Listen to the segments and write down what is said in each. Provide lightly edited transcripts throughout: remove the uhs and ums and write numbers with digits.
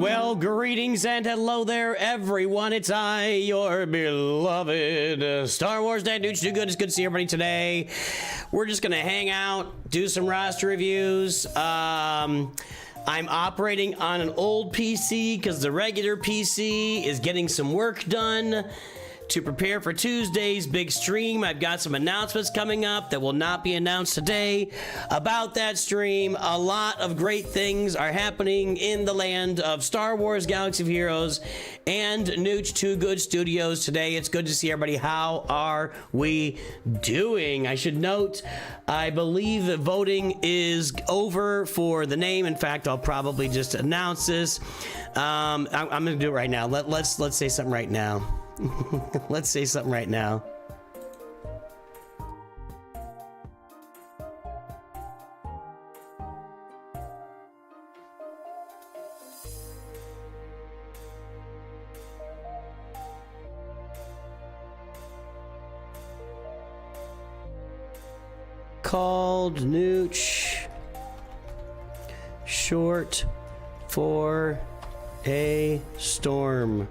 Well, greetings and hello there, everyone. It's I, your beloved Star Wars Dad Nooch Do Good. It's good to see everybody today. We're just gonna hang out, do some roster reviews. I'm operating on an old PC because the regular PC is getting some work done to prepare for Tuesday's big stream. I've got some announcements coming up that will not be announced today about that stream. A lot of great things are happening in the land of Star Wars Galaxy of Heroes and Nooch Too Good Studios today. It's good to see everybody. How are we doing? I should note, I believe that voting is over for the name. In fact, I'll probably just announce this. I'm gonna do it right now. Let's say something right now. Let's say something right now. Called Nooch short for a storm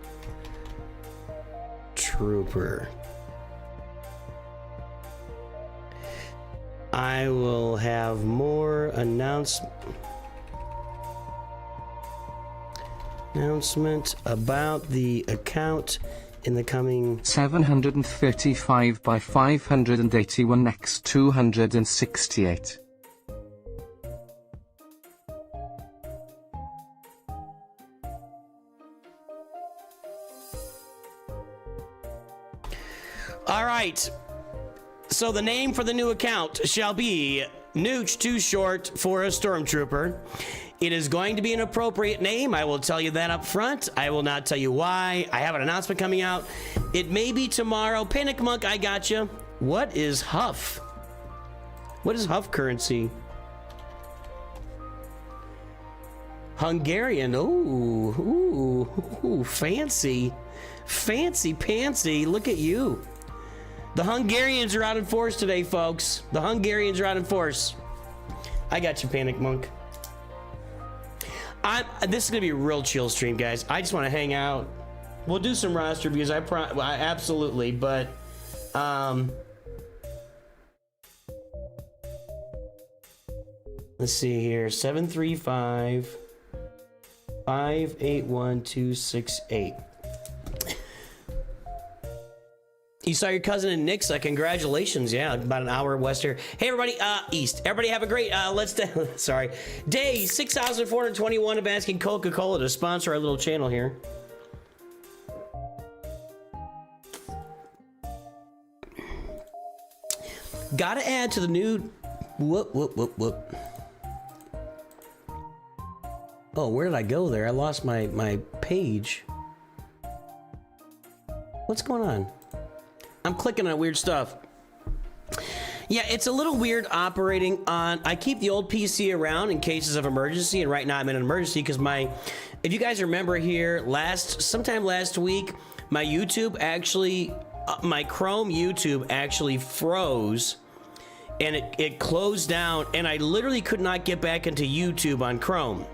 trooper. I will have more announcement about the account in the coming 735 by 581 x 268. All right, so the name for the new account shall be Nooch Too Short for a Stormtrooper. It is going to be an appropriate name. I will tell you that up front. I will not tell you why. I have an announcement coming out. It may be tomorrow. Panic Monk, I got you. What is Huff? What is Huff currency? Hungarian. Ooh, fancy. Fancy pantsy. Look at you. The Hungarians are out in force today, folks. The Hungarians are out in force. I got you, Panic Monk. This is gonna be a real chill stream, guys. I just want to hang out. We'll do some roster reviews. Absolutely, but let's see here. 735-581-268. You saw your cousin in Nixa. Congratulations. Yeah, about an hour west here. Hey, everybody, east. Everybody have a great, day 6,421 of asking Coca-Cola to sponsor our little channel here. Gotta add to the new, whoop. Oh, where did I go there? I lost my page. What's going on? I'm clicking on weird stuff. Yeah, it's a little weird operating on... I keep the old PC around in cases of emergency, and right now I'm in an emergency because if you guys remember here, sometime last week, my YouTube actually... my Chrome YouTube actually froze, and it closed down, and I literally could not get back into YouTube on Chrome.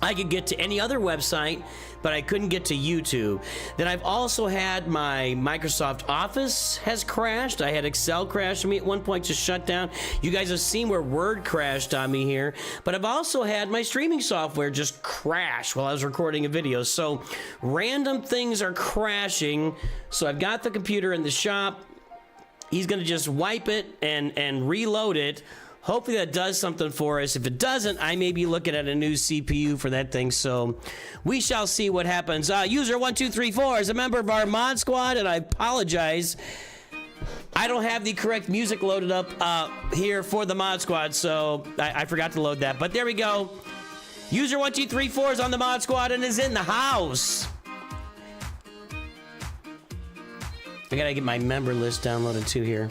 I could get to any other website, but I couldn't get to YouTube. Then I've also had my Microsoft Office has crashed. I had Excel crash on me at one point, just shut down. You guys have seen where Word crashed on me here, but I've also had my streaming software just crash while I was recording a video. So random things are crashing. So I've got the computer in the shop. He's gonna just wipe it and reload it. Hopefully that does something for us. If it doesn't, I may be looking at a new CPU for that thing. So we shall see what happens. User 1234 is a member of our mod squad, and I apologize. I don't have the correct music loaded up here for the mod squad, so I forgot to load that. But there we go. User 1234 is on the mod squad and is in the house. I gotta get my member list downloaded too here.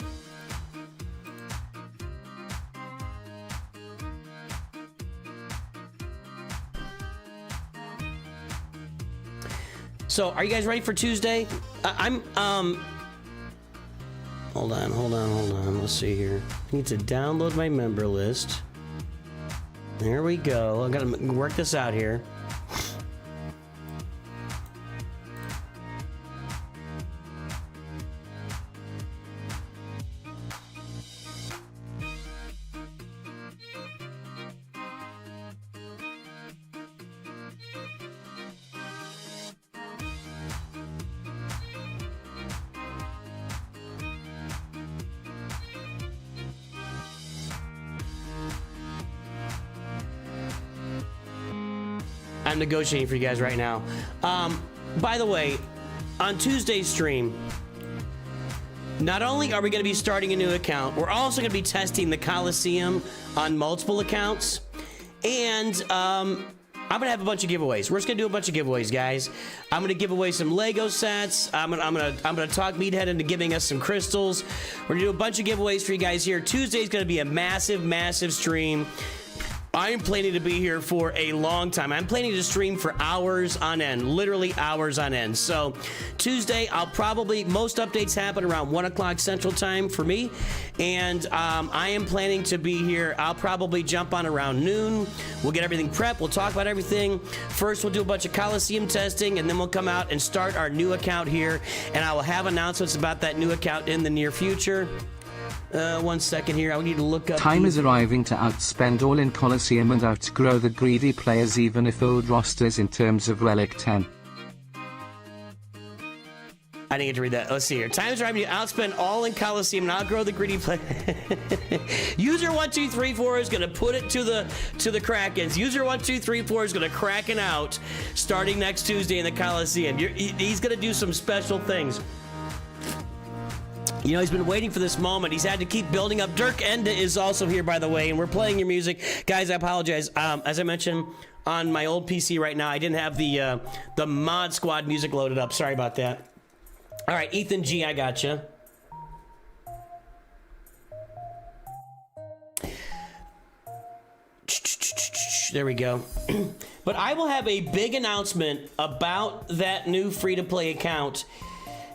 So, are you guys ready for Tuesday? Hold on. Let's see here. I need to download my member list. There we go. I gotta work this out here. I'm negotiating for you guys right now. By the way, on Tuesday's stream, not only are we going to be starting a new account, we're also going to be testing the Coliseum on multiple accounts, and I'm going to have a bunch of giveaways. We're just going to do a bunch of giveaways, guys. I'm going to give away some Lego sets. I'm going to talk Meathead into giving us some crystals. We're going to do a bunch of giveaways for you guys here. Tuesday's going to be a massive, massive stream. I am planning to be here for a long time. I'm planning to stream for hours on end, literally hours on end. So Tuesday, most updates happen around 1 o'clock Central Time for me. And I am planning to be here. I'll probably jump on around noon. We'll get everything prepped. We'll talk about everything. First, we'll do a bunch of Coliseum testing, and then we'll come out and start our new account here. And I will have announcements about that new account in the near future. 1 second here. I need to look up. Time is arriving to outspend all in Coliseum and outgrow the greedy players, even if old rosters in terms of Relic 10. I didn't get to read that. Let's see here. Time is arriving to outspend all in Coliseum and outgrow the greedy players. User 1234 is going to put it to the Krakens. User 1234 is going to Kraken out starting next Tuesday in the Coliseum. He's going to do some special things. You know, he's been waiting for this moment. He's had to keep building up. Dirk Enda is also here, by the way, and we're playing your music. Guys, I apologize. As I mentioned, on my old PC right now, I didn't have the Mod Squad music loaded up. Sorry about that. All right, Ethan G, I gotcha. There we go. But I will have a big announcement about that new free-to-play account.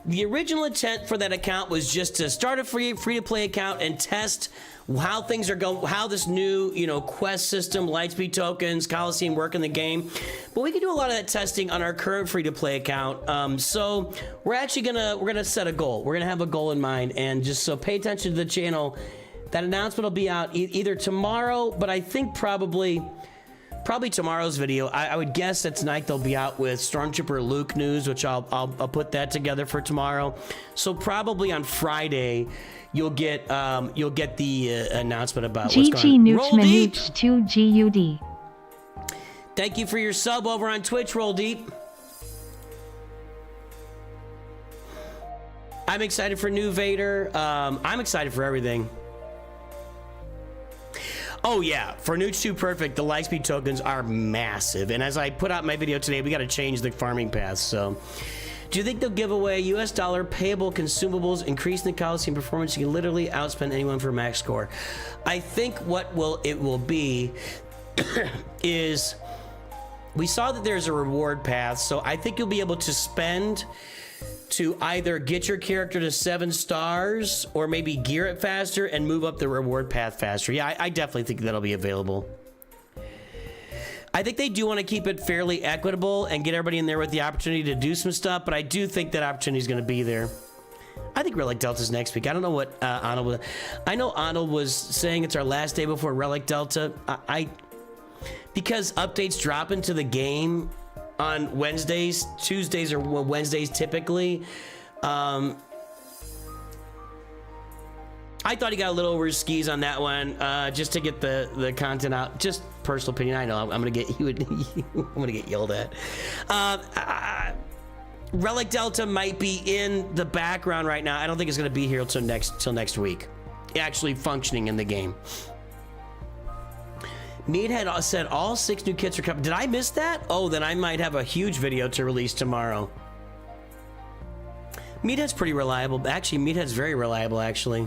The original intent for that account was just to start a free-to-play account and test how things are going, how this new, quest system, Lightspeed tokens, Coliseum work in the game. But we can do a lot of that testing on our current free-to-play account. So we're actually gonna set a goal. We're gonna have a goal in mind, and just so pay attention to the channel. That announcement will be out either tomorrow, but I think probably tomorrow's video. I would guess that tonight they'll be out with Stormtrooper Luke news, which I'll put that together for tomorrow. So probably on Friday, you'll get the announcement about what's going on. Roll Deep 2 GUD. Thank you for your sub over on Twitch, Roll Deep. I'm excited for New Vader. I'm excited for everything. Oh yeah, for Nooch 2 Perfect, the Lightspeed tokens are massive. And as I put out my video today, we got to change the farming path. So, do you think they'll give away US dollar payable consumables, increasing the Coliseum performance? You can literally outspend anyone for max score. I think what it will be is, we saw that there's a reward path. So I think you'll be able to spend to either get your character to 7 stars or maybe gear it faster and move up the reward path faster. Yeah, I definitely think that'll be available. I think they do want to keep it fairly equitable and get everybody in there with the opportunity to do some stuff, but I do think that opportunity is going to be there. I think Relic Delta's next week. I don't know what Arnold was. I know Arnold was saying it's our last day before Relic Delta. Because updates drop into the game on Wednesdays, Tuesdays or Wednesdays typically. I thought he got a little over his skis on that one, just to get the content out. Just personal opinion. I know I'm gonna get I'm gonna get yelled at. Relic Delta might be in the background right now. I don't think it's gonna be here till next week, actually functioning in the game. Meathead said all 6 new kits are coming. Did I miss that? Oh, then I might have a huge video to release tomorrow. Meathead's pretty reliable. Actually, Meathead's very reliable, actually.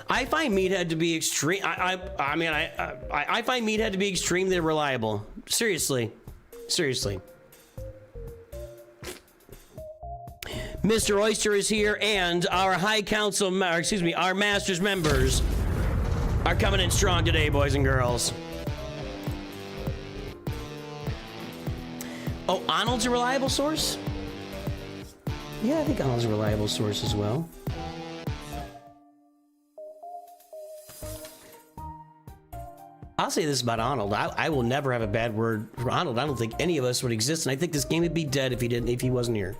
I find Meathead to be extreme. I find Meathead to be extremely reliable. Seriously. Mr. Oyster is here, and our High Council, our Masters members are coming in strong today, boys and girls. Oh, Arnold's a reliable source? Yeah, I think Arnold's a reliable source as well. I'll say this about Arnold. I will never have a bad word for Arnold. I don't think any of us would exist, and I think this game would be dead if he wasn't here.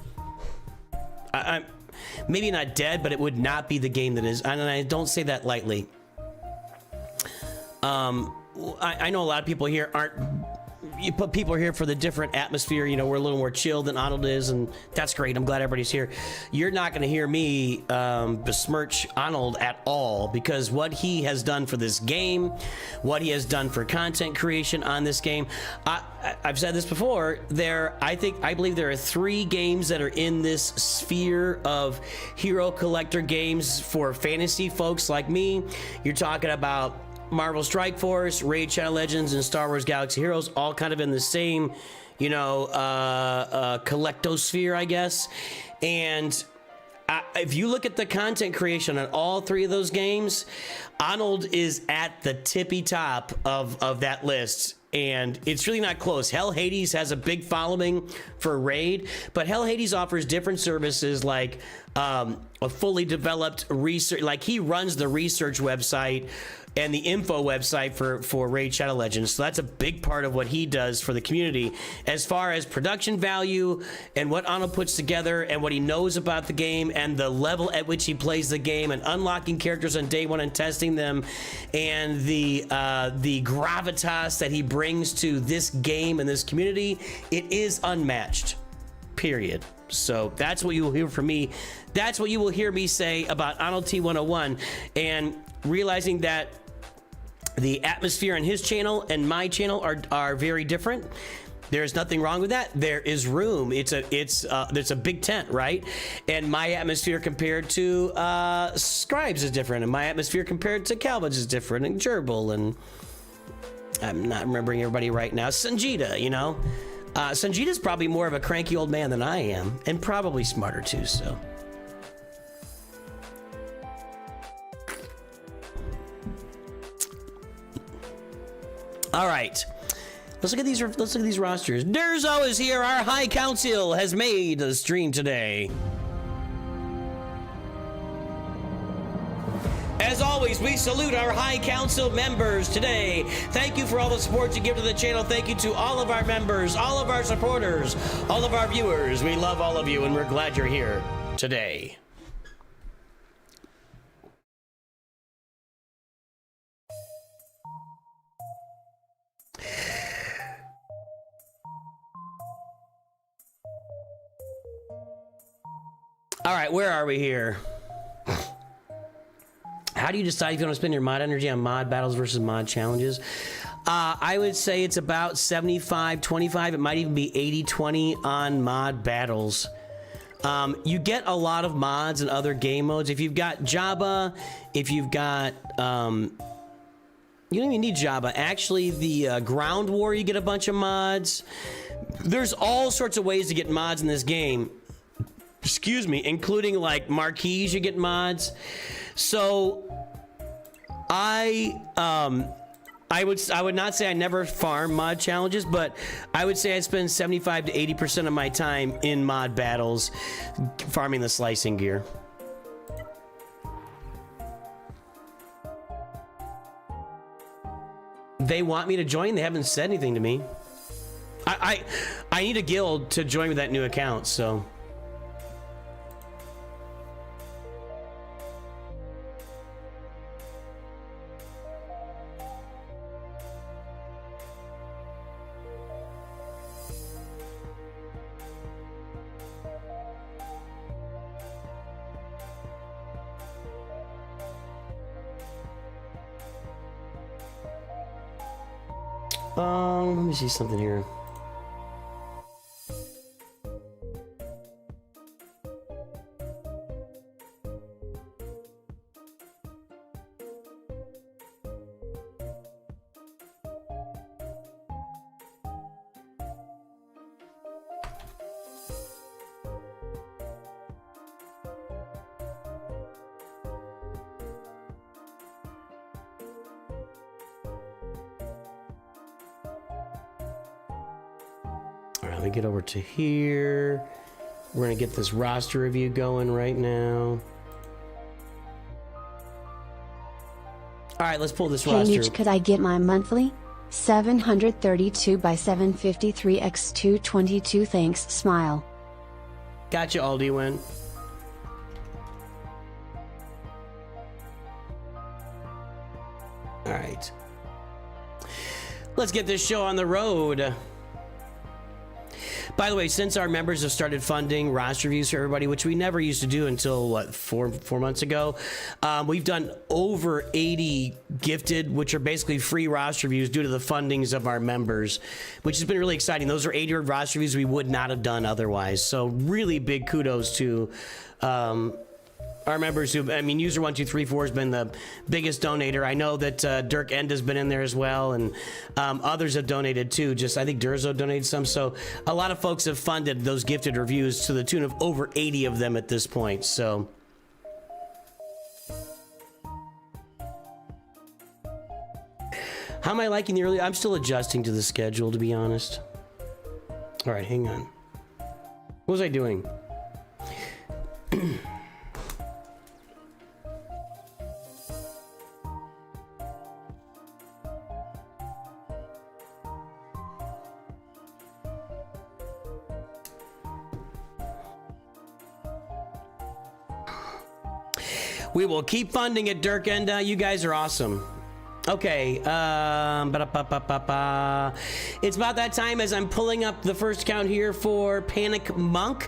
I'm maybe not dead, but it would not be the game that is, and I don't say that lightly. I know a lot of people here people are here for the different atmosphere. You know, we're a little more chill than Arnold is, and that's great. I'm glad everybody's here. You're not going to hear me besmirch Arnold at all, because what he has done for this game, what he has done for content creation on this game, I've said this before. I believe there are 3 games that are in this sphere of hero collector games for fantasy folks like me. You're talking about Marvel Strike Force, Raid Shadow Legends, and Star Wars Galaxy Heroes, all kind of in the same, you know, collectosphere, I guess. And if you look at the content creation on all 3 of those games, Arnold is at the tippy top of that list. And it's really not close. Hell Hades has a big following for Raid, but Hell Hades offers different services like a fully developed research, like he runs the research website and the info website for Raid Shadow Legends. So that's a big part of what he does for the community. As far as production value and what Arnold puts together and what he knows about the game and the level at which he plays the game and unlocking characters on day one and testing them and the gravitas that he brings to this game and this community, it is unmatched, period. So that's what you will hear from me. That's what you will hear me say about Arnold T101, and realizing that the atmosphere on his channel and my channel are very different. There's nothing wrong with that. There is room. It's a big tent, right? And my atmosphere compared to Scribes is different, and my atmosphere compared to Calvin's is different, and Gerbil, and I'm not remembering everybody right now. Sanjita, you know, Sanjita's probably more of a cranky old man than I am, and probably smarter too. So. All right, let's look at these rosters. Durzo is here. Our High Council has made the stream today. As always, we salute our High Council members today. Thank you for all the support you give to the channel. Thank you to all of our members, all of our supporters, all of our viewers. We love all of you, and we're glad you're here today. All right, where are we here? How do you decide if you want to spend your mod energy on mod battles versus mod challenges? I would say it's about 75-25. It might even be 80-20 on mod battles. You get a lot of mods in other game modes. If you've got Jabba, if you've got... you don't even need Jabba. Actually, the Ground War, you get a bunch of mods. There's all sorts of ways to get mods in this game. Excuse me, including like marquees, you get mods. So I would not say I never farm mod challenges, but I would say I spend 75 to 80% of my time in mod battles farming the slicing gear. They want me to join. They haven't said anything to me. I need a guild to join with that new account, so. Let me see something here. Let me get over to here. We're gonna get this roster review going right now. All right, let's pull this roster. Hey, could I get my monthly? 732 by 753 x 222. Thanks, smile. Gotcha, Aldi win. All right. Let's get this show on the road. By the way, since our members have started funding roster reviews for everybody, which we never used to do until, what, four months ago, we've done over 80 gifted, which are basically free roster reviews due to the fundings of our members, which has been really exciting. Those are 80 roster reviews we would not have done otherwise. So really big kudos to our members who, I mean, user1234 has been the biggest donator. I know that Dirk End has been in there as well, and others have donated too. Just, I think Durzo donated some. So a lot of folks have funded those gifted reviews to the tune of over 80 of them at this point. So how am I liking the early? I'm still adjusting to the schedule, to be honest. All right, hang on. What was I doing? We will keep funding it, Dirk, and you guys are awesome. Okay, it's about that time as I'm pulling up the first count here for Panic Monk.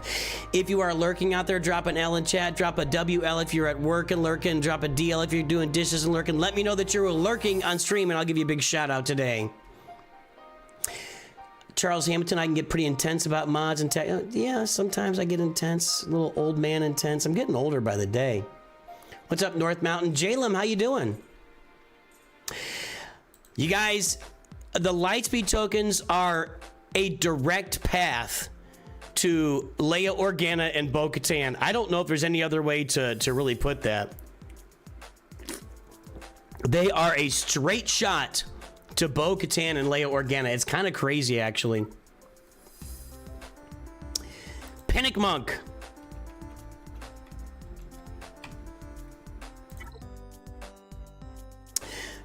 If you are lurking out there, drop an L in chat, drop a WL if you're at work and lurking, drop a DL if you're doing dishes and lurking. Let me know that you're lurking on stream and I'll give you a big shout out today. Charles Hamilton, I can get pretty intense about mods and tech. Yeah, sometimes I get intense, a little old man intense. I'm getting older by the day. What's up, North Mountain? Jalem, how you doing? You guys, the Lightspeed tokens are a direct path to Leia Organa and Bo-Katan. I don't know if there's any other way to really put that. They are a straight shot to Bo-Katan and Leia Organa. It's kind of crazy, actually. Panic Monk.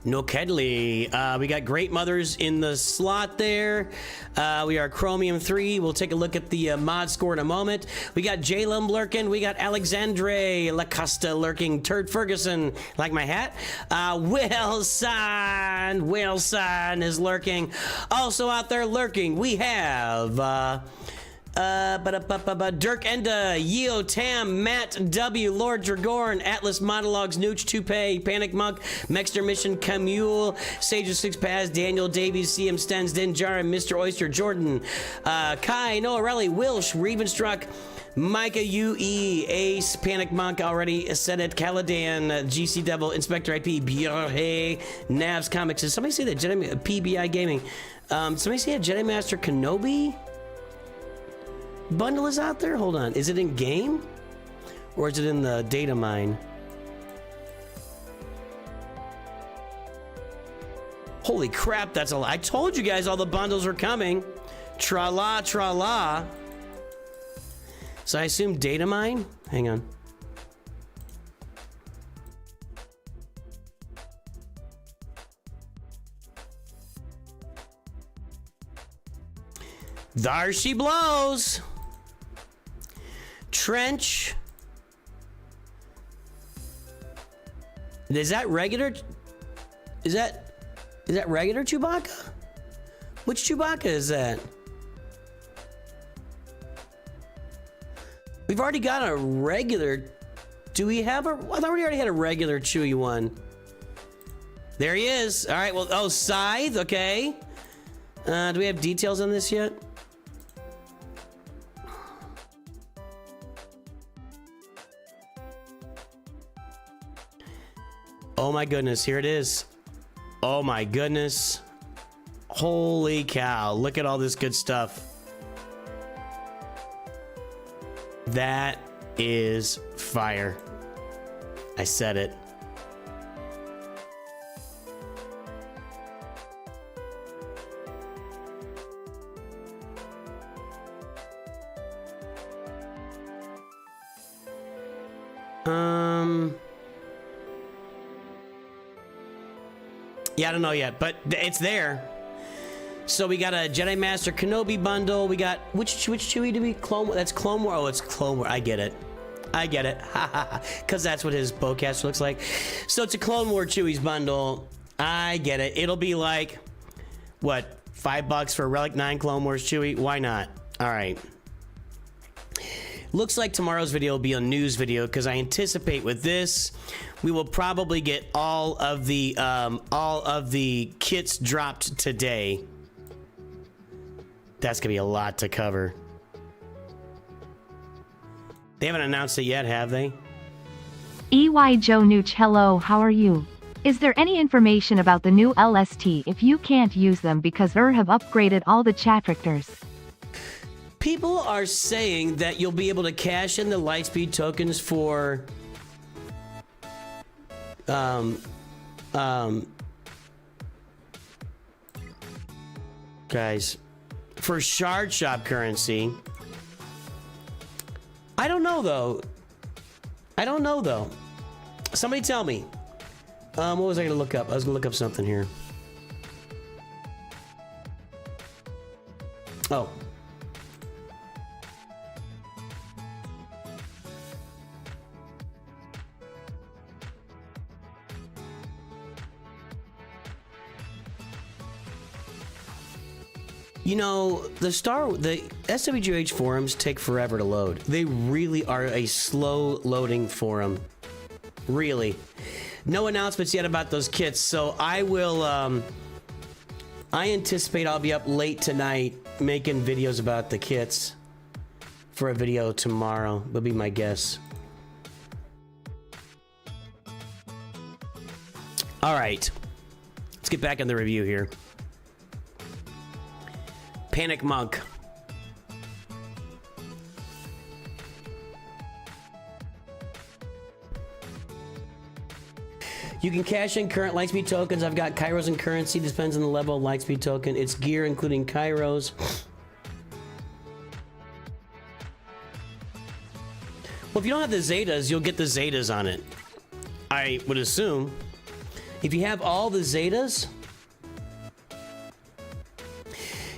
No Kedley. We got Great Mothers in the slot there. We are Chromium 3. We'll take a look at the mod score in a moment. We got Jalum lurking. We got Alexandre Lacosta lurking. Turd Ferguson, like my hat. Wilson is lurking. Also out there lurking, we have Dirk Enda, Yeo Tam, Matt W, Lord Dragorn, Atlas Monologues, Nooch Toupee, Panic Monk, Mexter Mission, Camule, Sage of Six Paths, Daniel Davies, CM Stens, Dinjar, Mr. Oyster, Jordan, Kai, Noarelli, Wilsh, Ravenstruck, Micah UE, Ace, Panic Monk already said it, Caladan, GC Devil, Inspector IP, Bjorhe, Navs Comics. Did somebody say that? Jedi, PBI Gaming. Somebody say a Jedi Master Kenobi bundle is out there? Hold on. Is it in game? Or is it in the data mine? Holy crap, that's a lot. I told you guys all the bundles are coming. Tra-la, tra-la. So I assume data mine? Hang on. There she blows. Trench. Is that regular? Is that regular Chewbacca? Which Chewbacca is that? We've already got a regular. Do we have a? I thought we already had a regular Chewie one. There he is. All right. Well, oh, Scythe. Okay. Do we have details on this yet? Oh my goodness, here it is. Oh my goodness. Holy cow, look at all this good stuff. That is fire. I said it. Yeah, I don't know yet, but it's there. So we got a Jedi Master Kenobi bundle. We got which Chewie do we clone? That's Clone War. Oh, it's Clone War. I get it. Because that's what his bowcaster looks like. So it's a Clone War Chewie's bundle. I get it. It'll be like what, $5 for a Relic 9 Clone Wars Chewie? Why not? All right. Looks like tomorrow's video will be a news video because I anticipate with this, we will probably get all of the kits dropped today. That's gonna be a lot to cover. They haven't announced it yet, have they? EY Joe Nooch, hello, how are you? Is there any information about the new LST if you can't use them because have upgraded all the chatrictors? People are saying that you'll be able to cash in the Lightspeed tokens for guys, for Shard Shop currency. I don't know though. Somebody tell me. What was I gonna look up? I was gonna look up something here. Oh. You know, the SWGOH forums take forever to load. They really are a slow loading forum. Really. No announcements yet about those kits, so I will, I anticipate I'll be up late tonight making videos about the kits for a video tomorrow. That'll be my guess. All right. Let's get back in the review here. Panic Monk. You can cash in current Lightspeed tokens. I've got Kairos and currency. Depends on the level of Lightspeed token. It's gear, including Kairos. Well, if you don't have the Zetas, you'll get the Zetas on it. I would assume. If you have all the Zetas...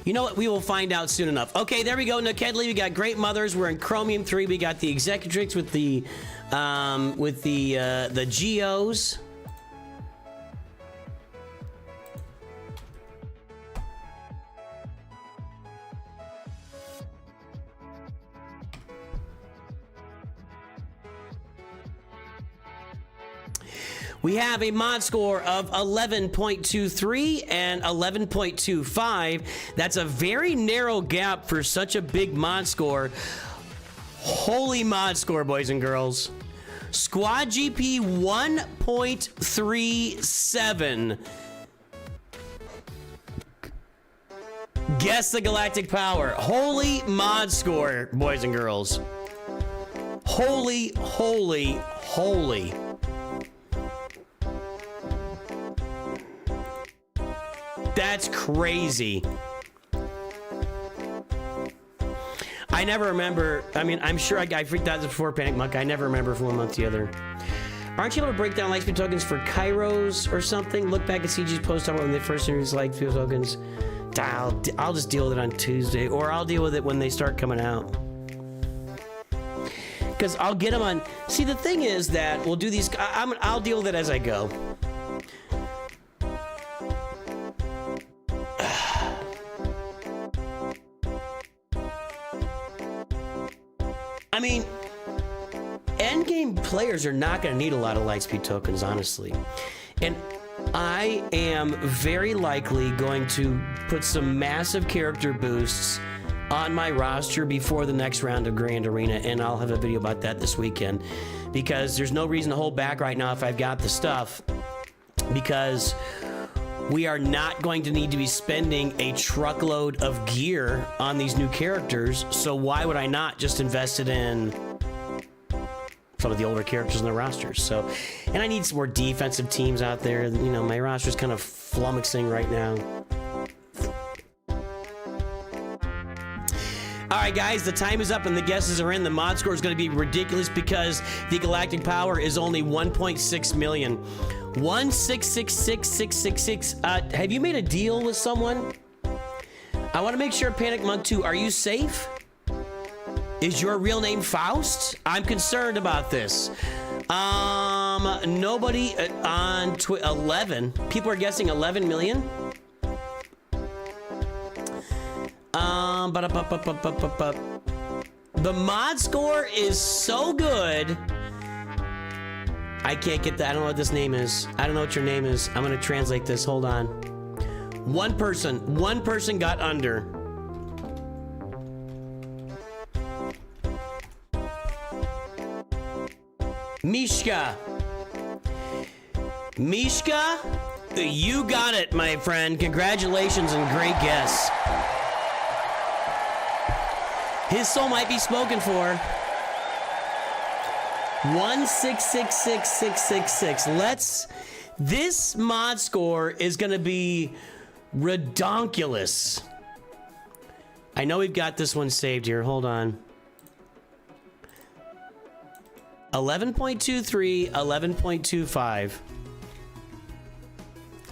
You know what? We will find out soon enough. Okay, there we go. Nakedley, we got Great Mothers. We're in Chromium 3. We got the Executrix with the Geos. We have a mod score of 11.23 and 11.25. That's a very narrow gap for such a big mod score. Holy mod score, boys and girls. Squad GP 1.37. Guess the galactic power. Holy mod score, boys and girls. Holy, holy, holy. That's crazy. I never remember. I mean, I'm sure I freaked out before Panic Monk. I never remember from one month to the other. Aren't you able to break down Lightspeed tokens for Kairos or something? Look back at CG's post on when they first introduced Lightspeed tokens. I'll just deal with it on Tuesday, or I'll deal with it when they start coming out. Because I'll get them on. See, the thing is that we'll do these. I'll deal with it as I go. I mean, endgame players are not going to need a lot of Lightspeed tokens, honestly. And I am very likely going to put some massive character boosts on my roster before the next round of Grand Arena, and I'll have a video about that this weekend, because there's no reason to hold back right now if I've got the stuff, because we are not going to need to be spending a truckload of gear on these new characters, so why would I not just invest it in some of the older characters in the rosters? So, and I need some more defensive teams out there. You know, my roster's kind of flummoxing right now. All right, guys, the time is up and the guesses are in. The mod score is going to be ridiculous because the galactic power is only 1.6 million. 1666666. Have you made a deal with someone? I want to make sure, Panic Monk 2, are you safe? Is your real name Faust? I'm concerned about this. Nobody on 11. People are guessing 11 million. Ba-da-ba-ba-ba-ba-ba-ba. The mod score is so good. I can't get that. I don't know what this name is. I don't know what your name is. I'm gonna translate this. Hold on. One person got under. Mishka, you got it, my friend. Congratulations and great guess. His soul might be spoken for. 1666666. This mod score is gonna be redonkulous. I know we've got this one saved here. Hold on. 11.23, 11.25.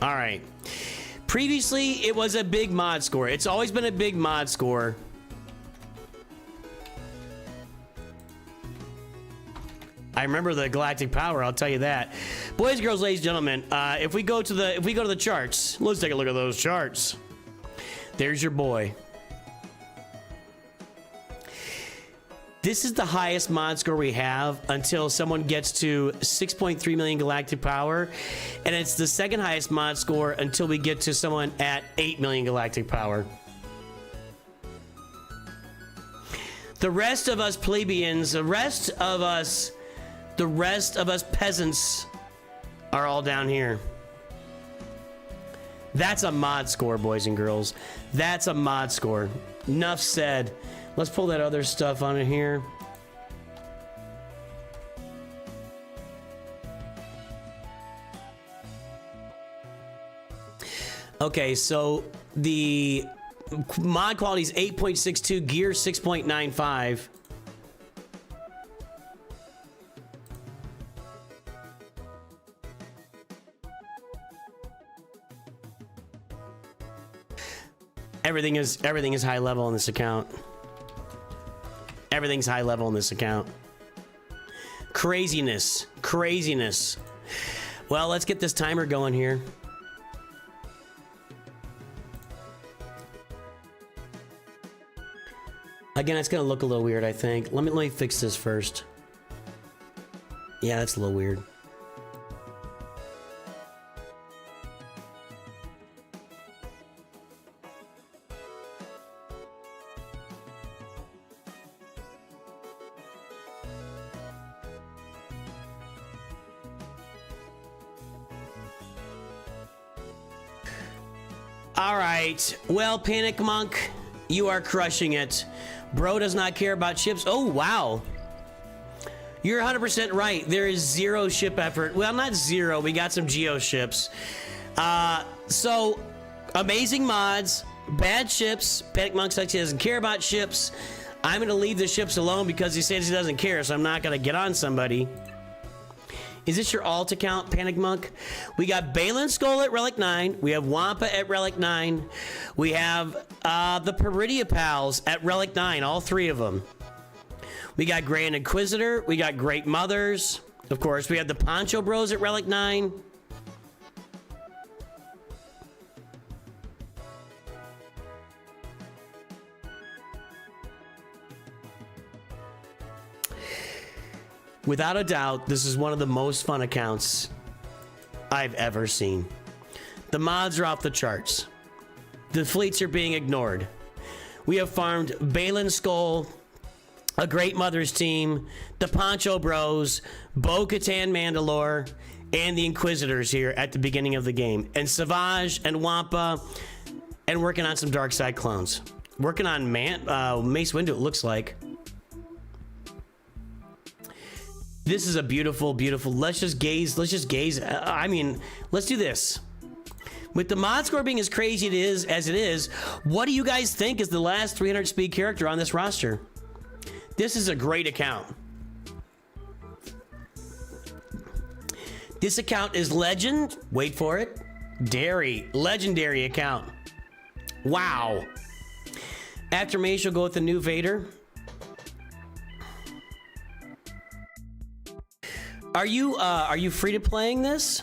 All right. Previously, it was a big mod score. It's always been a big mod score. I remember the galactic power, I'll tell you that. Boys, girls, ladies, gentlemen, if we go to the charts, let's take a look at those charts. There's your boy. This is the highest mod score we have until someone gets to 6.3 million galactic power. And it's the second highest mod score until we get to someone at 8 million galactic power. The rest of us plebeians, the rest of us peasants are all down here. That's a mod score, boys and girls. That's a mod score. Enough said. Let's pull that other stuff on it here. Okay, so the mod quality is 8.62, gear 6.95. Everything is high level on this account. Everything's high level in this account. Craziness. Well, let's get this timer going here. Again, it's gonna look a little weird, I think. Let me fix this first. Yeah, that's a little weird. All right. Well, Panic Monk, you are crushing it. Bro does not care about ships. Oh, wow. You're 100% right. There is zero ship effort. Well, not zero. We got some Geo ships. So, amazing mods, bad ships. Panic Monk says he doesn't care about ships. I'm going to leave the ships alone because he says he doesn't care, so I'm not going to get on somebody. Is this your alt account, Panic Monk? We got Balin Skull at Relic 9. We have Wampa at Relic 9. We have the Peridia Pals at Relic 9, all three of them. We got Grand Inquisitor. We got Great Mothers. Of course, we have the Poncho Bros at Relic 9. Without a doubt, this is one of the most fun accounts I've ever seen. The mods are off the charts. The fleets are being ignored. We have farmed Balin Skull, a Great Mothers team, the Poncho Bros, Bo-Katan Mandalore, and the Inquisitors here at the beginning of the game. And Savage and Wampa, and working on some Dark Side clones. Working on Mace Windu, it looks like. This is a beautiful, beautiful. Let's just gaze. I mean, let's do this. With the mod score being as crazy as it is, what do you guys think is the last 300 speed character on this roster? This is a great account. This account is legend. Wait for it. Legendary account. Wow. After Mace, you'll go with the new Vader. Are you free to playing this?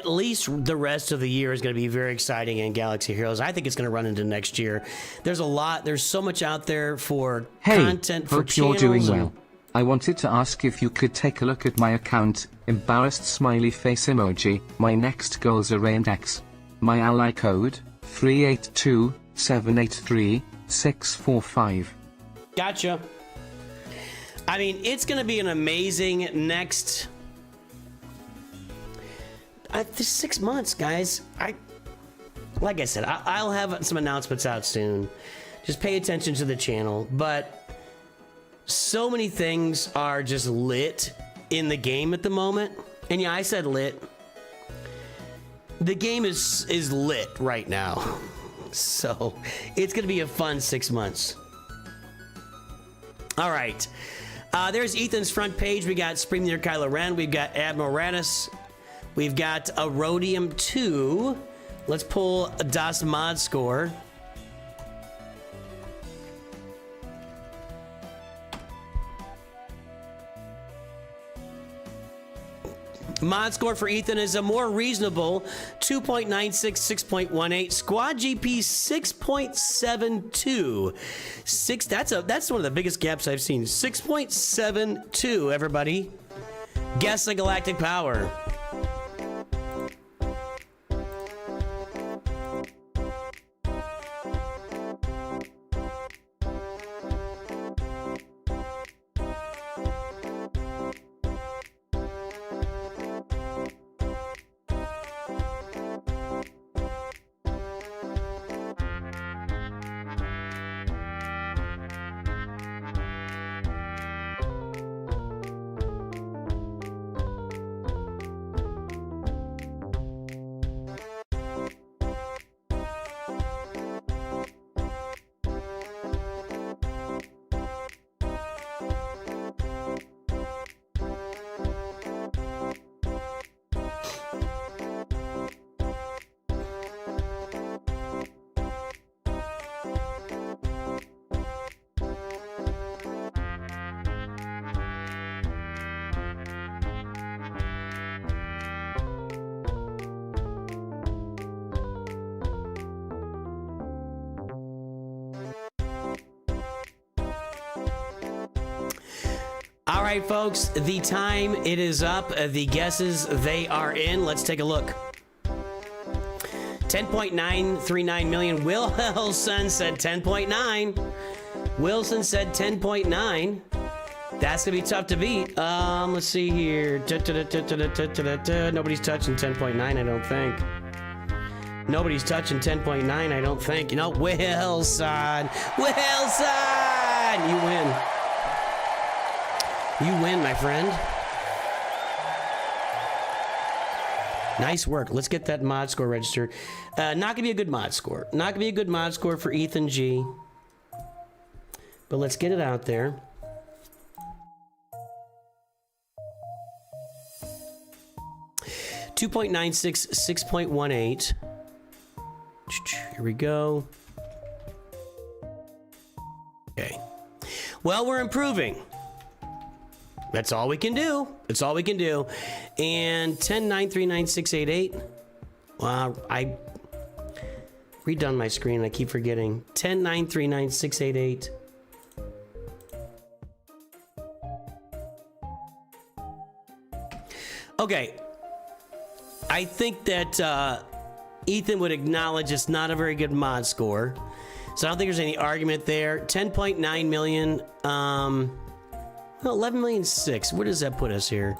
at least the rest of the year is going to be very exciting in Galaxy Heroes. I think it's going to run into next year. There's so much out there for content, for hope you're channels. doing well. I wanted to ask if you could take a look at my account, embarrassed smiley face emoji. My next goals are index. My ally code, 382-783-645. Gotcha. I mean, it's going to be an amazing next 6 months, guys. Like I said, I'll have some announcements out soon. Just pay attention to the channel. But so many things are just lit in the game at the moment. And yeah, I said lit. The game is lit right now. So it's going to be a fun 6 months. All right. There's Ethan's front page. We got Supreme Leader Kylo Ren. We've got Admiral Radis. We've got a Rhodium 2. Let's pull a DOS mod score. Mod score for Ethan is a more reasonable 2.96, 6.18. Squad GP 6.72. That's one of the biggest gaps I've seen. 6.72, everybody. Guess the galactic power. All right, folks, the time, it is up. The guesses, they are in. Let's take a look. 10.939 million. Wilson said 10.9. Wilson said 10.9. That's gonna be tough to beat. Let's see here. Nobody's touching 10.9, I don't think. Nobody's touching 10.9, I don't think. You know, Wilson! Wilson! You win. You win, my friend. Nice work. Let's get that mod score registered. Not gonna be a good mod score. Not gonna be a good mod score for Ethan G. But let's get it out there. .96, 6.18. Here we go. Okay. Well, we're improving. That's all we can do. That's all we can do. And 10.939.688. Wow, I redone my screen. I keep forgetting. 10.939.688. Okay. I think that Ethan would acknowledge it's not a very good mod score. So I don't think there's any argument there. 10.9 million. Well, 11,000,006. Where does that put us here?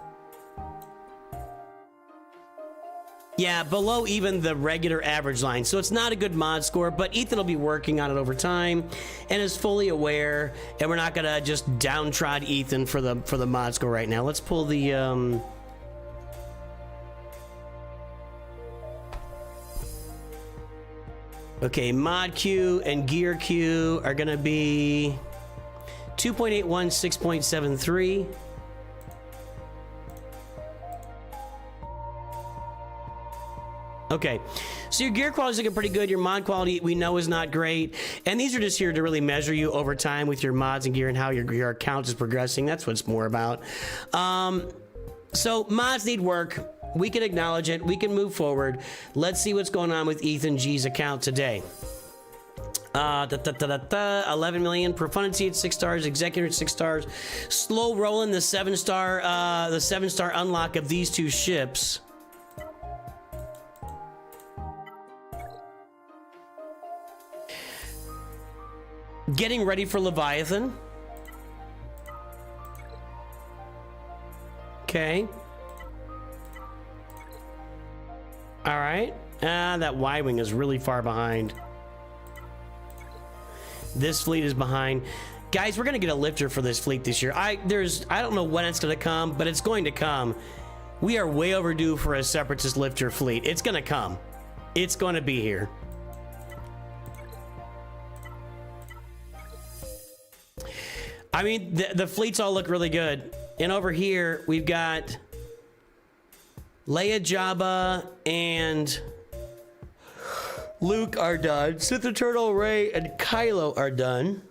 Yeah, below even the regular average line. So it's not a good mod score, but Ethan will be working on it over time and is fully aware. And we're not gonna just downtrod Ethan for the mod score right now. Let's pull the okay, mod Q and gear Q are gonna be 2.81, 6.73. Okay, so your gear quality is looking pretty good. Your mod quality we know is not great. And these are just here to really measure you over time with your mods and gear and how your account is progressing. That's what it's more about. So mods need work. We can acknowledge it. We can move forward. Let's see what's going on with Ethan G's account today. 11 million. Profundity at 6 stars. Executor at 6 stars. Slow rolling the 7-star, the 7-star unlock of these 2 ships. Getting ready for Leviathan. Okay. All right. That Y-wing is really far behind. This fleet is behind. Guys, we're gonna get a lifter for this fleet this year. I don't know when it's gonna come, but it's going to come. We are way overdue for a Separatist lifter fleet. It's gonna come. It's gonna be here. I mean, the fleets all look really good. And over here, we've got Leia, Jabba, and Luke are done. Sith Eternal, Rey, and Kylo are done.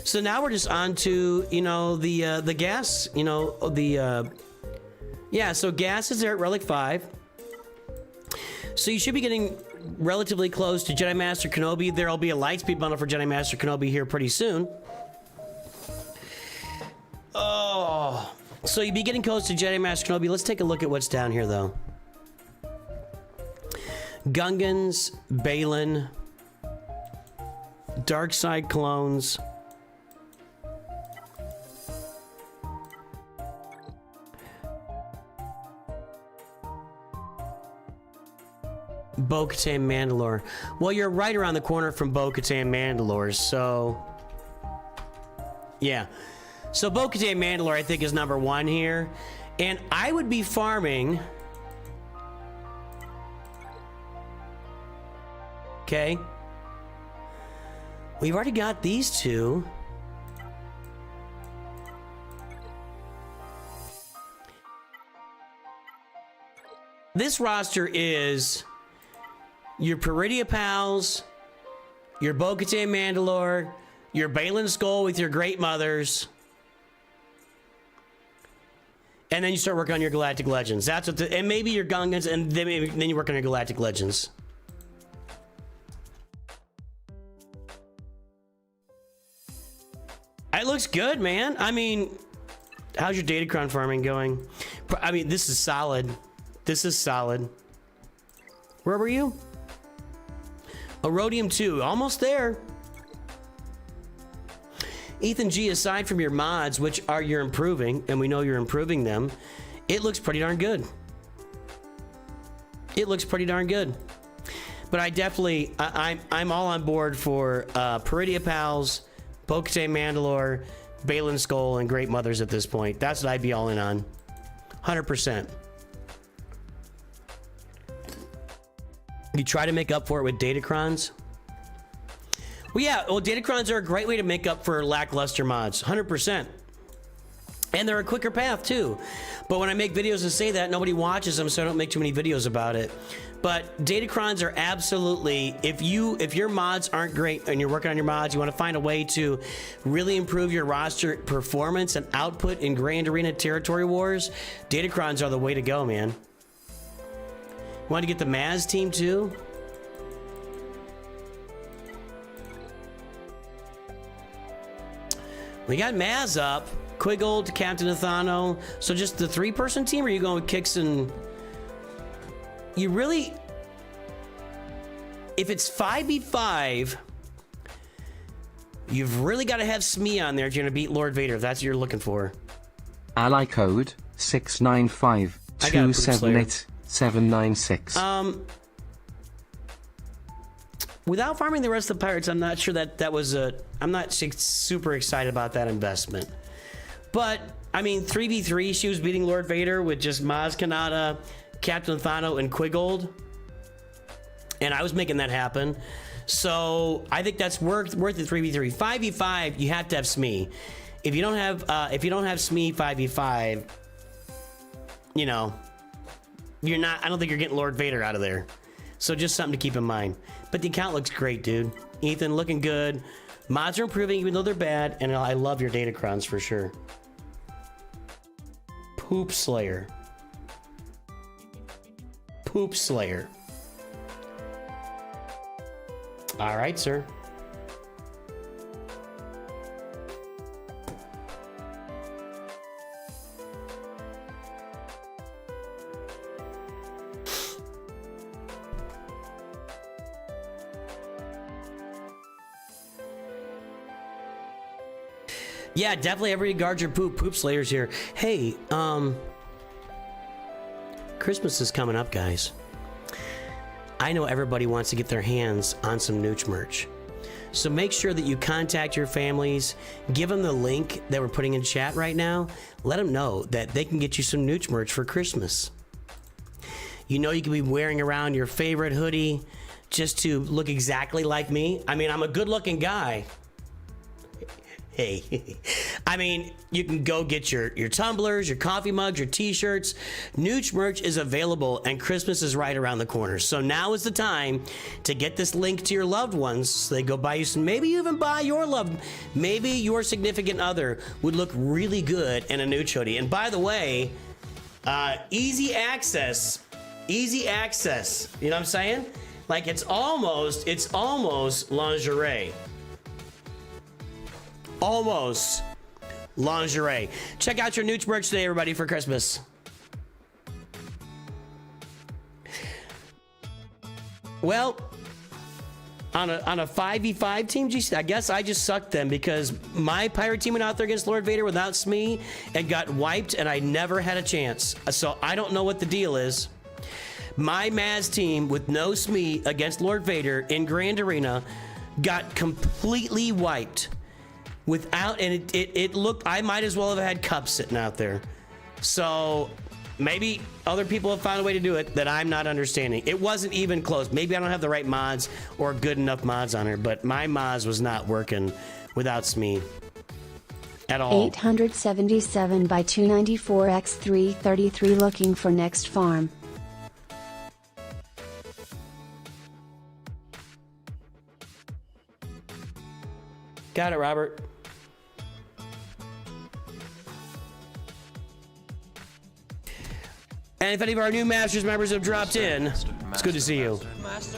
So now we're just on to, you know, the gas, you know, yeah, so gas is there at Relic 5. So you should be getting relatively close to Jedi Master Kenobi. There'll be a Lightspeed bundle for Jedi Master Kenobi here pretty soon. Oh, so you'd be getting close to Jedi Master Kenobi. Let's take a look at what's down here, though. Gungans, Balin, Dark Side clones. Bo-Katan Mandalore. Well, you're right around the corner from Bo-Katan Mandalore, so yeah. So Bo-Katan Mandalore, I think, is number 1 here. And I would be farming. Okay. We've already got these 2. This roster is your Peridia Pals, your Bo-Katan Mandalore, your Balin Skull with your Great Mothers. And then you start working on your Galactic Legends. That's what and maybe your Gungans, and then you work on your Galactic Legends. It looks good, man. I mean, how's your Datacron farming going? I mean, this is solid. This is solid. Where were you? Erodium 2, almost there. Ethan G, aside from your mods, which are you're improving, and we know you're improving them, it looks pretty darn good. It looks pretty darn good. But I definitely, I'm all on board for Peridia Pals, Bo-Katan Mandalore, Balin Skull, and Great Mothers at this point. That's what I'd be all in on. 100%. You try to make up for it with Datacrons. Well, yeah, well, Datacrons are a great way to make up for lackluster mods, 100%. And they're a quicker path, too. But when I make videos and say that, nobody watches them, so I don't make too many videos about it. But Datacrons are absolutely, if your mods aren't great and you're working on your mods, you want to find a way to really improve your roster performance and output in Grand Arena Territory Wars, Datacrons are the way to go, man. Want to get the Maz team, too? We got Maz up, Quiggold, Captain Athano. So just the 3-person team, or are you going with Kix and... You really... If it's 5v5, you've really got to have Smee on there if you're going to beat Lord Vader, if that's what you're looking for. Ally code 695278796. Without farming the rest of the pirates, I'm not sure that was a... I'm not super excited about that investment. But, I mean, 3v3, she was beating Lord Vader with just Maz Kanata, Captain Thano, and Quiggold. And I was making that happen. So, I think that's worth the 3v3. 5v5, you have to have Smee. If you don't have Smee 5v5, you know, you're not... I don't think you're getting Lord Vader out of there. So just something to keep in mind. But the account looks great, dude. Ethan, looking good. Mods are improving even though they're bad. And I love your Datacrons for sure. Poop Slayer. Poop Slayer. All right, sir. Yeah, definitely every guard your poop slayers here. Hey, Christmas is coming up, guys. I know everybody wants to get their hands on some Nooch merch. So make sure that you contact your families, give them the link that we're putting in chat right now. Let them know that they can get you some Nooch merch for Christmas. You know, you can be wearing around your favorite hoodie just to look exactly like me. I mean, I'm a good looking guy. Hey, I mean, you can go get your tumblers, your coffee mugs, your t-shirts. Nooch merch is available and Christmas is right around the corner. So now is the time to get this link to your loved ones so they go buy you some, maybe even buy maybe your significant other would look really good in a Nooch hoodie. And by the way, easy access, you know what I'm saying? Like it's almost lingerie. Almost lingerie. Check out your Nooch merch today, everybody, for Christmas. Well, on a 5v5 team, GC, I guess I just sucked them because my pirate team went out there against Lord Vader without Smee and got wiped, and I never had a chance. So I don't know what the deal is. My Maz team with no Smee against Lord Vader in Grand Arena got completely wiped. Without, and it looked, I might as well have had cups sitting out there. So maybe other people have found a way to do it that I'm not understanding. It wasn't even close. Maybe I don't have the right mods or good enough mods on her, but my mods was not working without Smee at all. 877 by 294 x 333 looking for next farm. Got it, Robert. And if any of our new Masters members have dropped in, it's good to see you. Master.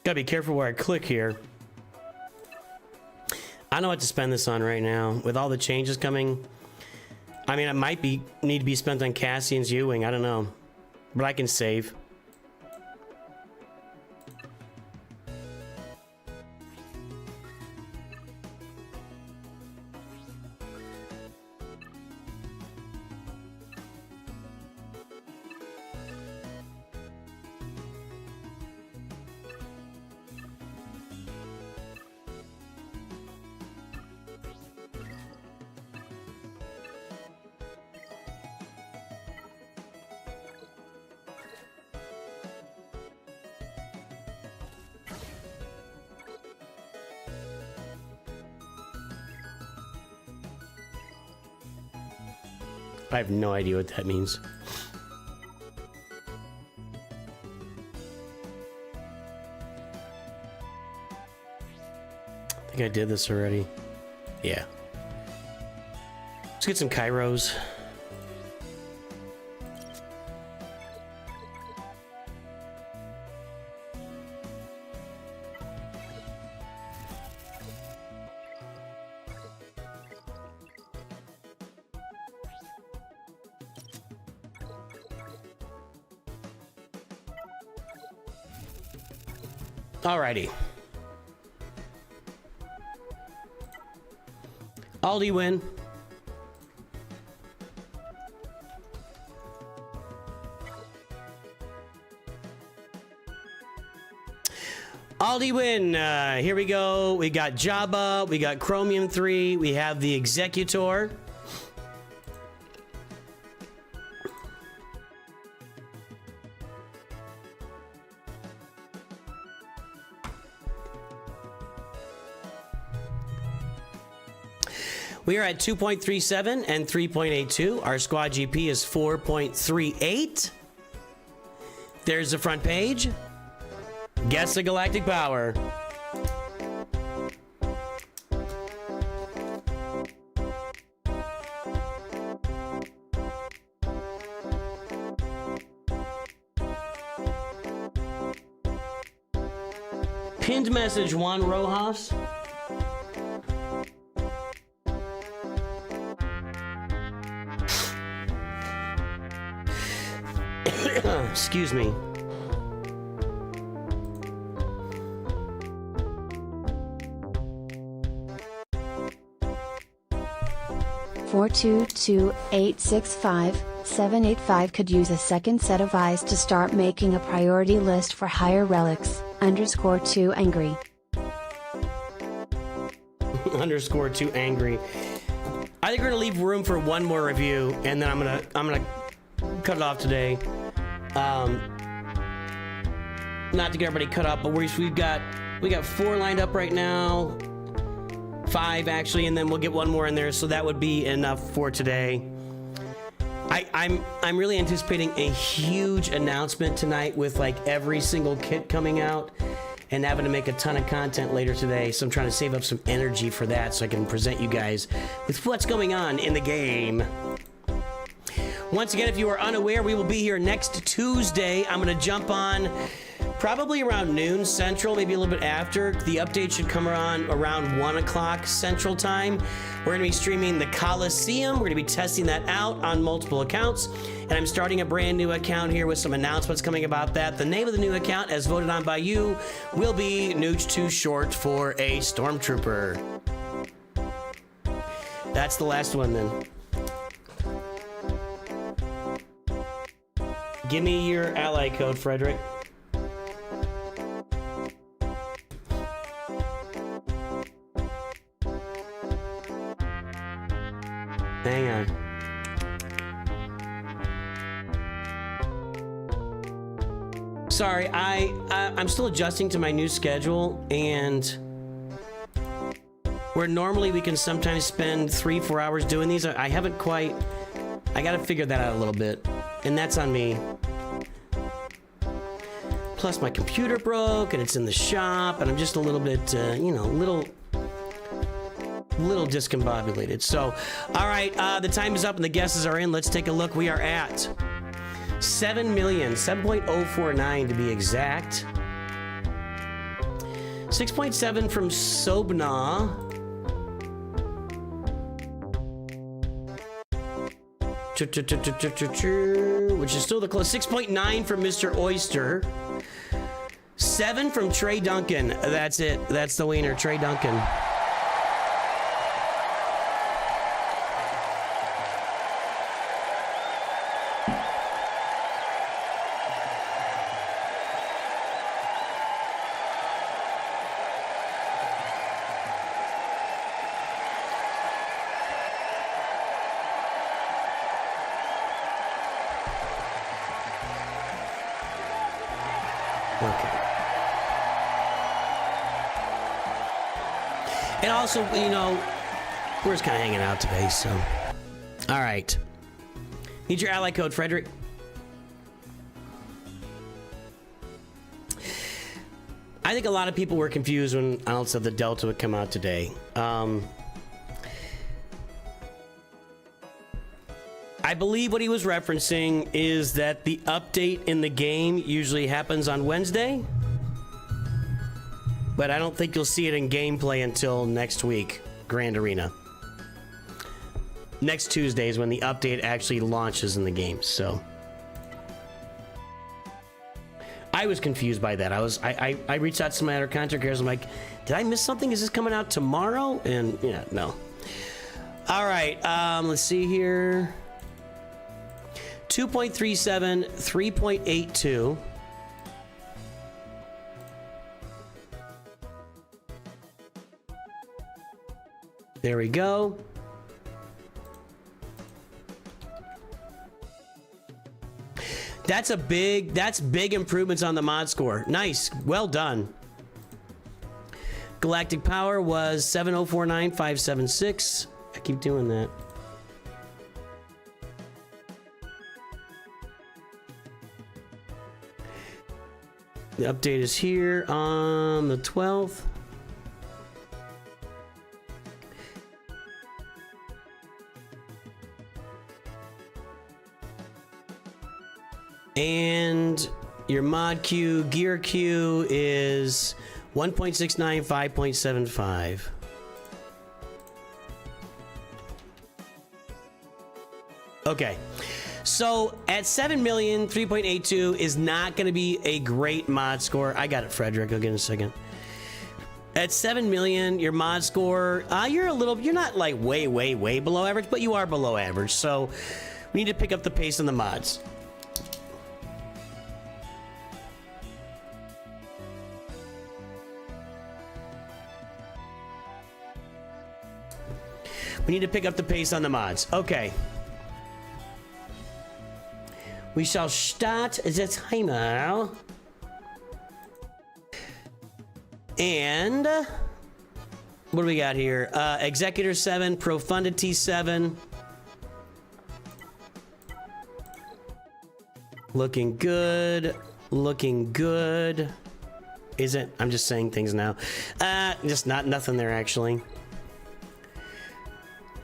Gotta be careful where I click here. I don't know what to spend this on right now. With all the changes coming, I mean, it might need to be spent on Cassian's U-Wing. I don't know. But I can save. I have no idea what that means. I think I did this already. Yeah. Let's get some Kairos. Alrighty. Aldi win. Aldi win. Here we go. We got Jabba. We got Chromium 3. We have the Executor. We are at 2.37 and 3.82. Our squad GP is 4.38. There's the front page. Guess the galactic power. Pinned message, Juan Rojas. Excuse me. Four two two 865-785 could use a second set of eyes to start making a priority list for higher relics. _2 angry. _2 angry. I think we're gonna leave room for one more review, and then I'm gonna cut it off today. Not to get everybody cut up, but we got 4 lined up right now, 5 actually, and then we'll get one more in there, so that would be enough for today. I'm really anticipating a huge announcement tonight with like every single kit coming out, and having to make a ton of content later today. So I'm trying to save up some energy for that so I can present you guys with what's going on in the game. Once again, if you are unaware, we will be here next Tuesday. I'm going to jump on probably around noon Central, maybe a little bit after. The update should come around 1 o'clock Central Time. We're going to be streaming the Coliseum. We're going to be testing that out on multiple accounts. And I'm starting a brand new account here with some announcements coming about that. The name of the new account, as voted on by you, will be Nooch Too Short for a Stormtrooper. That's the last one then. Give me your ally code, Frederick. Hang on. Sorry, I'm still adjusting to my new schedule, and where normally we can sometimes spend 3-4 hours doing these, I haven't quite. I gotta figure that out a little bit, and that's on me. Plus, my computer broke, and it's in the shop, and I'm just a little bit, little discombobulated. So, all right, the time is up and the guesses are in. Let's take a look. We are at 7,000,000, 7.049 to be exact. 6.7 from Sobna. Which is still the close. 6.9 from Mr. Oyster. 7 from Trey Duncan. That's it. That's the winner, Trey Duncan. And also, we're just kind of hanging out today, so. All right. Need your ally code, Frederick. I think a lot of people were confused when I said the Delta would come out today. I believe what he was referencing is that the update in the game usually happens on Wednesday. But I don't think you'll see it in gameplay until next week, Grand Arena. Next Tuesday is when the update actually launches in the game, so. I was confused by that. I reached out to some other content creators. I'm like, did I miss something? Is this coming out tomorrow? And yeah, no. All right, let's see here. 2.37, 3.82. There we go. That's big improvements on the mod score. Nice, well done. Galactic power was 7049576. I keep doing that. The update is here on the 12th. And your mod queue, gear queue is 1.69, 5.75. Okay. So at 7 million, 3.82 is not going to be a great mod score. I got it, Frederick. I'll get in a second. At 7 million, your mod score, you're not like way below average, but you are below average. So we need to pick up the pace on the mods. We need to pick up the pace on the mods. Okay. We shall start the timer. And what do we got here? Executor 7, Profundity 7. Looking good. Looking good. Is it? I'm just saying things now. Just nothing there actually.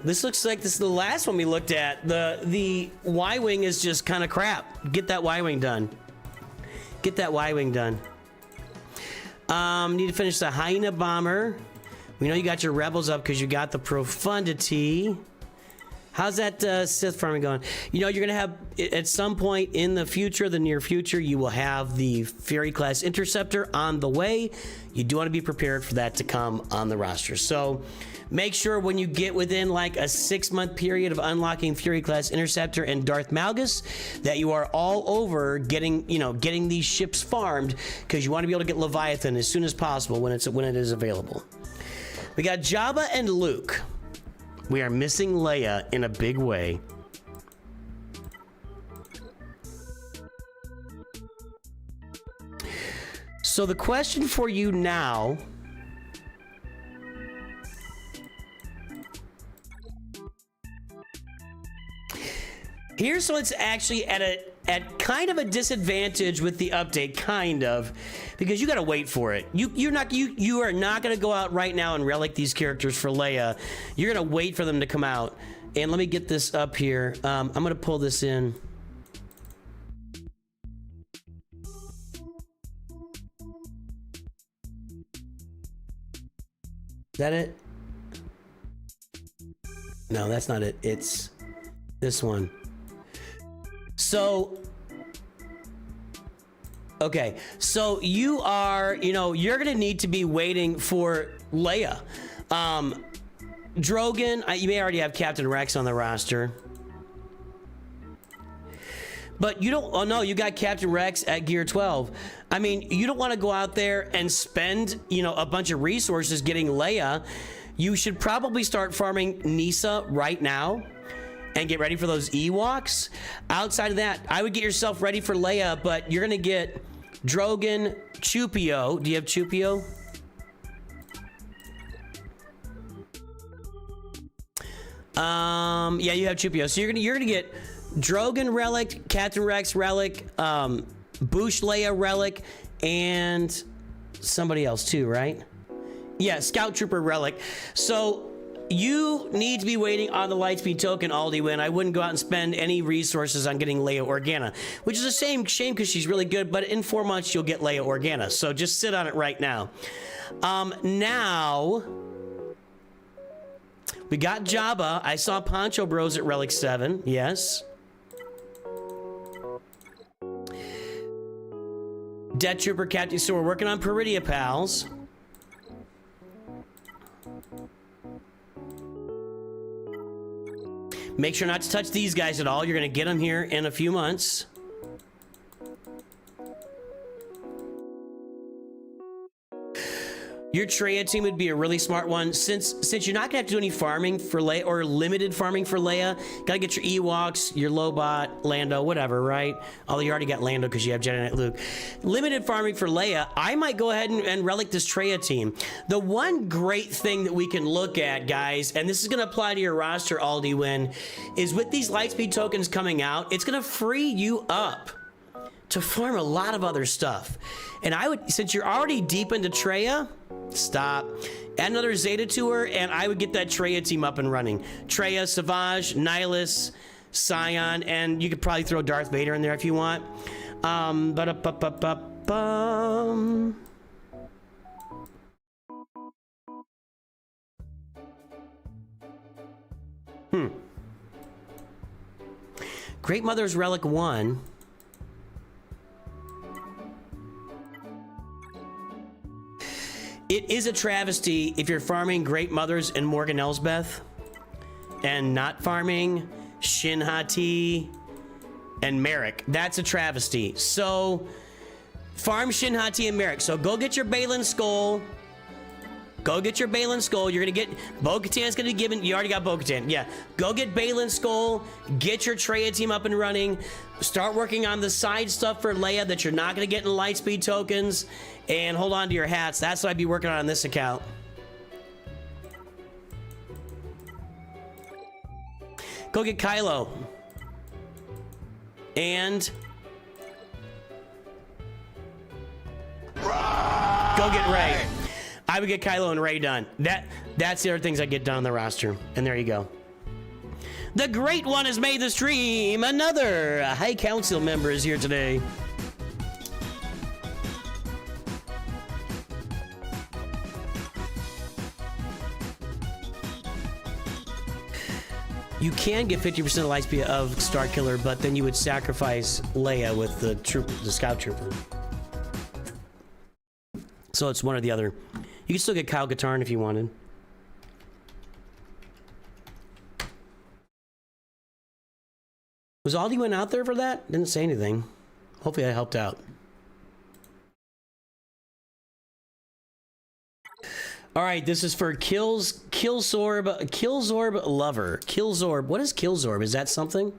This looks like this is the last one we looked at. The Y-Wing is just kind of crap. Get that Y-Wing done. Get that Y-Wing done. Need to finish the Hyena Bomber. We know you got your Rebels up because you got the Profundity. How's that Sith farming going? You know, you're going to have, at some point in the future, the near future, you will have the Fury class Interceptor on the way. You do want to be prepared for that to come on the roster. So make sure when you get within like a 6-month period of unlocking Fury class Interceptor and Darth Malgus that you are all over getting these ships farmed, because you want to be able to get Leviathan as soon as possible when it is available. We got Jabba and Luke. We are missing Leia in a big way. So the question for you now here's so it's actually at kind of a disadvantage with the update, kind of, because you got to wait for it. You are not going to go out right now and relic these characters for Leia. You're going to wait for them to come out. And let me get this up here. I'm going to pull this in. Is that it? No, that's not it. It's this one. So, okay, so you are, you're going to need to be waiting for Leia. Drogon, you may already have Captain Rex on the roster. But you don't, oh no, you got Captain Rex at Gear 12. I mean, you don't want to go out there and spend, a bunch of resources getting Leia. You should probably start farming Nisa right now and get ready for those Ewoks. Outside of that, I would get yourself ready for Leia, but you're gonna get Drogon, Chupio. Do you have Chupio? Yeah, you have Chupio. So you're gonna get Drogon Relic, Captain Rex Relic, Boosh Leia Relic, and somebody else too, right? Yeah, Scout Trooper Relic. So you need to be waiting on the Lightspeed token, Aldi. I wouldn't go out and spend any resources on getting Leia Organa, which is a shame because she's really good, but in 4 months you'll get Leia Organa. So just sit on it right now. Now we got Jabba. I saw Poncho Bros at Relic 7. Yes. Death Trooper Captain. So we're working on Peridia Pals. Make sure not to touch these guys at all. You're going to get them here in a few months. Your Traya team would be a really smart one. Since you're not gonna have to do any farming for Leia, or limited farming for Leia, gotta get your Ewoks, your Lobot, Lando, whatever, right? Although you already got Lando because you have Jedi Knight Luke. Limited farming for Leia, I might go ahead and relic this Traya team. The one great thing that we can look at, guys, and this is gonna apply to your roster, Aldi Win, is with these Lightspeed tokens coming out, it's gonna free you up to farm a lot of other stuff. And I would, since you're already deep into Traya, stop. Add another Zeta to her, and I would get that Traya team up and running. Traya, Savage, Nihilus, Scion, and you could probably throw Darth Vader in there if you want. Great Mother's Relic 1. It is a travesty if you're farming Great Mothers and Morgan Elsbeth and not farming Shin Hati and Merrick. That's a travesty. So farm Shin Hati and Merrick. So go get your Balin Skull. Go get your Balin Skull. You're going to get... Bo-Katan's going to be given... You already got Bo-Katan. Yeah. Go get Balin Skull. Get your Traya team up and running. Start working on the side stuff for Leia that you're not going to get in Lightspeed tokens. And hold on to your hats. That's what I'd be working on this account. Go get Kylo. And... Go get Rey. I would get Kylo and Rey done. That's the other things I get done on the roster. And there you go. The Great One has made the stream. Another High Council member is here today. You can get 50% of Lightspeed of Starkiller, but then you would sacrifice Leia with the Scout Trooper. So it's one or the other. You can still get Kyle Katarn if you wanted. Was Aldi went out there for that? Didn't say anything. Hopefully I helped out. All right, this is for Killzorb Lover. Killzorb. What is Killzorb? Is that something?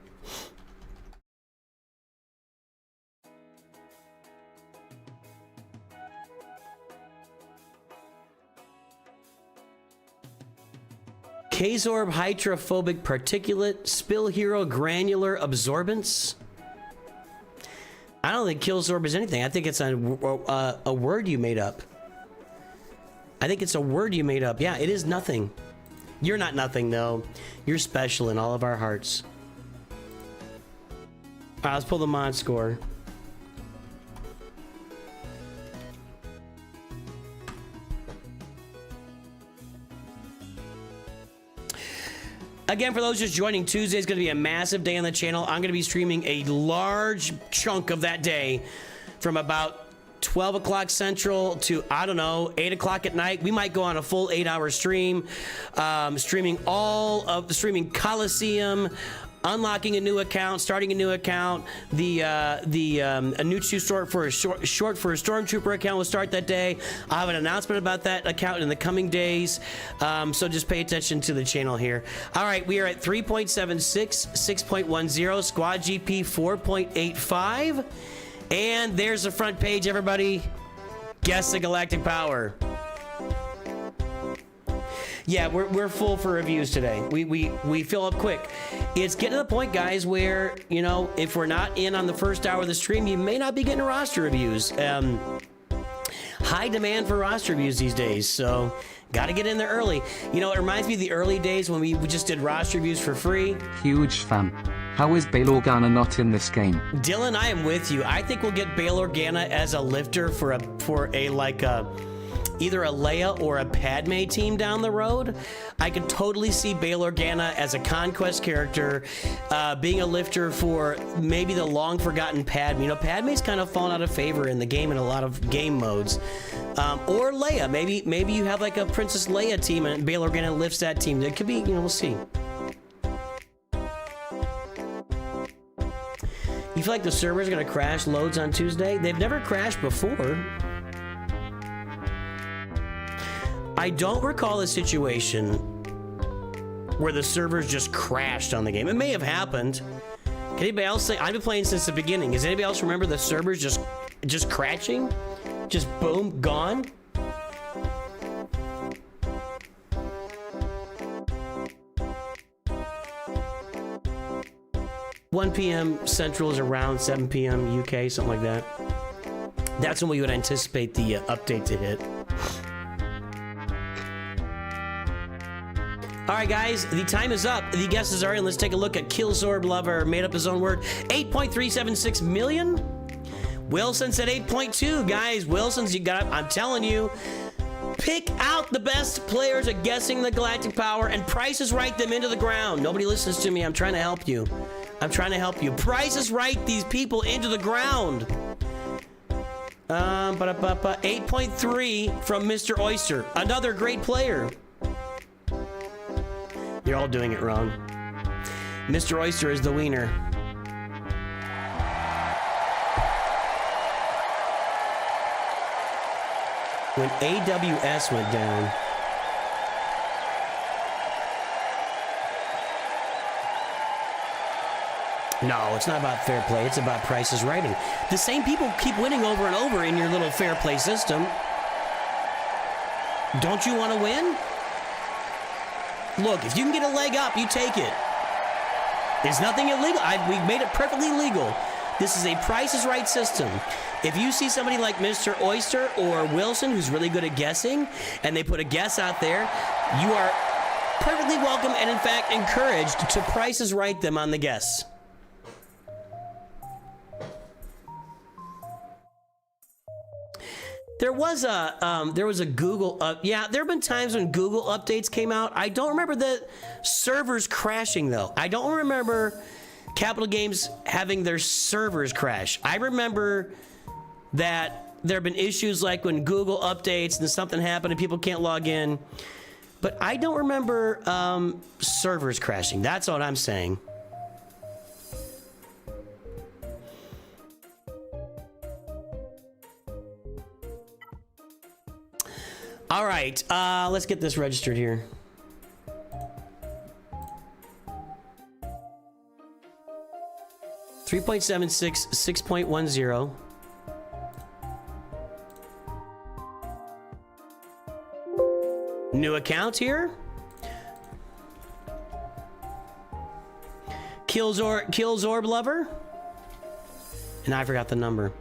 Kazorb hydrophobic particulate, spill hero granular absorbance. I don't think Killzorb is anything. I think it's a word you made up. I think it's a word you made up. Yeah, it is nothing. You're not nothing, though. You're special in all of our hearts. All right, let's pull the mod score. Again, for those just joining, Tuesday is going to be a massive day on the channel. I'm going to be streaming a large chunk of that day from about 12 o'clock Central to, I don't know, 8 o'clock at night. We might go on a full 8-hour stream, streaming Coliseum, unlocking a new account, starting a new account. A new short for a Stormtrooper account will start that day. I'll have an announcement about that account in the coming days. So just pay attention to the channel here. All right, we are at 3.76, 6.10, Squad GP 4.85. And there's the front page, everybody. Guess the Galactic Power. Yeah, we're full for reviews today. We fill up quick. It's getting to the point, guys, where, you know, if we're not in on the first hour of the stream, you may not be getting roster reviews. High demand for roster reviews these days, so got to get in there early. You know, it reminds me of the early days when we just did roster reviews for free. Huge fan. How is Bail Organa not in this game? Dylan, I am with you. I think we'll get Bail Organa as a lifter for either a Leia or a Padme team down the road. I could totally see Bail Organa as a conquest character, being a lifter for maybe the long forgotten Padme. You know, Padme's kind of fallen out of favor in the game in a lot of game modes. Or Leia. Maybe you have like a Princess Leia team and Bail Organa lifts that team. It could be, you know, we'll see. You feel like the server's gonna crash loads on Tuesday? They've never crashed before. I don't recall a situation where the servers just crashed on the game. It may have happened. Can anybody else say? I've been playing since the beginning. Does anybody else remember the servers just crashing? Just boom, gone? $1 p.m. Central is around 7 p.m. UK, something like that. That's when we would anticipate the update to hit. All right, guys, the time is up. The guesses are in. Let's take a look at Killzorb Lover. Made up his own word. 8.376 million. Wilson said 8.2. Guys, Wilson's, you got, I'm telling you, pick out the best players at guessing the galactic power and Price is Right them into the ground. Nobody listens to me. I'm trying to help you. I'm trying to help you. Price is Right these people into the ground. 8.3 from Mr. Oyster. Another great player. You're all doing it wrong. Mr. Oyster is the wiener. When AWS went down, no, it's not about fair play. It's about Price's Writing. The same people keep winning over and over in your little fair play system. Don't you want to win? Look, if you can get a leg up, you take it. There's nothing illegal. We made it perfectly legal. This is a Price is Right system. If you see somebody like Mr. Oyster or Wilson who's really good at guessing, and they put a guess out there, you are perfectly welcome and, in fact, encouraged to Price is Right them on the guess. There was a Google yeah, there have been times when Google updates came out. I don't remember the servers crashing though. I don't remember Capital Games having their servers crash. I remember that there have been issues like when Google updates and something happened and people can't log in. But I don't remember servers crashing. That's what I'm saying. All right, let's get this registered here. $3.76, 6.10. New account here. Killzorb Lover. And I forgot the number.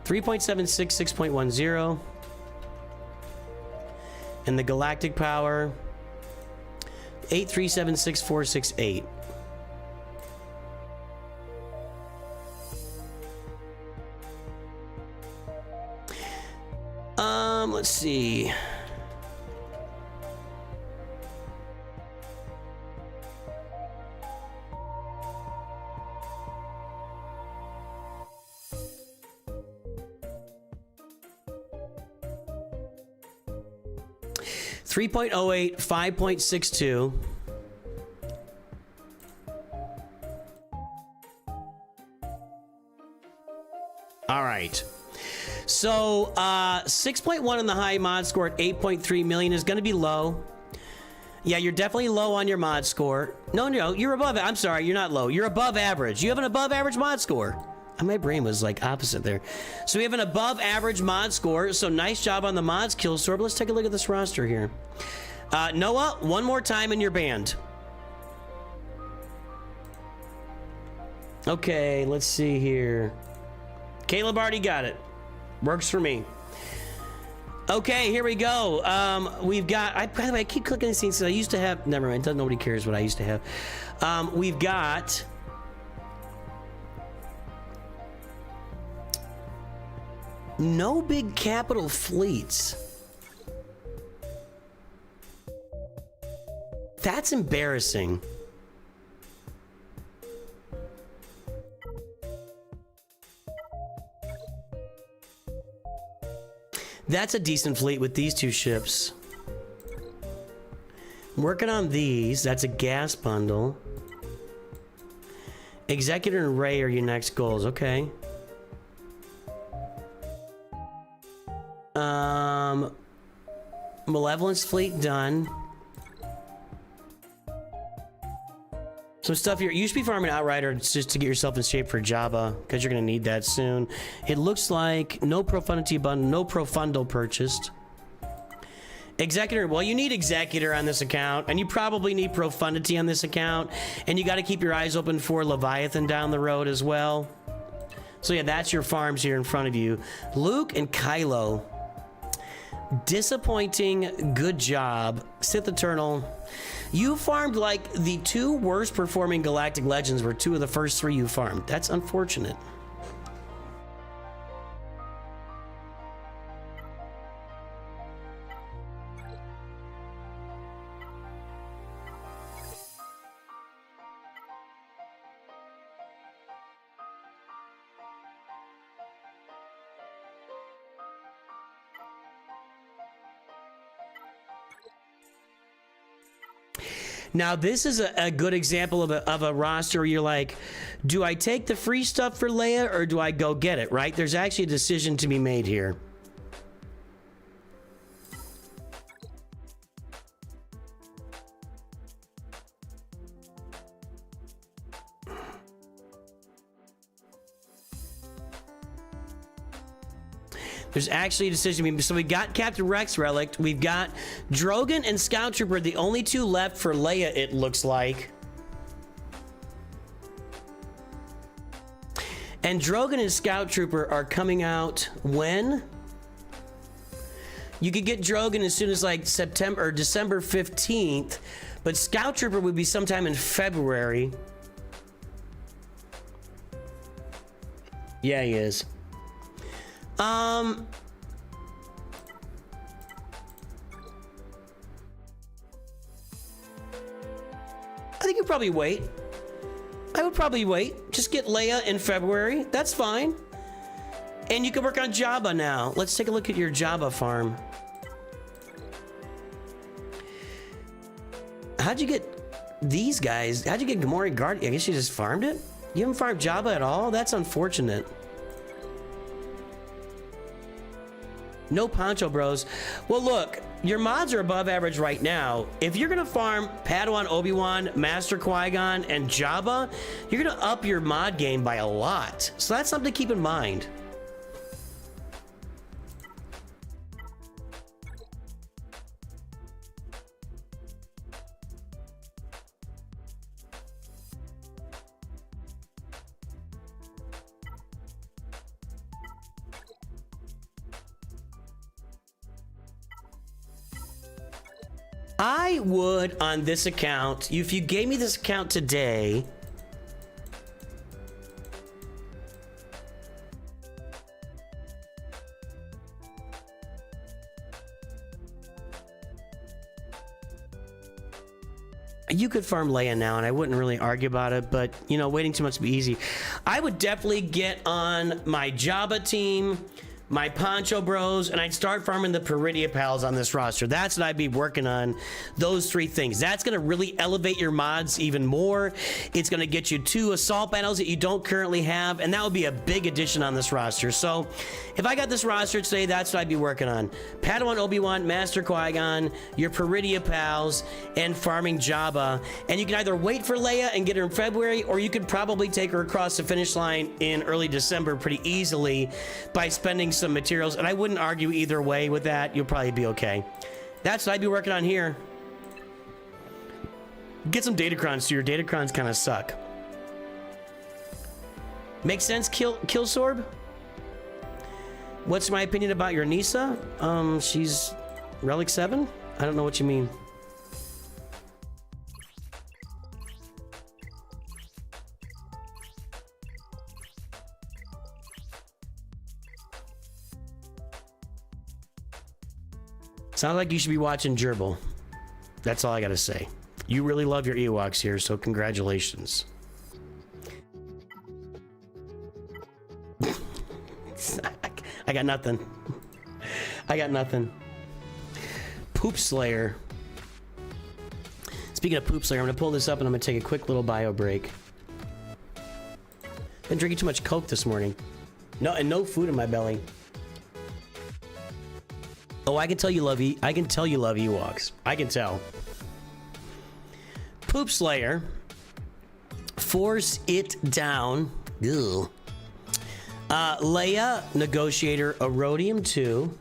3.76, 6.10. And the galactic power 8376468. Let's see. $3.08, 5.62. All right. So 6.1 on the high mod score at 8.3 million is going to be low. Yeah, you're definitely low on your mod score. No, you're above it. I'm sorry, you're not low. You're above average. You have an above average mod score. My brain was like opposite there. So we have an above average mod score. So nice job on the mods, Killzorb. Let's take a look at this roster here. Noah, one more time in your band. Okay, let's see here. Caleb already got it. Works for me. Okay, here we go. We've got, by the way, I keep clicking these things. I used to have, never mind, nobody cares what I used to have. We've got no big capital fleets. That's embarrassing. That's a decent fleet with these two ships. I'm working on these. That's a gas bundle. Executor and Ray are your next goals. Okay. Malevolence Fleet done. Some stuff here. You should be farming Outrider just to get yourself in shape for Jabba, because you're going to need that soon. It looks like no Profundity bundle, no Profundo purchased. Executor, well, you need Executor on this account, and you probably need Profundity on this account, and you got to keep your eyes open for Leviathan down the road as well. So yeah, that's your farms here in front of you. Luke and Kylo. Disappointing, good job. Sith Eternal. You farmed like the 2 worst performing Galactic Legends were 2 of the first 3 you farmed. That's unfortunate. Now, this is a good example of a roster where you're like, do I take the free stuff for Leia or do I go get it, right? There's actually a decision to be made here. There's actually a decision. So we got Captain Rex Relic. We've got Drogon and Scout Trooper, the only 2 left for Leia, it looks like. And Drogon and Scout Trooper are coming out when? You could get Drogon as soon as like September or December 15th, but Scout Trooper would be sometime in February. Yeah, he is. I think you'd probably wait. I would probably wait. Just get Leia in February. That's fine. And you can work on Jabba now. Let's take a look at your Jabba farm. How'd you get these guys? How'd you get Gamorrean Guard? I guess you just farmed it? You haven't farmed Jabba at all? That's unfortunate. No Poncho Bros. Well, look, your mods are above average right now. If you're gonna farm Padawan Obi-Wan, Master Qui-Gon, and Jabba, you're gonna up your mod game by a lot. So that's something to keep in mind. I would, on this account, if you gave me this account today, you could farm Leia now, and I wouldn't really argue about it, but, you know, waiting too much would be easy. I would definitely get on my Jabba team, my Poncho Bros, and I'd start farming the Peridia Pals on this roster. That's what I'd be working on, those 3 things. That's going to really elevate your mods even more. It's going to get you 2 assault battles that you don't currently have, and that would be a big addition on this roster. So if I got this roster today, that's what I'd be working on. Padawan Obi-Wan, Master Qui-Gon, your Peridia Pals, and farming Jabba. And you can either wait for Leia and get her in February, or you could probably take her across the finish line in early December pretty easily by spending some materials, and I wouldn't argue either way with that. You'll probably be okay. That's what I'd be working on here. Get some Datacrons too. Your Datacrons kind of suck. Makes sense, Killzorb? What's my opinion about your Nisa? She's Relic 7? I don't know what you mean. Sounds like you should be watching Gerbil. That's all I gotta say. You really love your Ewoks here, so congratulations. I got nothing. I got nothing. Poop Slayer. Speaking of Poop Slayer, I'm gonna pull this up and I'm gonna take a quick little bio break. Been drinking too much Coke this morning. No, and no food in my belly. Oh, I can tell you love I can tell you love Ewoks. I can tell. Poop Slayer. Force it down. Ew. Leia, Negotiator, Erodium 2.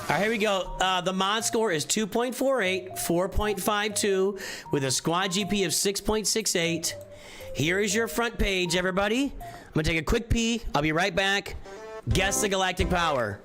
All right, here we go. The mod score is 2.48, 4.52, with a squad GP of 6.68. Here is your front page, everybody. I'm gonna take a quick pee. I'll be right back. Guess the galactic power.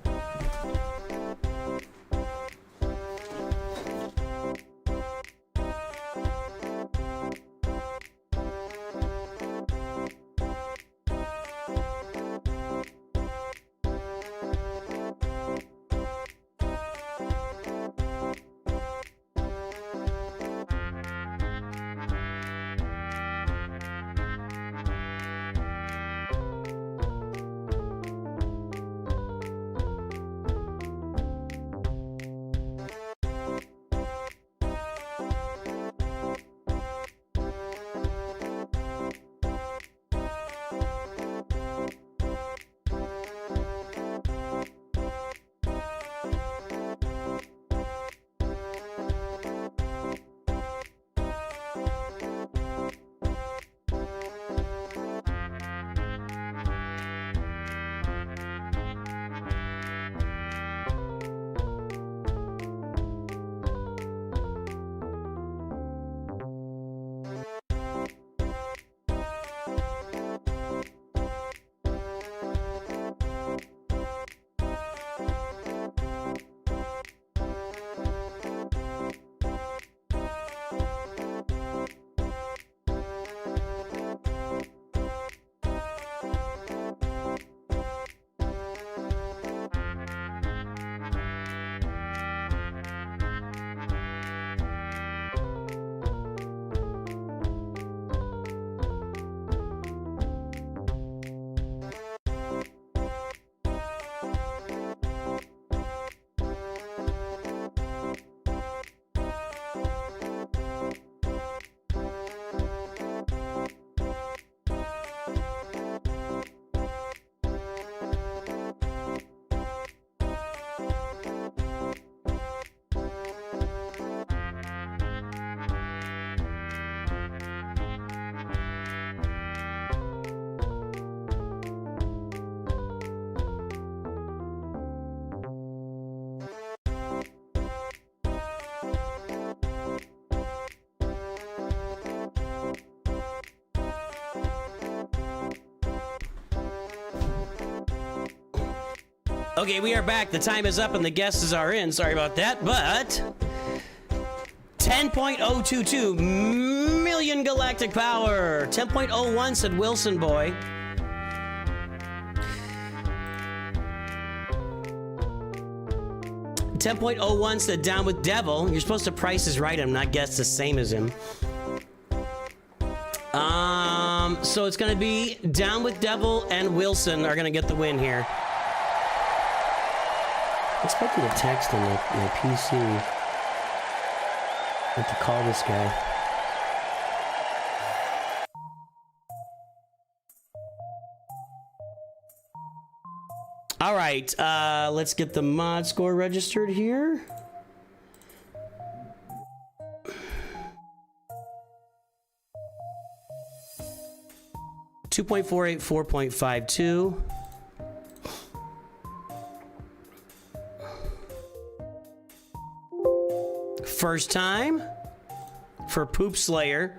Okay, we are back. The time is up and the guesses are in. Sorry about that, but 10.022 million galactic power. 10.01 said Wilson boy. $10.01 said Down with Devil. You're supposed to Price is Right him, not guess the same as him. So it's gonna be Down with Devil and Wilson are gonna get the win here. I'm expecting a text on my PC. I have to call this guy. All right, let's get the mod score registered here. .48, 4.52. First time for Poop Slayer.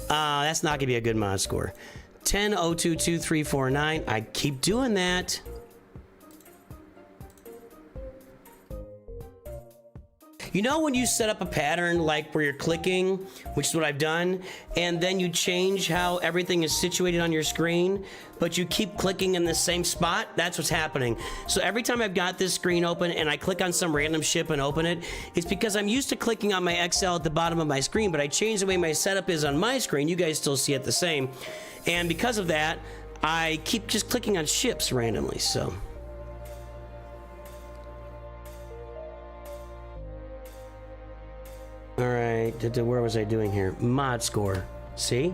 That's not gonna be a good mod score. 10.022,349. I keep doing that. You know when you set up a pattern like where you're clicking, which is what I've done, and then you change how everything is situated on your screen, but you keep clicking in the same spot? That's what's happening. So every time I've got this screen open and I click on some random ship and open it, it's because I'm used to clicking on my Excel at the bottom of my screen, but I changed the way my setup is on my screen. You guys still see it the same. And because of that, I keep just clicking on ships randomly, so. All right, where was I doing here? Mod score, see?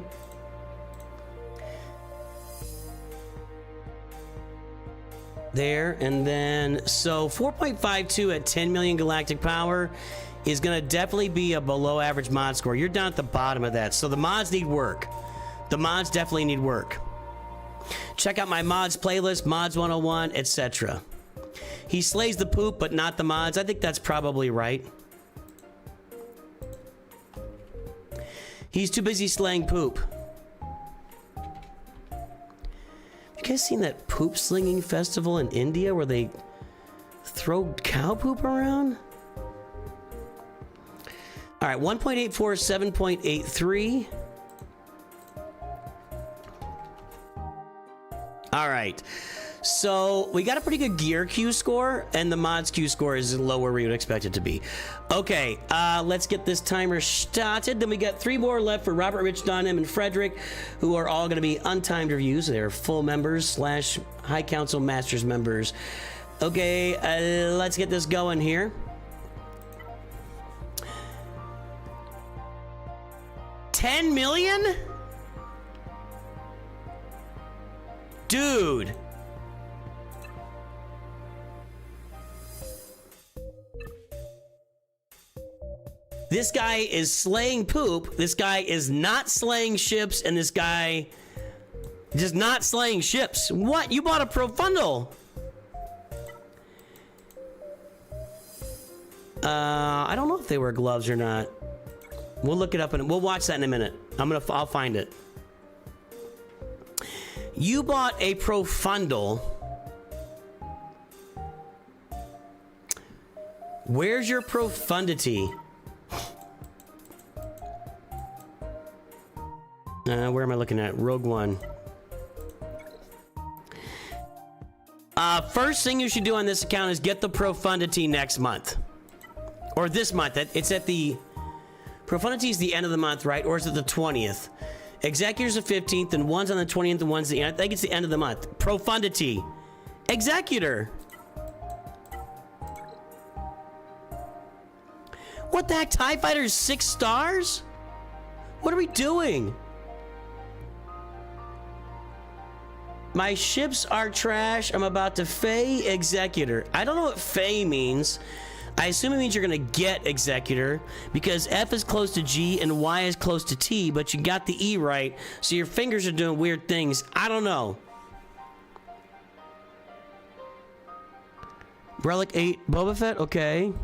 There, and then, so 4.52 at 10 million galactic power is gonna definitely be a below average mod score. You're down at the bottom of that, so the mods need work. The mods definitely need work. Check out my mods playlist, Mods 101, etc. He slays the poop, but not the mods. I think that's probably right. He's too busy slaying poop. You guys seen that poop slinging festival in India where they throw cow poop around? All right, 1.84, 7.83. All right, so we got a pretty good gear Q score, and the mods Q score is lower where you would expect it to be. Okay, let's get this timer started. Then we got 3 more left for Robert, Rich, Don, M, and Frederick, who are all going to be untimed reviews. They're full members / High Council Masters members. Okay, let's get this going here. $10 million? Dude. This guy is slaying poop. This guy is not slaying ships, and this guy is not slaying ships. What? You bought a Profundal? I don't know if they wear gloves or not. We'll look it up and we'll watch that in a minute. I'll find it. You bought a Profundal. Where's your Profundity? Where am I looking at? Rogue One. First thing you should do on this account is get the Profundity next month. Or this month. It's at the... Profundity is the end of the month, right? Or is it the 20th? Executor's the 15th, and one's on the 20th, and one's the end. I think it's the end of the month. Profundity. Executor. What the heck? TIE Fighter's 6 stars? What are we doing? My ships are trash. I'm about to Fey Executor. I don't know what Fey means. I assume it means you're gonna get Executor because F is close to G and Y is close to T, but you got the E right, so your fingers are doing weird things. I don't know. Relic 8 Boba Fett? Okay.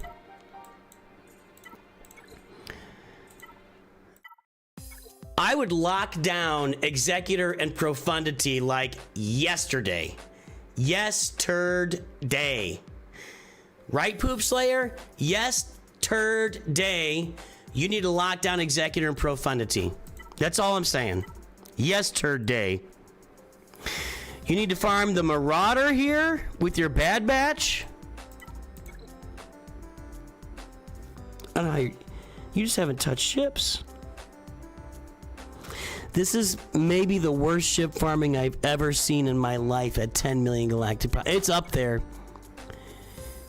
I would lock down Executor and Profundity like yesterday. Yesterday. Right, Poop Slayer? Yesterday. You need to lock down Executor and Profundity. That's all I'm saying. Yesterday. You need to farm the Marauder here with your Bad Batch. I don't know how you just haven't touched ships. This is maybe the worst ship farming I've ever seen in my life at 10 million galactic. It's up there.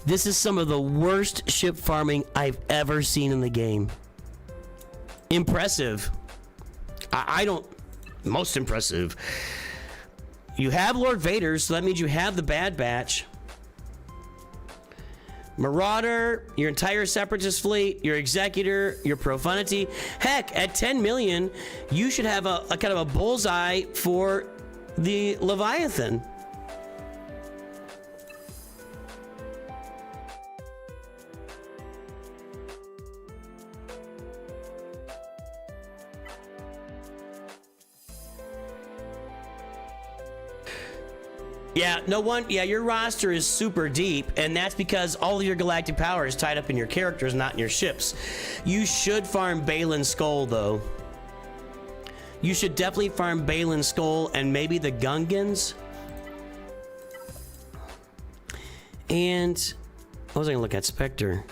This is some of the worst ship farming I've ever seen in the game. Impressive. I don't... Most impressive. You have Lord Vader, so that means you have the Bad Batch. Marauder, your entire Separatist fleet, your Executor, your Profundity. Heck, at 10 million, you should have a kind of a bullseye for the Leviathan. Yeah, no one. Yeah, your roster is super deep, and that's because all of your galactic power is tied up in your characters, not in your ships. You should farm Balin Skull, though. You should definitely farm Balin Skull and maybe the Gungans. And I was gonna look at Spectre.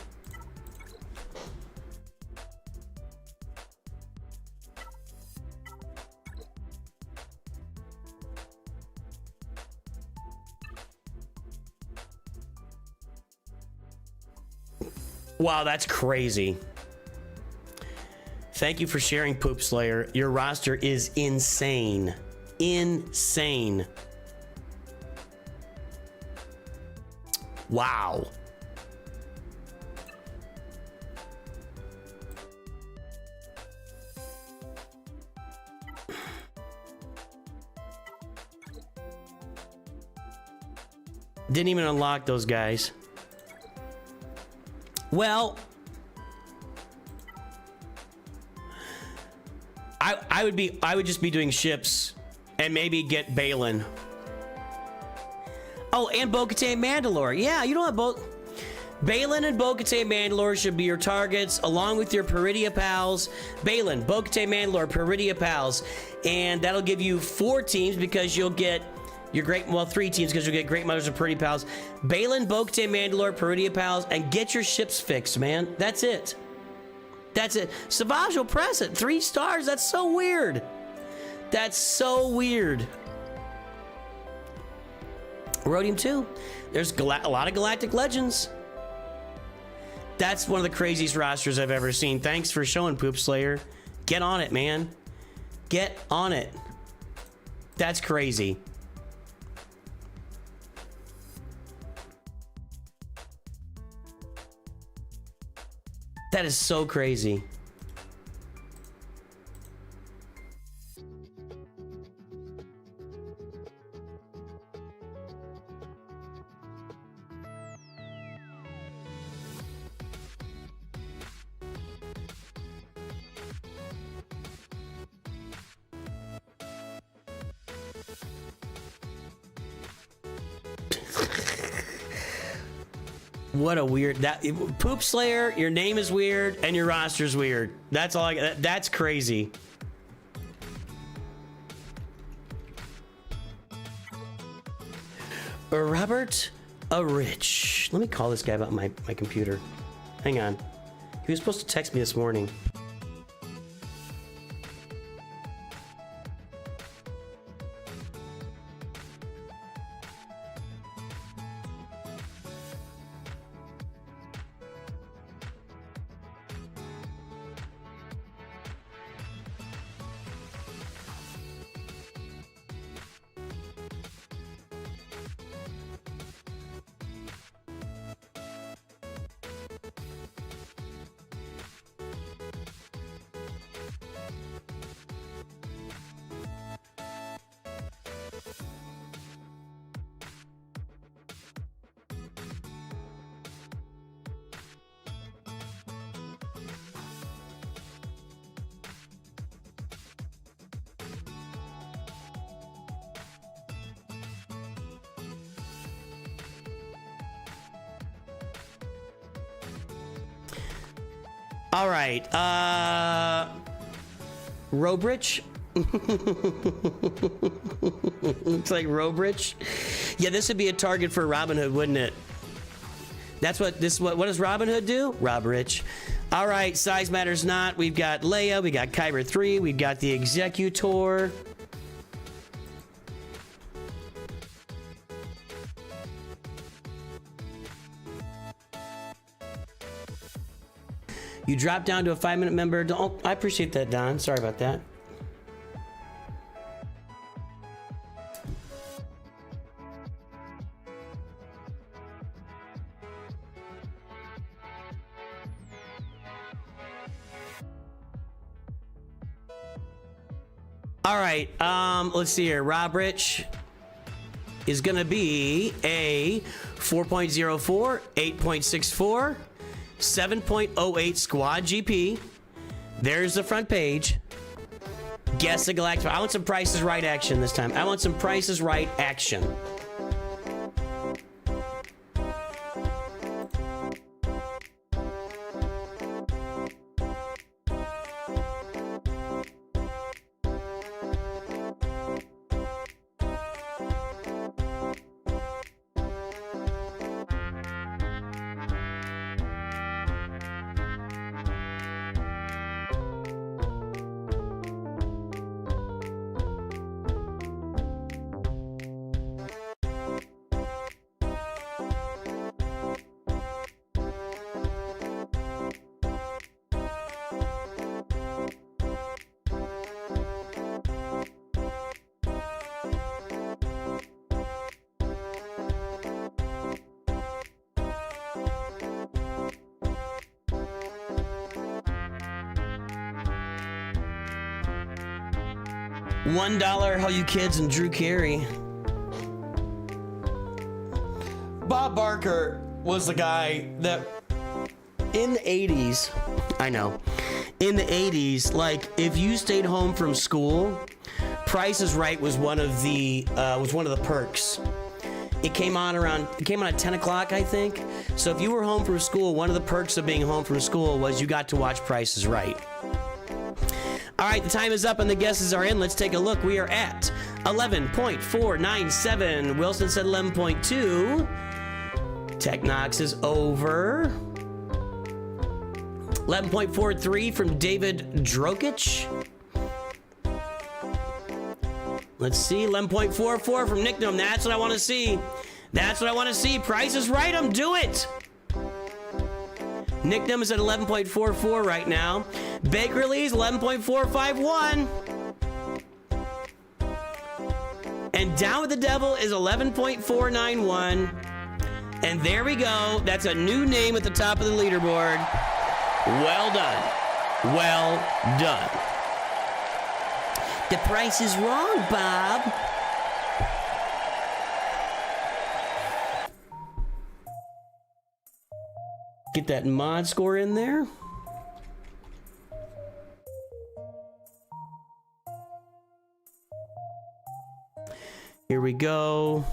Wow, that's crazy. Thank you for sharing, Poop Slayer. Your roster is insane. Insane. Wow. Didn't even unlock those guys. Well, I would just be doing ships and maybe get Balin. Oh, and Bo-Katan Mandalore. Yeah, you know what, Balin and Bo-Katan Mandalore should be your targets, along with your Peridia pals. Balin, Bo-Katan Mandalore, Peridia pals, and that'll give you 4 teams because you'll get your well, 3 teams because you'll get Great Mothers and Pretty Pals. Balin, Bo-Katan Mandalore, Peridia pals, and get your ships fixed, man. That's it. That's it. Savage will press it. 3 stars. That's so weird. That's so weird. Rhodium 2. There's a lot of Galactic Legends. That's one of the craziest rosters I've ever seen. Thanks for showing, Poop Slayer. Get on it, man. Get on it. That's crazy. That is so crazy. What a weird Poop Slayer, your name is weird and your roster's weird. That's all that's crazy. Robert Rich. Let me call this guy about my computer. Hang on. He was supposed to text me this morning. All right, Robrich. Looks like Robrich. Yeah, this would be a target for Robin Hood, wouldn't it? That's what this. What does Robin Hood do? Robrich. All right, size matters not. We've got Leia. We got Kyber 3. We've got the Executor. You drop down to a 5-minute member. Don't, I appreciate that, Don. Sorry about that. All right, let's see here. Rob Rich is gonna be a 4.04, 8.64, 7.08 squad GP. There's the front page. Guess the Galactic. I want some Price is Right action this time. I want some Price is Right action. $1 All You Kids and Drew Carey. Bob Barker was the guy that in the 80s, I know, in the 80s, like if you stayed home from school, Price is Right was one of the perks. It came on at 10 o'clock, I think. So if you were home from school, one of the perks of being home from school was you got to watch Price is Right. All right, the time is up and the guesses are in. Let's take a look. We are at 11.497. Wilson said 11.2. Technox is over. 11.43 from David Drokic. Let's see, 11.44 from Nicknum. That's what I want to see. That's what I want to see. Price is Right. Do it. Nicknum is at 11.44 right now. Bakerly's 11.451. And Down with the Devil is 11.491. And there we go. That's a new name at the top of the leaderboard. Well done. Well done. The price is wrong, Bob. Get that mod score in there. Here we go.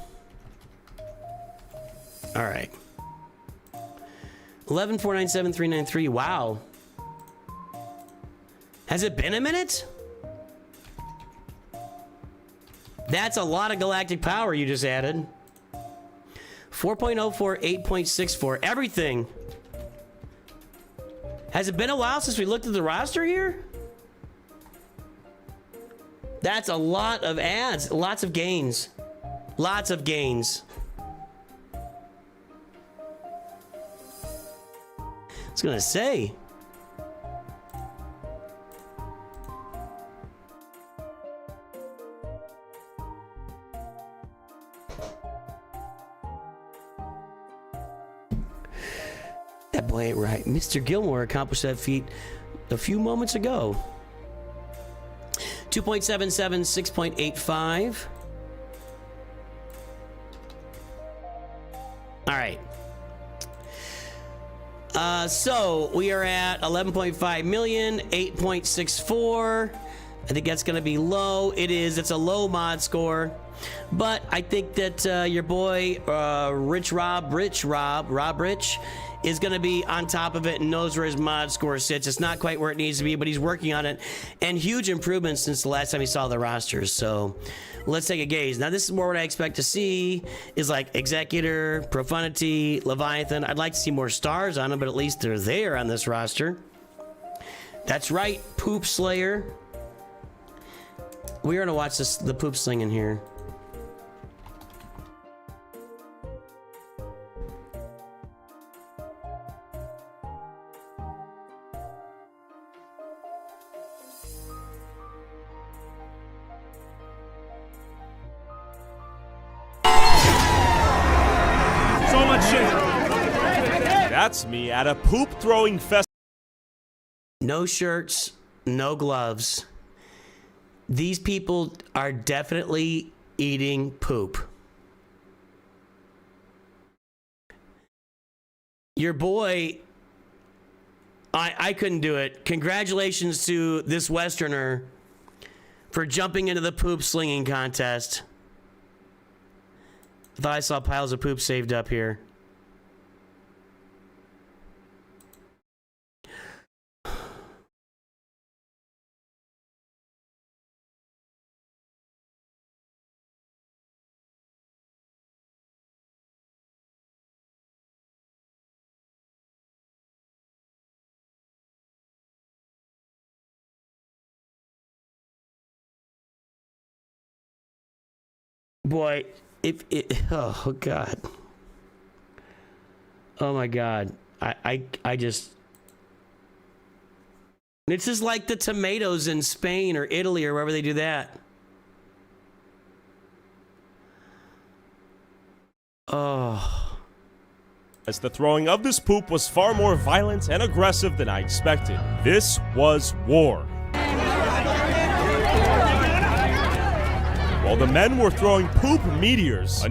All right. 11,497,393. Wow. Has it been a minute? That's a lot of galactic power you just added. 4.04, 8.64. Everything. Has it been a while since we looked at the roster here? That's a lot of ads. Lots of gains. Lots of gains. I was gonna say. That boy ain't right. Mr. Gilmore accomplished that feat a few moments ago. 2.77, 6.85. All right. So we are at 11.5 million, 8.64. I think that's going to be low. It is. It's a low mod score. But I think that your boy, Rob Rich, is going to be on top of it and knows where his mod score sits. It's not quite where it needs to be, but he's working on it. And huge improvements since the last time he saw the rosters. So let's take a gaze. Now, this is more what I expect to see is like Executor, Profundity, Leviathan. I'd like to see more stars on them, but at least they're there on this roster. That's right, Poop Slayer. We're going to watch the poop slinging here. So much shit. That's me at a poop throwing fest. No shirts, no gloves. These people are definitely eating poop. Your boy, I couldn't do it. Congratulations to this Westerner for jumping into the poop slinging contest. I thought I saw piles of poop saved up here. Boy, oh God. Oh my God. I just, it's just like the tomatoes in Spain or Italy or wherever they do that. Oh. As the throwing of this poop was far more violent and aggressive than I expected. This was war. while the men were throwing poop meteors.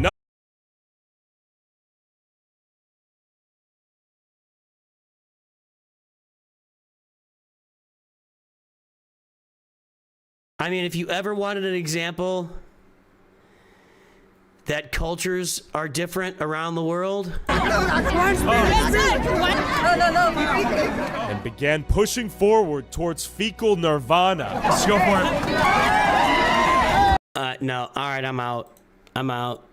I mean, if you ever wanted an example that cultures are different around the world. And began pushing forward towards fecal nirvana. Let's go for it. No. All right, I'm out. I'm out.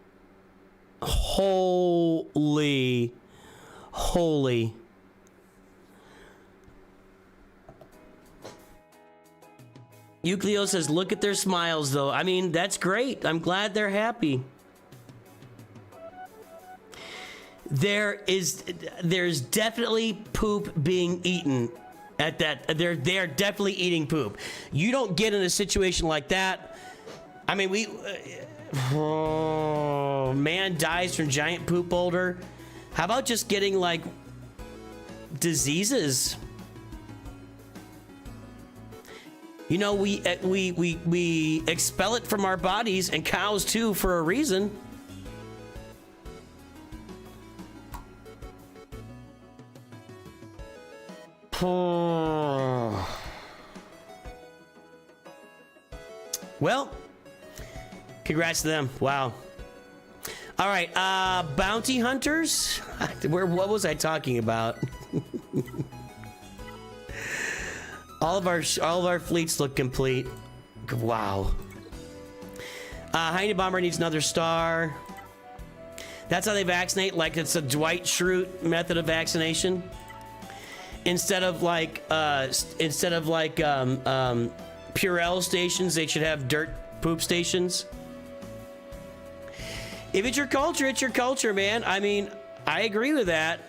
Holy. Euclio says, look at their smiles, though. I mean, that's great. I'm glad they're happy. There's definitely poop being eaten at that. They're definitely eating poop. You don't get in a situation like that. I mean, man dies from giant poop boulder. How about just getting like diseases? You know, we expel it from our bodies, and cows too, for a reason. Well, congrats to them. Wow. All right, bounty hunters. What was I talking about? all of our fleets look complete. Wow. Heine Bomber needs another star. That's how they vaccinate. Like it's a Dwight Schrute method of vaccination. Instead of like Purell stations, they should have dirt poop stations. If it's your culture, man. I mean, I agree with that.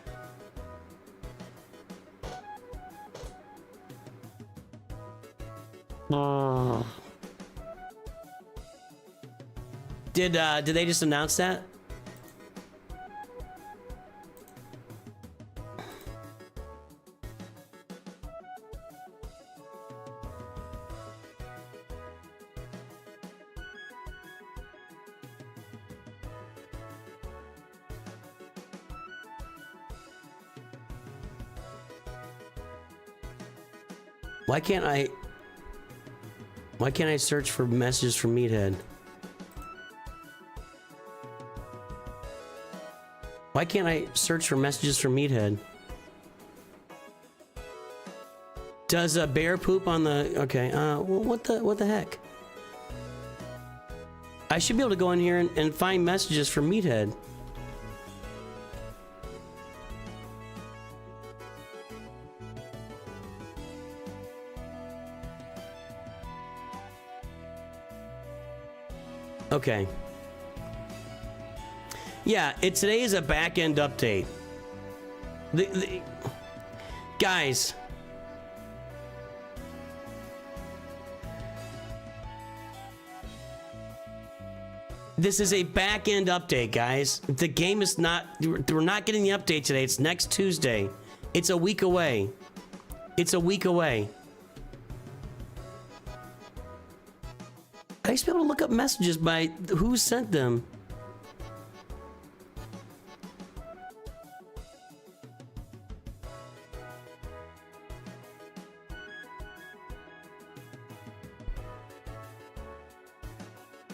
Did they just announce that? Why can't I search for messages from Meathead? Why can't I search for messages from Meathead? Does a bear poop on the... Okay, what the heck? I should be able to go in here and find messages from Meathead. Okay. Yeah, today is a back-end update. Guys. This is a back-end update, guys. The game is not... We're not getting the update today. It's next Tuesday. It's a week away. It's a week away. I used to be able to look up messages by who sent them.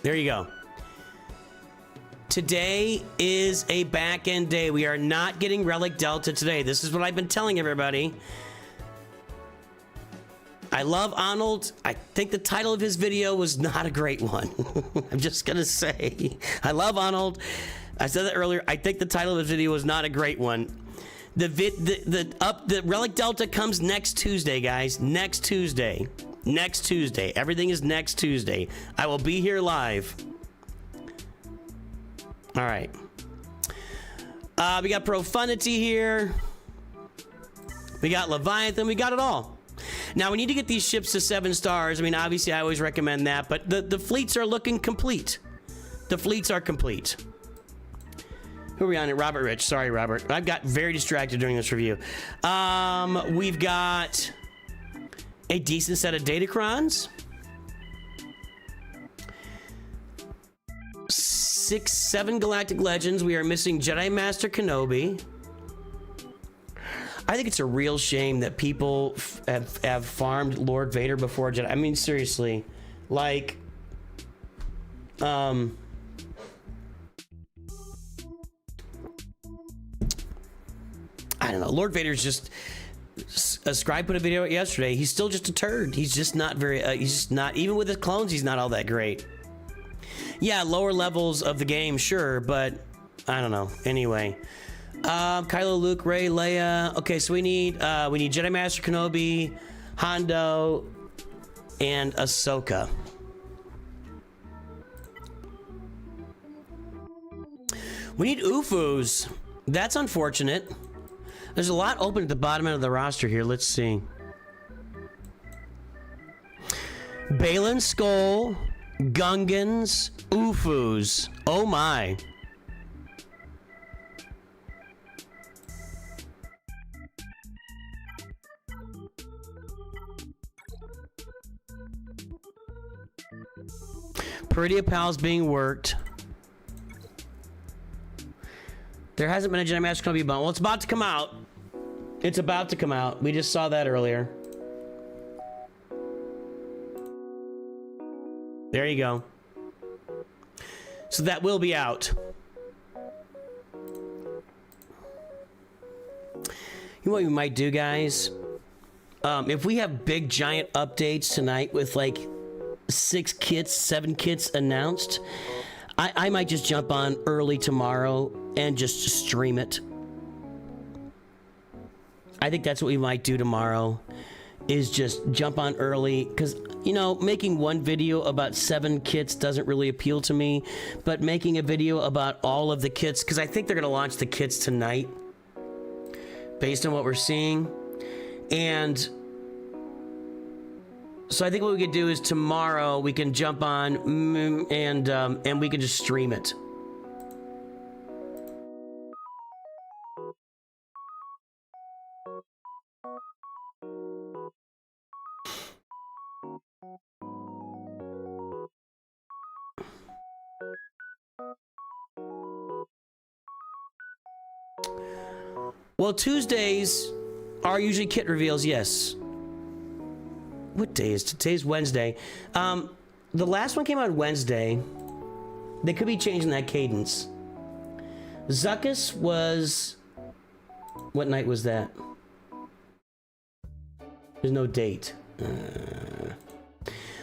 There you go. Today is a back-end day. We are not getting Relic Delta today. This is what I've been telling everybody. I love Arnold. I think the title of his video was not a great one. I'm just gonna say, I love Arnold. I said that earlier. I think the title of his video was not a great one. The Relic Delta comes next Tuesday, guys. Next Tuesday. Next Tuesday. Everything is next Tuesday. I will be here live. All right. We got Profundity here. We got Leviathan. We got it all. Now, we need to get these ships to 7 stars. I mean, obviously, I always recommend that, but the fleets are looking complete. The fleets are complete. Who are we on it? Robert Rich. Sorry, Robert. I got very distracted during this review. We've got a decent set of Datacrons. 7 Galactic Legends. We are missing Jedi Master Kenobi. I think it's a real shame that people have farmed Lord Vader before Jedi. I mean, seriously, like, I don't know. Lord Vader's just. A Scribe put a video out yesterday. He's still just a turd. He's just not very. He's just not. Even with his clones, he's not all that great. Yeah, lower levels of the game, sure, but I don't know. Anyway, Kylo, Luke, Rey, Leia. Okay, so we need Jedi Master Kenobi, Hondo, and Ahsoka. We need Ufus. That's unfortunate. There's a lot open at the bottom end of the roster here. Let's see. Baylan Skoll, Gungans, Ufus. Oh my. Peridia Pal's being worked. There hasn't been a Jedi Master Kenobi bundle. Well, it's about to come out. It's about to come out. We just saw that earlier. There you go. So that will be out. You know what we might do, guys? If we have big giant updates tonight with like 6 kits, 7 kits announced, I might just jump on early tomorrow and just stream it. I think that's what we might do tomorrow, is just jump on early, because, you know, making one video about 7 kits doesn't really appeal to me, but making a video about all of the kits, because I think they're going to launch the kits tonight, based on what we're seeing, and so I think what we could do is tomorrow we can jump on and we can just stream it. Well, Tuesdays are usually kit reveals, yes. What day is today's Wednesday? The last one came out Wednesday. They could be changing that cadence. Zuckus was... What night was that? There's no date.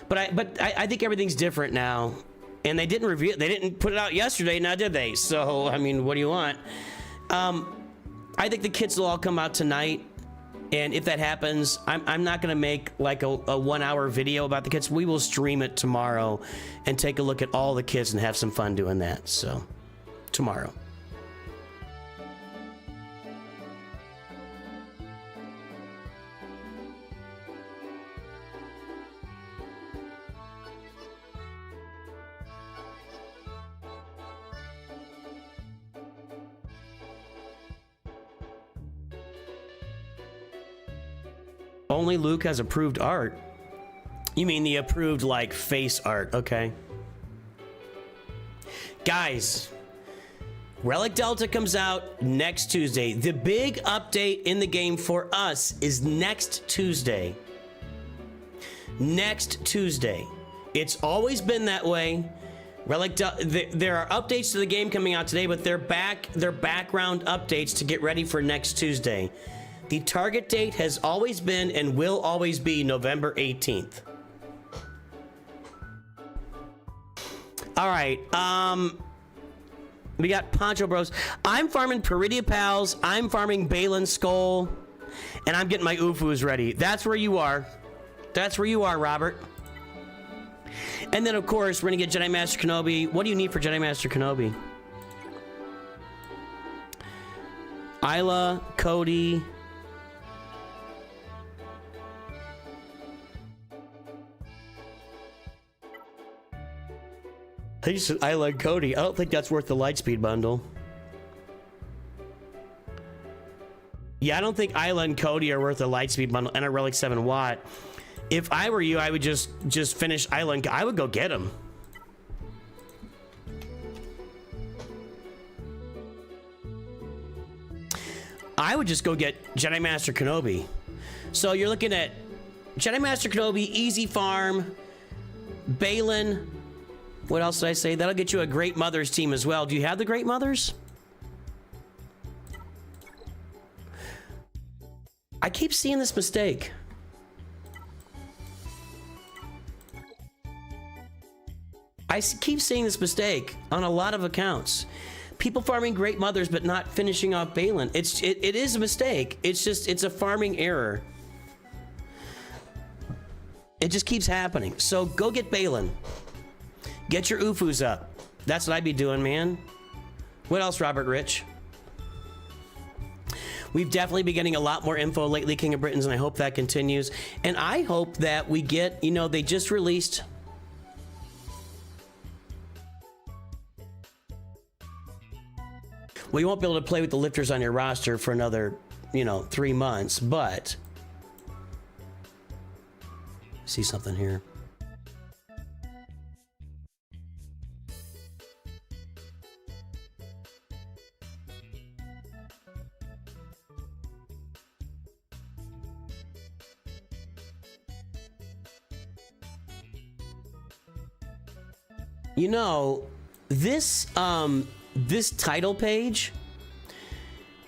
But I think everything's different now. And they didn't reveal... They didn't put it out yesterday, now did they? So, I mean, what do you want? I think the kits will all come out tonight. And if that happens, I'm not going to make like a 1-hour video about the kits. We will stream it tomorrow and take a look at all the kits and have some fun doing that. So, tomorrow. Only Luke has approved art. You mean the approved, like, face art, okay. Guys, Relic Delta comes out next Tuesday. The big update in the game for us is next Tuesday. Next Tuesday. It's always been that way. Relic there are updates to the game coming out today, but they're background updates to get ready for next Tuesday. The target date has always been and will always be November 18th. All right, we got Poncho Bros. I'm farming Peridia Pals, I'm farming Baylan Skoll, and I'm getting my Ufus ready. That's where you are. That's where you are, Robert. And then, of course, we're gonna get Jedi Master Kenobi. What do you need for Jedi Master Kenobi? Isla, Cody... He said, I like Cody. I don't think that's worth the Lightspeed bundle. Yeah, I don't think Isla and Cody are worth a Lightspeed bundle and a Relic 7 Watt. If I were you, I would just finish Isla and I would go get them. I would just go get Jedi Master Kenobi. So you're looking at Jedi Master Kenobi, easy farm, Balin. What else did I say? That'll get you a Great Mothers team as well. Do you have the Great Mothers? I keep seeing this mistake. Keep seeing this mistake on a lot of accounts. People farming Great Mothers but not finishing off Balin. It is a mistake. It's a farming error. It just keeps happening. So go get Balin. Get your UFUs up. That's what I'd be doing, man. What else, Robert Rich? We've definitely been getting a lot more info lately, King of Britons, and I hope that continues. And I hope that we get, you know, they just released... Well, you won't be able to play with the lifters on your roster for another, 3 months, but... See something here. You know, this title page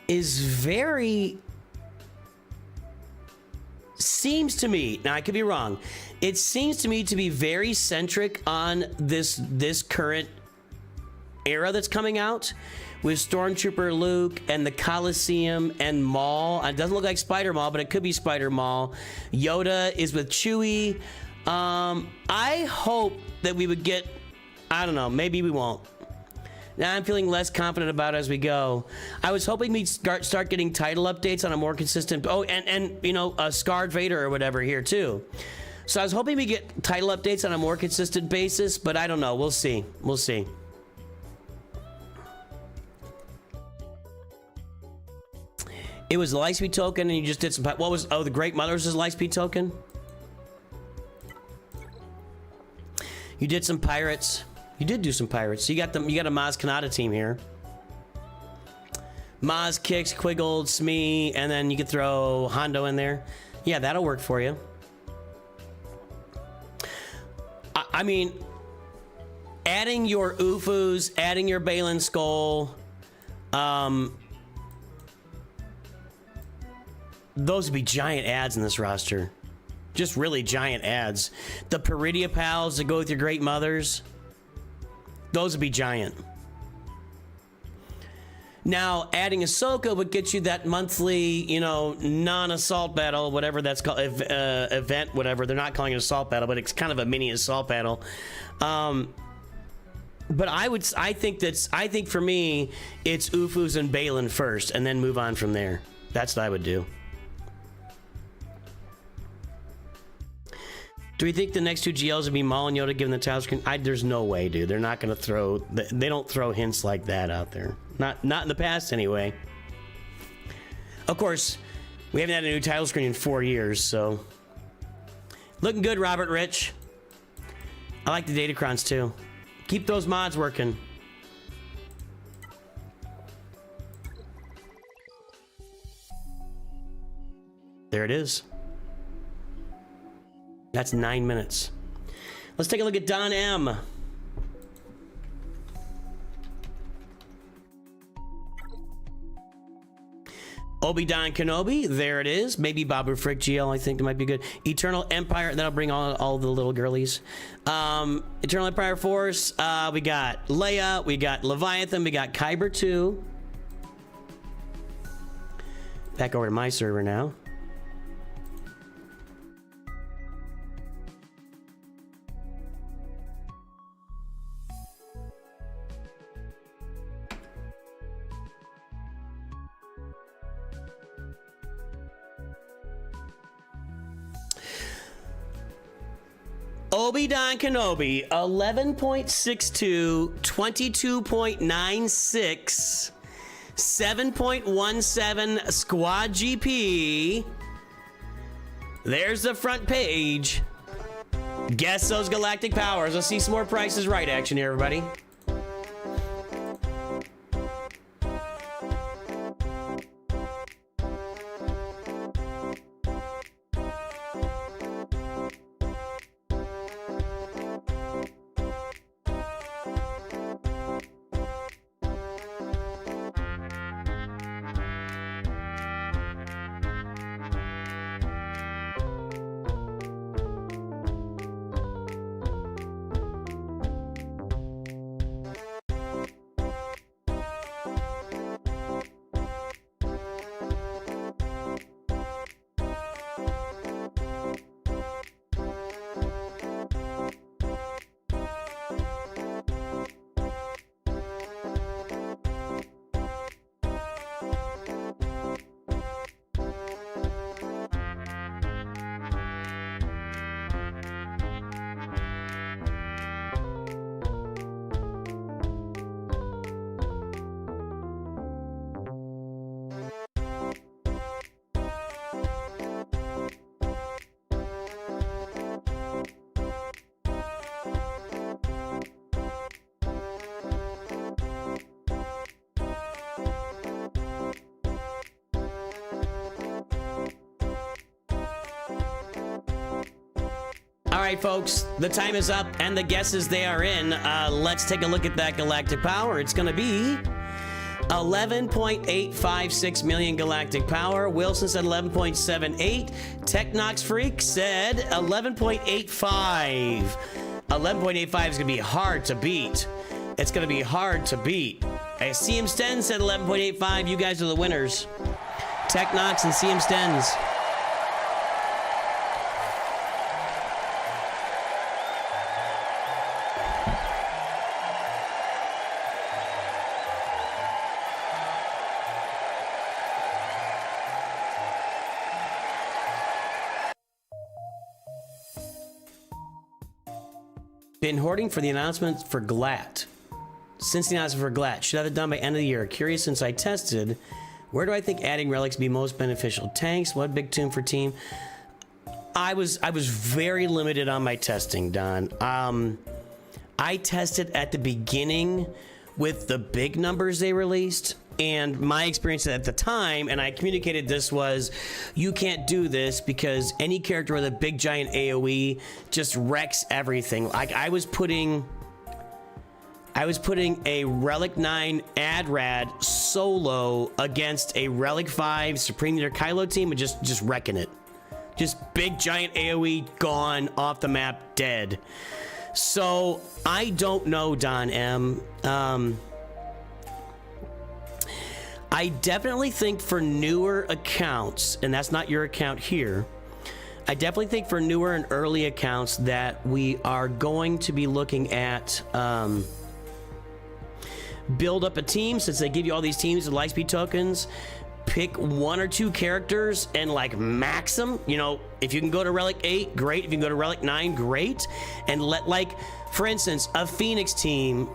is very... Seems to me, now I could be wrong, it seems to me to be very centric on this current era that's coming out with Stormtrooper Luke and the Coliseum and Maul. It doesn't look like Spider Maul, but it could be Spider Maul. Yoda is with Chewie. I hope that we would get, I don't know, maybe we won't. Now I'm feeling less confident about it as we go. I was hoping we'd start getting title updates on a more consistent... Oh, and a Scarred Vader or whatever here, too. So I was hoping we get title updates on a more consistent basis, but I don't know. We'll see. We'll see. It was the Lightspeed token, and you just did some... What was... Oh, the Great Mothers is Lightspeed token? You did some pirates... You did do some pirates. You got a Maz Kanata team here. Maz, Kix, Quiggold, Smee, and then you could throw Hondo in there. Yeah, that'll work for you. I mean, adding your UFUs, adding your Balin Skull, those would be giant ads in this roster. Just really giant ads. The Peridia Pals that go with your Great Mothers. Those would be giant. Now, adding Ahsoka would get you that monthly, non-assault battle, whatever that's called, event, whatever. They're not calling it assault battle, but it's kind of a mini assault battle. But I think for me, it's UFUs and Balin first, and then move on from there. That's what I would do. Do we think the next two GLs would be Maul and Yoda given the title screen? There's no way, dude. They're not going to throw... They don't throw hints like that out there. Not in the past, anyway. Of course, we haven't had a new title screen in 4 years, so... Looking good, Robert Rich. I like the Datacrons, too. Keep those mods working. There it is. That's 9 minutes. Let's take a look at Don M. Obi-Wan Kenobi, there it is. Maybe Babu Frick GL, I think it might be good. Eternal Empire, that'll bring all the little girlies. Eternal Empire Force, we got Leia, we got Leviathan, we got Kyber 2. Back over to my server now. Obi-Wan Kenobi, 11.62, 22.96, 7.17 squad GP. There's the front page. Guess those galactic powers. Let's see some more prices right action here, everybody. All right, folks, the time is up and the guesses they are in. Let's take a look at that galactic power. It's going to be 11.856 million galactic power. Wilson said 11.78. Technox Freak said 11.85. 11.85 is going to be hard to beat. It's going to be hard to beat. CM Sten said 11.85. You guys are the winners. Technox and CM Stens. Been hoarding for the announcement for GLAT. Since the announcement for GLAT, should have it done by end of the year. Curious since I tested, where do I think adding relics be most beneficial? Tanks, what big tune for team? I was very limited on my testing, Don. I tested at the beginning with the big numbers they released. And my experience at the time, and I communicated this, was you can't do this because any character with a big giant AoE just wrecks everything. Like I was putting a Relic 9 Adrad solo against a Relic 5 Supreme Leader Kylo team and just wrecking it. Just big giant AoE gone, off the map, dead. So I don't know, Don M. I definitely think for newer accounts, and that's not your account here, I definitely think for newer and early accounts that we are going to be looking at build up a team, since they give you all these teams with lightspeed tokens. Pick one or two characters and like max them. You know, if you can go to Relic 8, great. If you can go to Relic 9, great. And let, like, for instance, a Phoenix team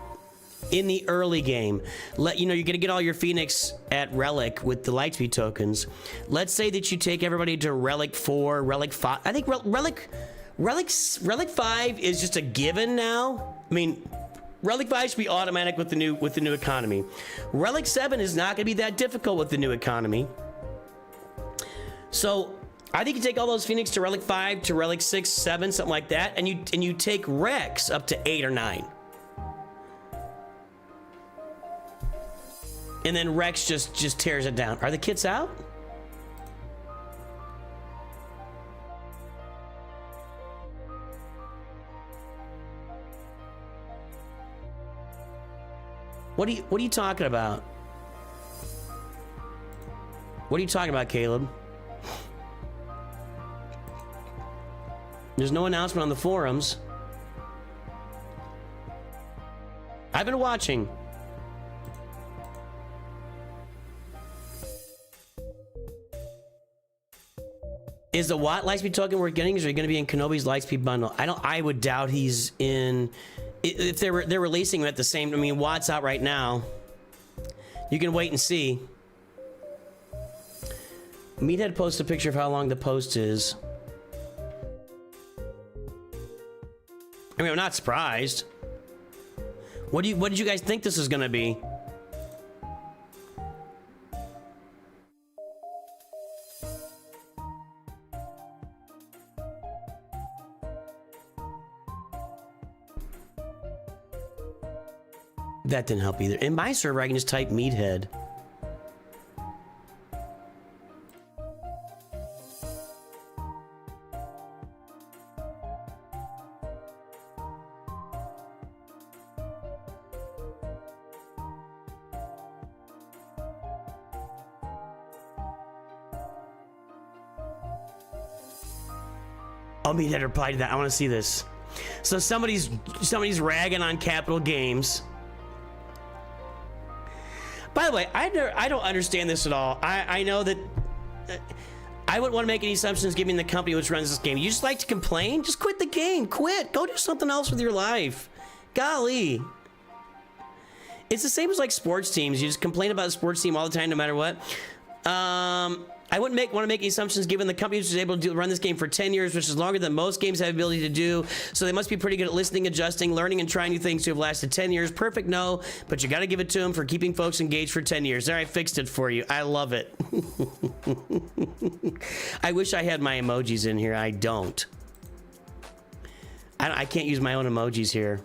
in the early game, you're gonna get all your Phoenix at Relic with the lightspeed tokens. Let's say that you take everybody to Relic 4, Relic 5. I think Relic 5 is just a given now. I mean, Relic 5 should be automatic with the new economy. Relic 7 is not gonna be that difficult with the new economy. So I think you take all those Phoenix to Relic 5 to Relic 6, 7, something like that, and you take Rex up to 8 or 9. And then Rex just tears it down. Are the kits out? What are you talking about? What are you talking about, Caleb? There's no announcement on the forums. I've been watching. Is the Watt lightspeed token we're getting, is he going to be in Kenobi's lightspeed bundle? I would doubt he's in. If they're releasing him at the same, I mean, Watt's out right now. You can wait and see. Meathead posts a picture of how long the post is. I mean, I'm not surprised. What did you guys think this was going to be? That didn't help either. In my server, I can just type Meathead. Oh, Meathead replied to that. I want to see this. So somebody's ragging on Capital Games. By the way, I don't understand this at all. I know that I wouldn't want to make any assumptions given the company which runs this game. You just like to complain? Just quit the game. Quit. Go do something else with your life. Golly. It's the same as like sports teams. You just complain about a sports team all the time no matter what. I wouldn't want to make any assumptions given the company was able to run this game for 10 years, which is longer than most games have the ability to do. So they must be pretty good at listening, adjusting, learning, and trying new things to have lasted 10 years. Perfect, no, but you got to give it to them for keeping folks engaged for 10 years. There, I fixed it for you. I love it. I wish I had my emojis in here. I don't. I can't use my own emojis here.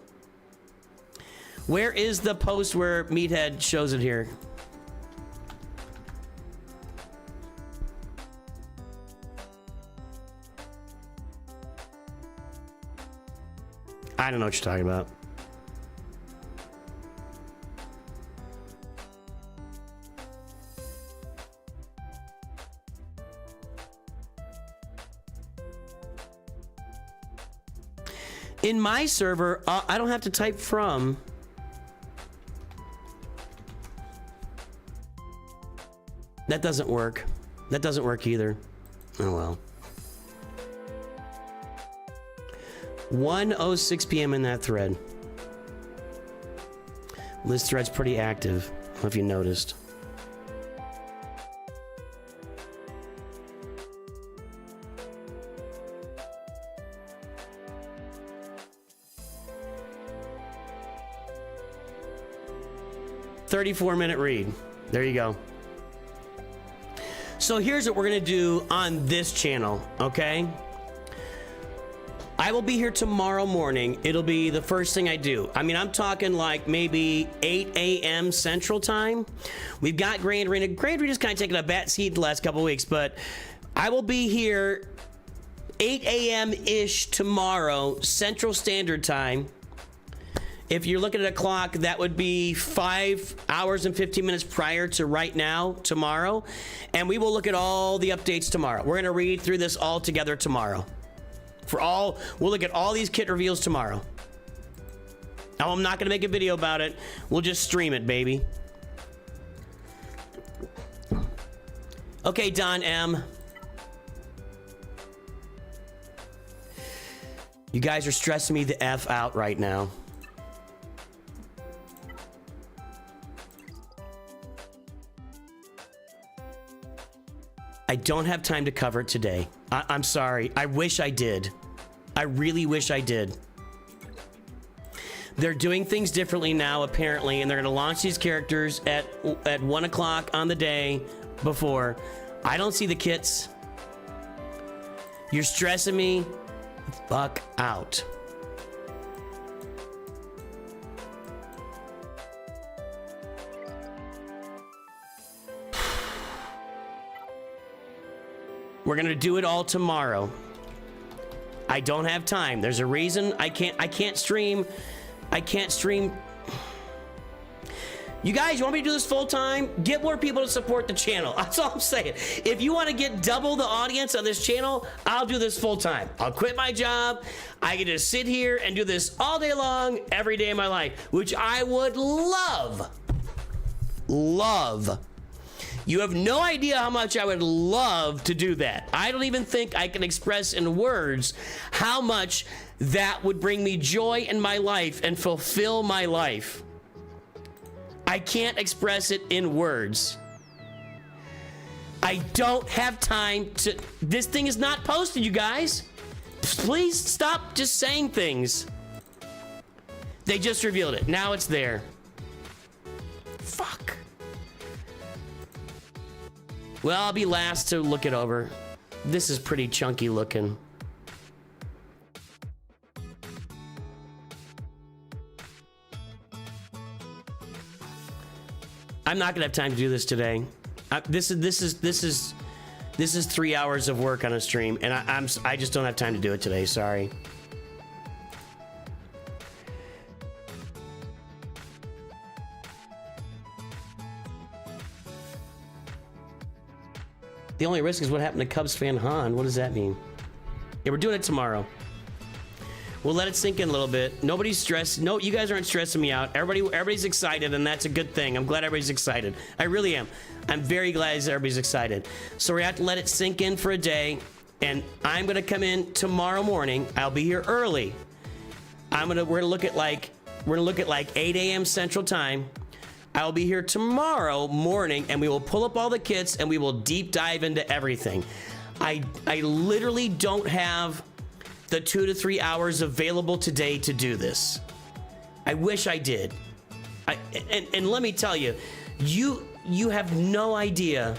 Where is the post where Meathead shows it here? I don't know what you're talking about. In my server, I don't have to type from. That doesn't work. That doesn't work either. Oh well. 1:06 p.m. in that thread. This thread's pretty active. I don't know if you noticed. $34-minute read. There you go. So here's what we're gonna do on this channel, okay? I will be here tomorrow morning. It'll be the first thing I do. I mean, I'm talking like maybe 8 a.m. Central Time. We've got Grand Arena. Grand Arena's kind of taken a back seat the last couple of weeks, but I will be here 8 a.m.-ish tomorrow, Central Standard Time. If you're looking at a clock, that would be 5 hours and 15 minutes prior to right now, tomorrow. And we will look at all the updates tomorrow. We're gonna read through this all together tomorrow. We'll look at all these kit reveals tomorrow. Now, I'm not gonna make a video about it. We'll just stream it, baby. Okay, Don M. You guys are stressing me the F out right now. I don't have time to cover it today. I'm sorry. I wish I did. I really wish I did. They're doing things differently now, apparently, and they're gonna launch these characters at 1 o'clock on the day before. I don't see the kits. You're stressing me the fuck out. We're gonna do it all tomorrow. I don't have time. There's a reason I can't stream. I can't stream. You guys, you want me to do this full time? Get more people to support the channel. That's all I'm saying. If you want to get double the audience on this channel, I'll do this full time. I'll quit my job. I can just sit here and do this all day long, every day of my life, which I would love. Love. You have no idea how much I would love to do that. I don't even think I can express in words how much that would bring me joy in my life and fulfill my life. I can't express it in words. I don't have time to... This thing is not posted, you guys. Please stop just saying things. They just revealed it. Now it's there. Fuck. Well, I'll be last to look it over. This is pretty chunky looking. I'm not gonna have time to do this today. This is 3 hours of work on a stream, and I just don't have time to do it today. Sorry. The only risk is what happened to Cubs fan Han. What does that mean? Yeah, we're doing it tomorrow. We'll let it sink in a little bit. Nobody's stressed. No, you guys aren't stressing me out. Everybody's excited, and that's a good thing. I'm glad everybody's excited. I really am. I'm very glad everybody's excited. So we have to let it sink in for a day, and I'm gonna come in tomorrow morning. I'll be here early. We're gonna look at like 8 a.m. Central Time. I'll be here tomorrow morning, and we will pull up all the kits, and we will deep dive into everything. I literally don't have the 2 to 3 hours available today to do this. I wish I did. And let me tell you, you have no idea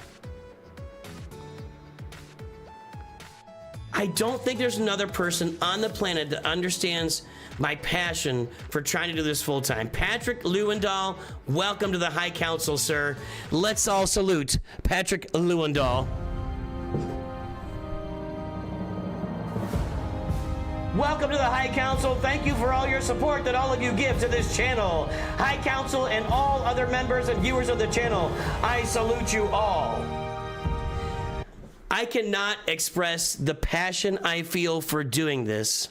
I don't think there's another person on the planet that understands my passion for trying to do this full time. Patrick Lewandal, welcome to the High Council, sir. Let's all salute Patrick Lewandal. Welcome to the High Council. Thank you for all your support that all of you give to this channel. High Council and all other members and viewers of the channel, I salute you all. I cannot express the passion I feel for doing this.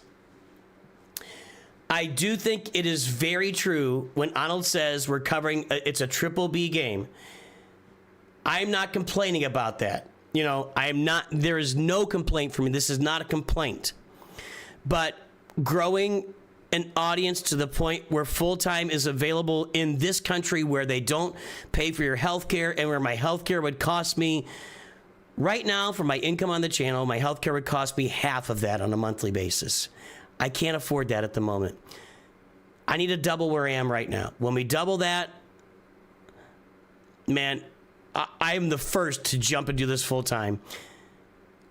I do think it is very true when Arnold says we're covering, it's a triple B game. I'm not complaining about that. You know, there is no complaint for me. This is not a complaint. But growing an audience to the point where full-time is available in this country where they don't pay for your health care and where my health care would cost me, right now for my income on the channel, my health care would cost me half of that on a monthly basis. I can't afford that at the moment. I need to double where I am right now. When we double that, man, I am the first to jump and do this full-time.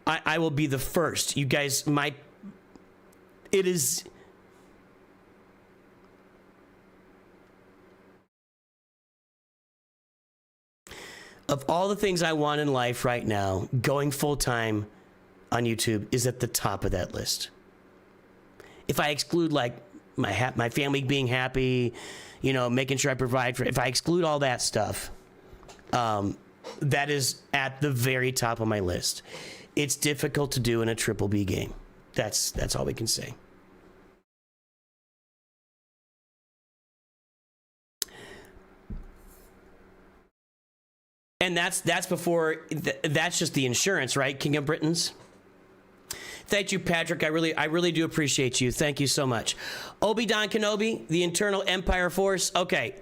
I will be the first. You guys, it is... Of all the things I want in life right now, going full-time on YouTube is at the top of that list. If I exclude like my family being happy, you know, making sure I provide for, if I exclude all that stuff, that is at the very top of my list. It's difficult to do in a triple B game. That's all we can say. And that's before, that's just the insurance, right? King of Britons. Thank you, Patrick. I really do appreciate you. Thank you so much. Obi-Don Kenobi, the Internal Empire Force. Okay.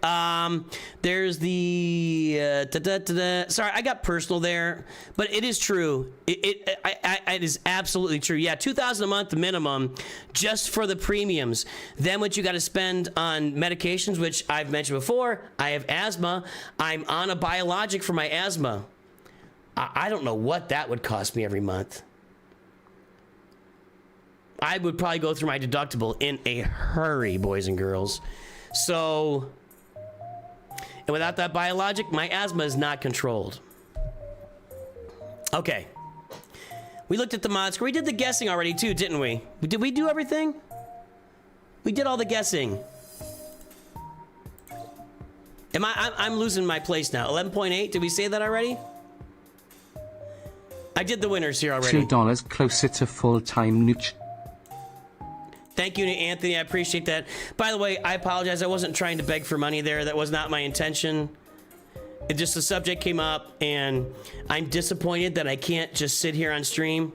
There's the sorry, I got personal there, but it is true. It is absolutely true. Yeah, $2,000 a month minimum just for the premiums. Then what you got to spend on medications, which I've mentioned before. I have asthma. I'm on a biologic for my asthma. I don't know what that would cost me every month. I would probably go through my deductible in a hurry, boys and girls. So, and without that biologic, my asthma is not controlled. Okay. We looked at the mod score. We did the guessing already too, didn't we? Did we do everything? We did all the guessing. I'm losing my place now. 11.8, did we say that already? I did the winners here already. $2 closer to full-time nooch. Thank you to Anthony. I appreciate that. By the way, I apologize. I wasn't trying to beg for money there. That was not my intention. It just, the subject came up, and I'm disappointed that I can't just sit here on stream.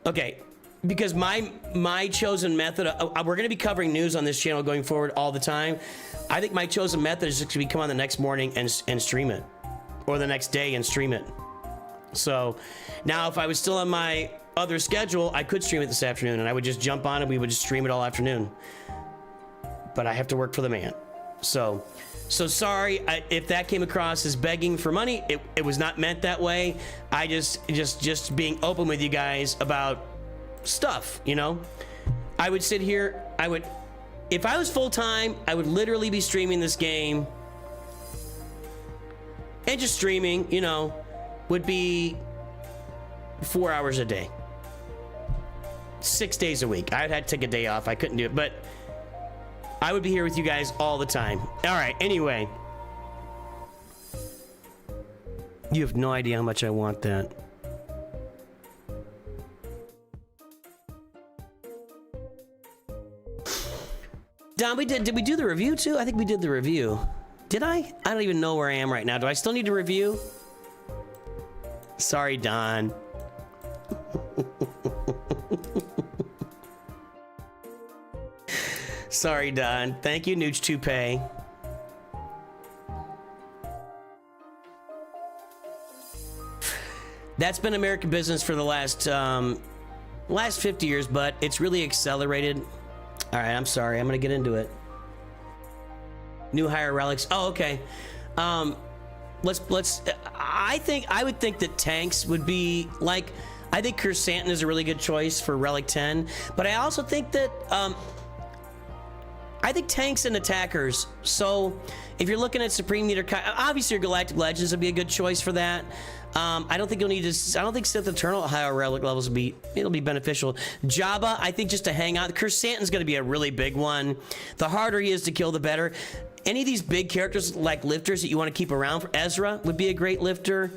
Okay, because my chosen method, we're going to be covering news on this channel going forward all the time. I think my chosen method is just to come on the next morning and stream it, or the next day and stream it. So now if I was still on my other schedule, I could stream it this afternoon, and I would just jump on it. We would just stream it all afternoon. But I have to work for the man. So sorry if that came across as begging for money. It was not meant that way. I just being open with you guys about stuff, you know. I would sit here. If I was full time, I would literally be streaming this game, and just streaming, you know, would be 4 hours a day. 6 days a week. I'd had to take a day off. I couldn't do it, but I would be here with you guys all the time. All right, anyway. You have no idea how much I want that. Don, did we do the review too? I think we did the review. Did I? I don't even know where I am right now. Do I still need to review? Sorry, Don. Sorry, Don. Thank you, Nooch Toupee. That's been American business for the last 50 years, but it's really accelerated. All right, I'm sorry. I'm gonna get into it. New hire relics. Oh, okay. Let's. I would think that tanks would be like. I think Kersantin is a really good choice for Relic 10, but I also think that I think tanks and attackers. So if you're looking at Supreme Leader, obviously your Galactic Legends would be a good choice for that. I don't think you'll need to. I don't think Sith Eternal at higher relic levels will be. It'll be beneficial. Jabba, I think just to hang out. Kersantin's going to be a really big one. The harder he is to kill, the better. Any of these big characters like lifters that you want to keep around for Ezra would be a great lifter.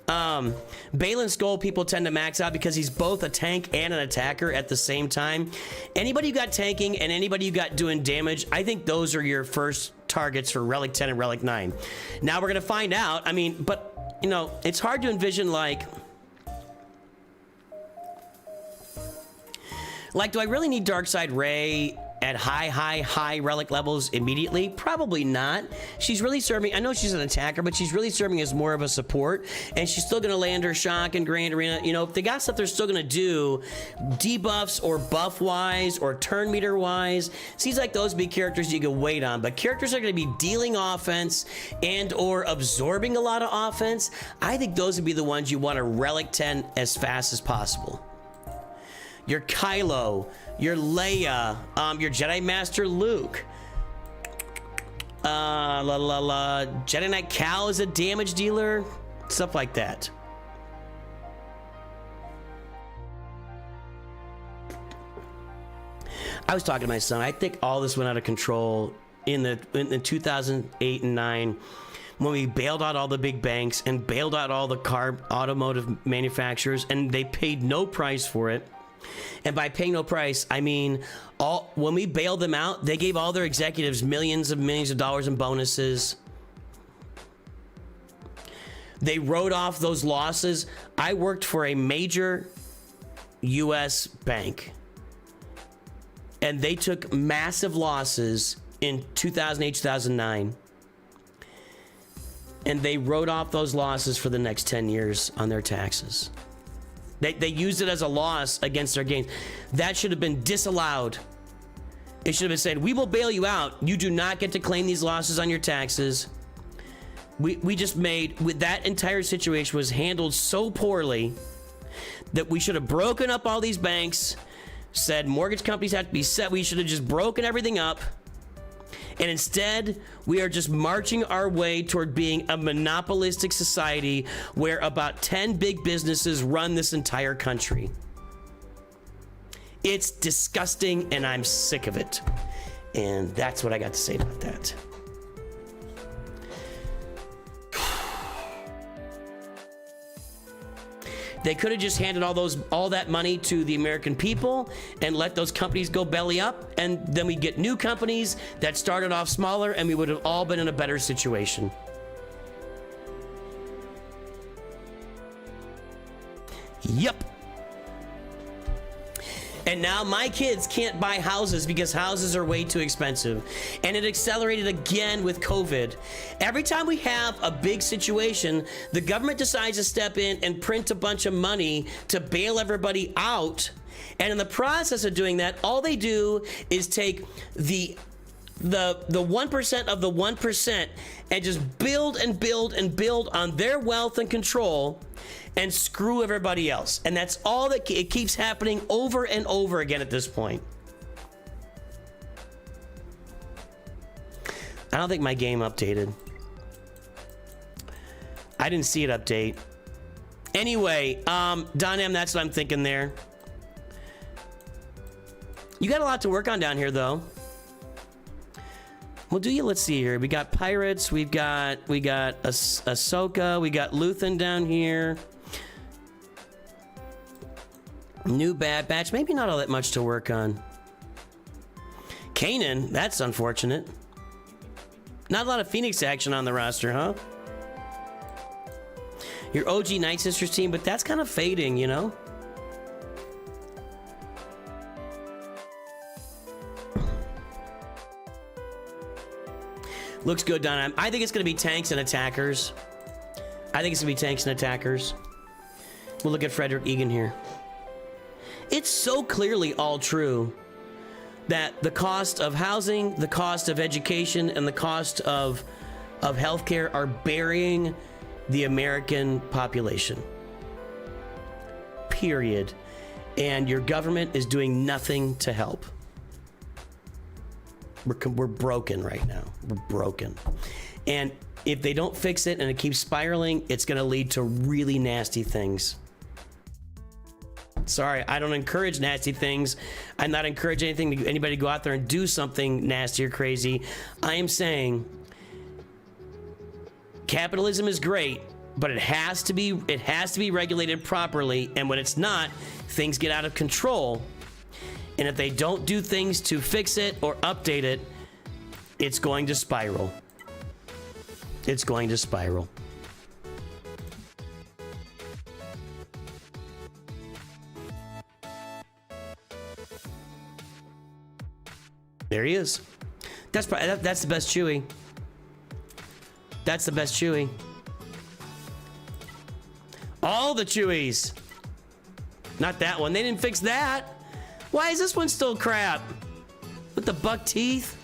Balin Skull people tend to max out because he's both a tank and an attacker at the same time. Anybody you got tanking and anybody you got doing damage, I think those are your first targets for Relic 10 and Relic 9. Now we're going to find out. I mean, but you know, it's hard to envision like, do I really need Darkseid Rey at high relic levels immediately? Probably not. She's really serving, I know she's an attacker, but she's really serving as more of a support, and she's still gonna land her shock and Grand Arena. You know, if they got stuff they're still gonna do, debuffs or buff wise or turn meter wise, seems like those be characters you can wait on. But characters are gonna be dealing offense and or absorbing a lot of offense. I think those would be the ones you want to Relic 10 as fast as possible. Your Kylo, your Leia, your Jedi Master Luke. Jedi Knight Cal is a damage dealer. Stuff like that. I was talking to my son. I think all this went out of control in the 2008 and 9 when we bailed out all the big banks and bailed out all the car automotive manufacturers, and they paid no price for it. And by paying no price, I mean when we bailed them out, they gave all their executives millions of dollars in bonuses. They wrote off those losses. I worked for a major US bank, and they took massive losses in 2008, 2009. And they wrote off those losses for the next 10 years on their taxes. They used it as a loss against their gains. That should have been disallowed. It should have been said, we will bail you out. You do not get to claim these losses on your taxes. We just made, with that entire situation was handled so poorly that we should have broken up all these banks, said mortgage companies have to be set. We should have just broken everything up. And instead, we are just marching our way toward being a monopolistic society where about 10 big businesses run this entire country. It's disgusting, and I'm sick of it. And that's what I got to say about that. They could have just handed all that money to the American people and let those companies go belly up, and then we'd get new companies that started off smaller, and we would have all been in a better situation. Yep. And now my kids can't buy houses because houses are way too expensive. And it accelerated again with COVID. Every time we have a big situation, the government decides to step in and print a bunch of money to bail everybody out. And in the process of doing that, all they do is take the 1% of the 1% and just build and build and build on their wealth and control and screw everybody else. And that's all that it keeps happening over and over again at this point. I don't think my game updated. I didn't see it update. Anyway, Don M, that's what I'm thinking there. You got a lot to work on down here, though. Well, let's see here. We got pirates. We got Ahsoka. We got Luthen down here. New Bad Batch. Maybe not all that much to work on. Kanan. That's unfortunate. Not a lot of Phoenix action on the roster, huh? Your OG Night Sisters team, but that's kind of fading, you know? Looks good, Don. I think it's going to be tanks and attackers. We'll look at Frederick Egan here. It's so clearly all true that the cost of housing, the cost of education, and the cost of healthcare are burying the American population. period, and your government is doing nothing to help. We're broken right now. We're broken. And if they don't fix it and it keeps spiraling, it's going to lead to really nasty things. Sorry, I don't encourage nasty things. I'm not encouraging anybody to go out there and do something nasty or crazy. I am saying capitalism is great, but it has to be regulated properly. And when it's not, things get out of control. And if they don't do things to fix it or update it, it's going to spiral. It's going to spiral. There he is. That's the best Chewie. That's the best Chewie. All the Chewies. Not that one. They didn't fix that. Why is this one still crap? With the buck teeth?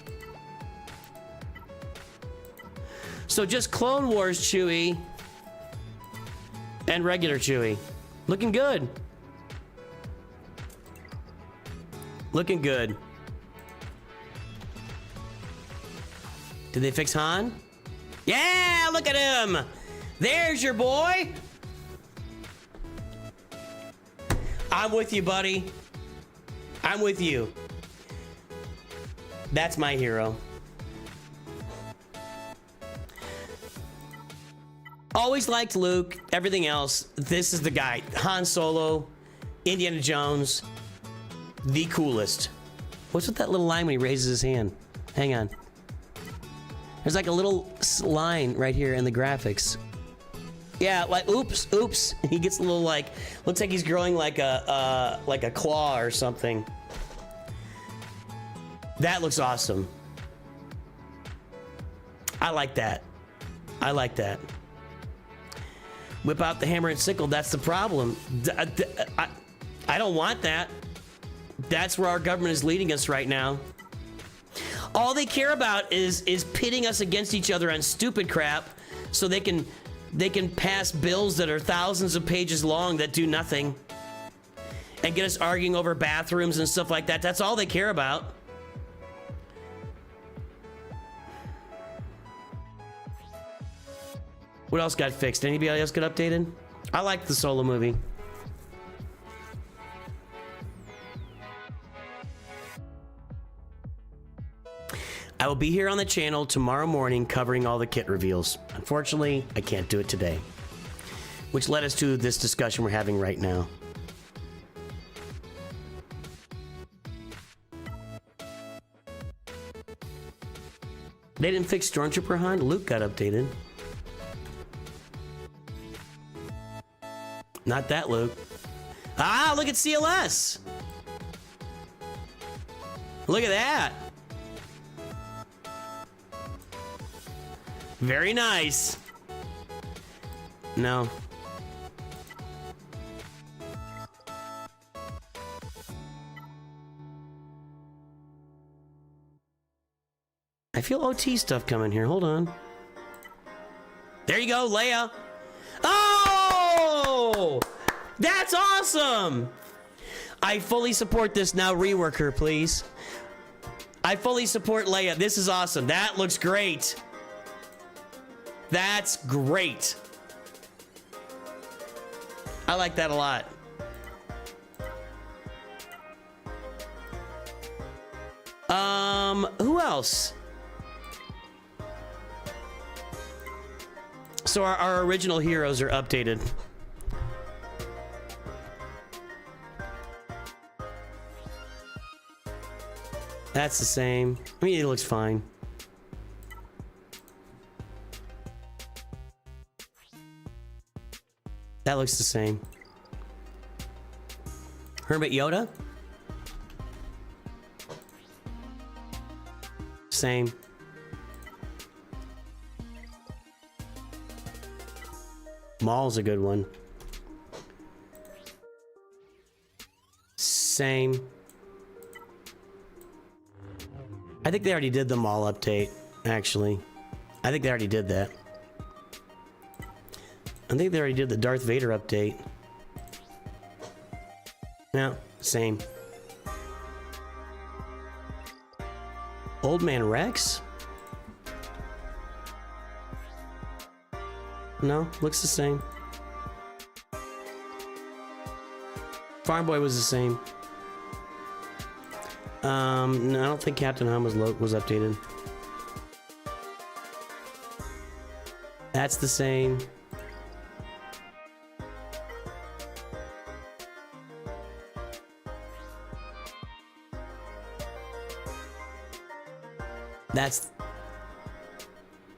So just Clone Wars Chewie and regular Chewie. Looking good. Looking good. Did they fix Han? Yeah, look at him. There's your boy. I'm with you, buddy. I'm with you. That's my hero. Always liked Luke. Everything else, this is the guy. Han Solo, Indiana Jones, the coolest. What's with that little line when he raises his hand? Hang on. There's like a little line right here in the graphics. Yeah, like oops. He gets a little like, looks like he's growing like a claw or something. That looks awesome. I like that. I like that. Whip out the hammer and sickle. That's the problem. I don't want that. That's where our government is leading us right now. All they care about is pitting us against each other on stupid crap, so they can pass bills that are thousands of pages long that do nothing, and get us arguing over bathrooms and stuff like that. That's all they care about. What else got fixed? Anybody else get updated? I liked the Solo movie. I will be here on the channel tomorrow morning covering all the kit reveals. Unfortunately, I can't do it today. Which led us to this discussion we're having right now. They didn't fix Stormtrooper Han? Luke got updated. Not that Luke. Ah, look at CLS! Look at that! Very nice. No. I feel OT stuff coming here. Hold on. There you go, Leia. Oh! That's awesome! I fully support this now. Rework her, please. I fully support Leia. This is awesome. That looks great. That's great. I like that a lot. Who else? So our original heroes are updated. That's the same. I mean, it looks fine. That looks the same. Hermit Yoda? Same. Maul's a good one. Same. I think they already did the Maul update, actually. I think they already did that. I think they already did the Darth Vader update. Yeah, same. Old Man Rex? No, looks the same. Farm Boy was the same. No, I don't think Captain Hum was updated. That's the same.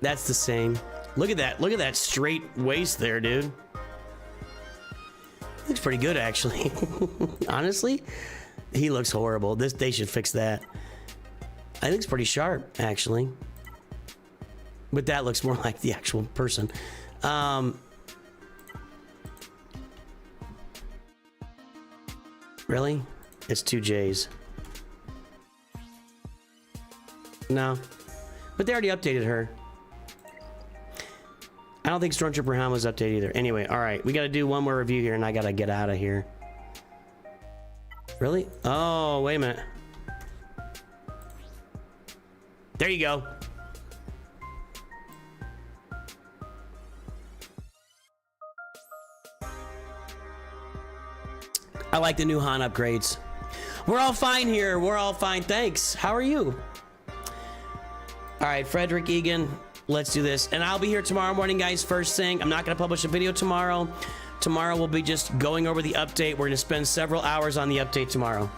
That's the same. Look at that. Look at that straight waist there, dude. Looks pretty good, actually. Honestly, he looks horrible. They should fix that. I think it's pretty sharp, actually. But that looks more like the actual person. Really? It's 2 J's. No. But they already updated her. I don't think Stormtrooper Helm was updated either. Anyway, alright. We gotta do one more review here and I gotta get out of here. Really? Oh, wait a minute. There you go. I like the new Han upgrades. We're all fine here. We're all fine. Thanks. How are you? All right, Frederick Egan. Let's do this. And I'll be here tomorrow morning, guys, first thing. I'm not going to publish a video tomorrow. Tomorrow we'll be just going over the update. We're going to spend several hours on the update tomorrow.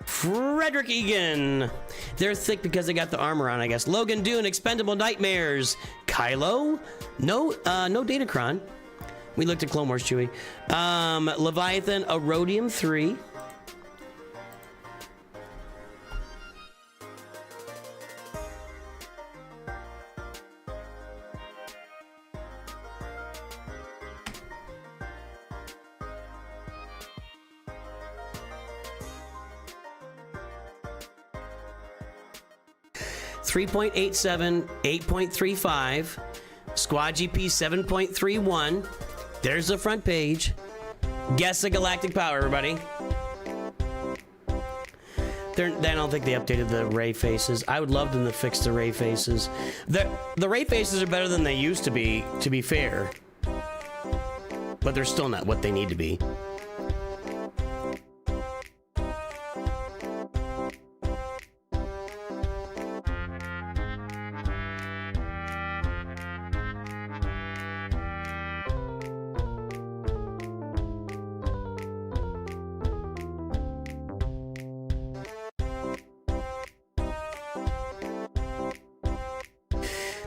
Frederick Egan. They're thick because they got the armor on, I guess. Logan Dune, Expendable Nightmares. Kylo? No Datacron. We looked at Clone Wars, Chewie. Leviathan, Erodium 3. .87, 8.35, Squad GP 7.31. There's the front page. Guess the galactic power, everybody. I don't think they updated the ray faces. I would love them to fix the ray faces. The ray faces are better than they used to be fair. But they're still not what they need to be.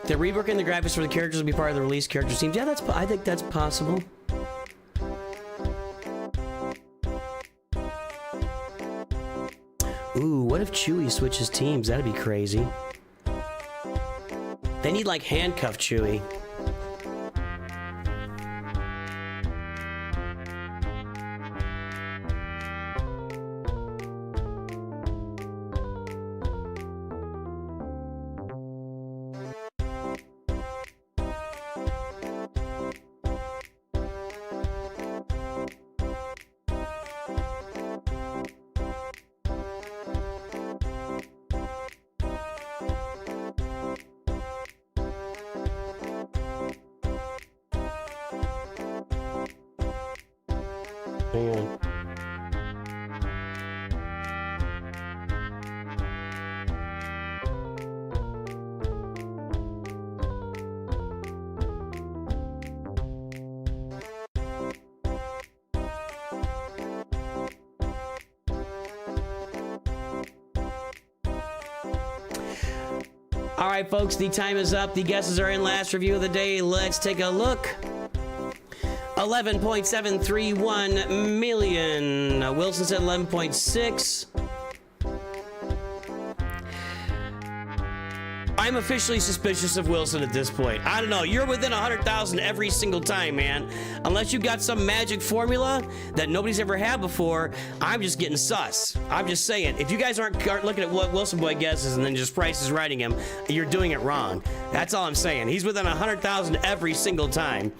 They're reworking the graphics for the characters to be part of the release character teams. Yeah, I think that's possible. Ooh, what if Chewie switches teams? That'd be crazy. They need like handcuff Chewie. Hang on. All right, folks, the time is up. The guesses are in. Last review of the day. Let's take a look. 11.731 million. Wilson said 11.6. 11.6. I'm officially suspicious of Wilson at this point. I don't know. You're within 100,000 every single time, man. Unless you got some magic formula that nobody's ever had before, I'm just getting sus. I'm just saying. If you guys aren't looking at what Wilson Boy guesses and then just Price is writing him, you're doing it wrong. That's all I'm saying. He's within 100,000 every single time.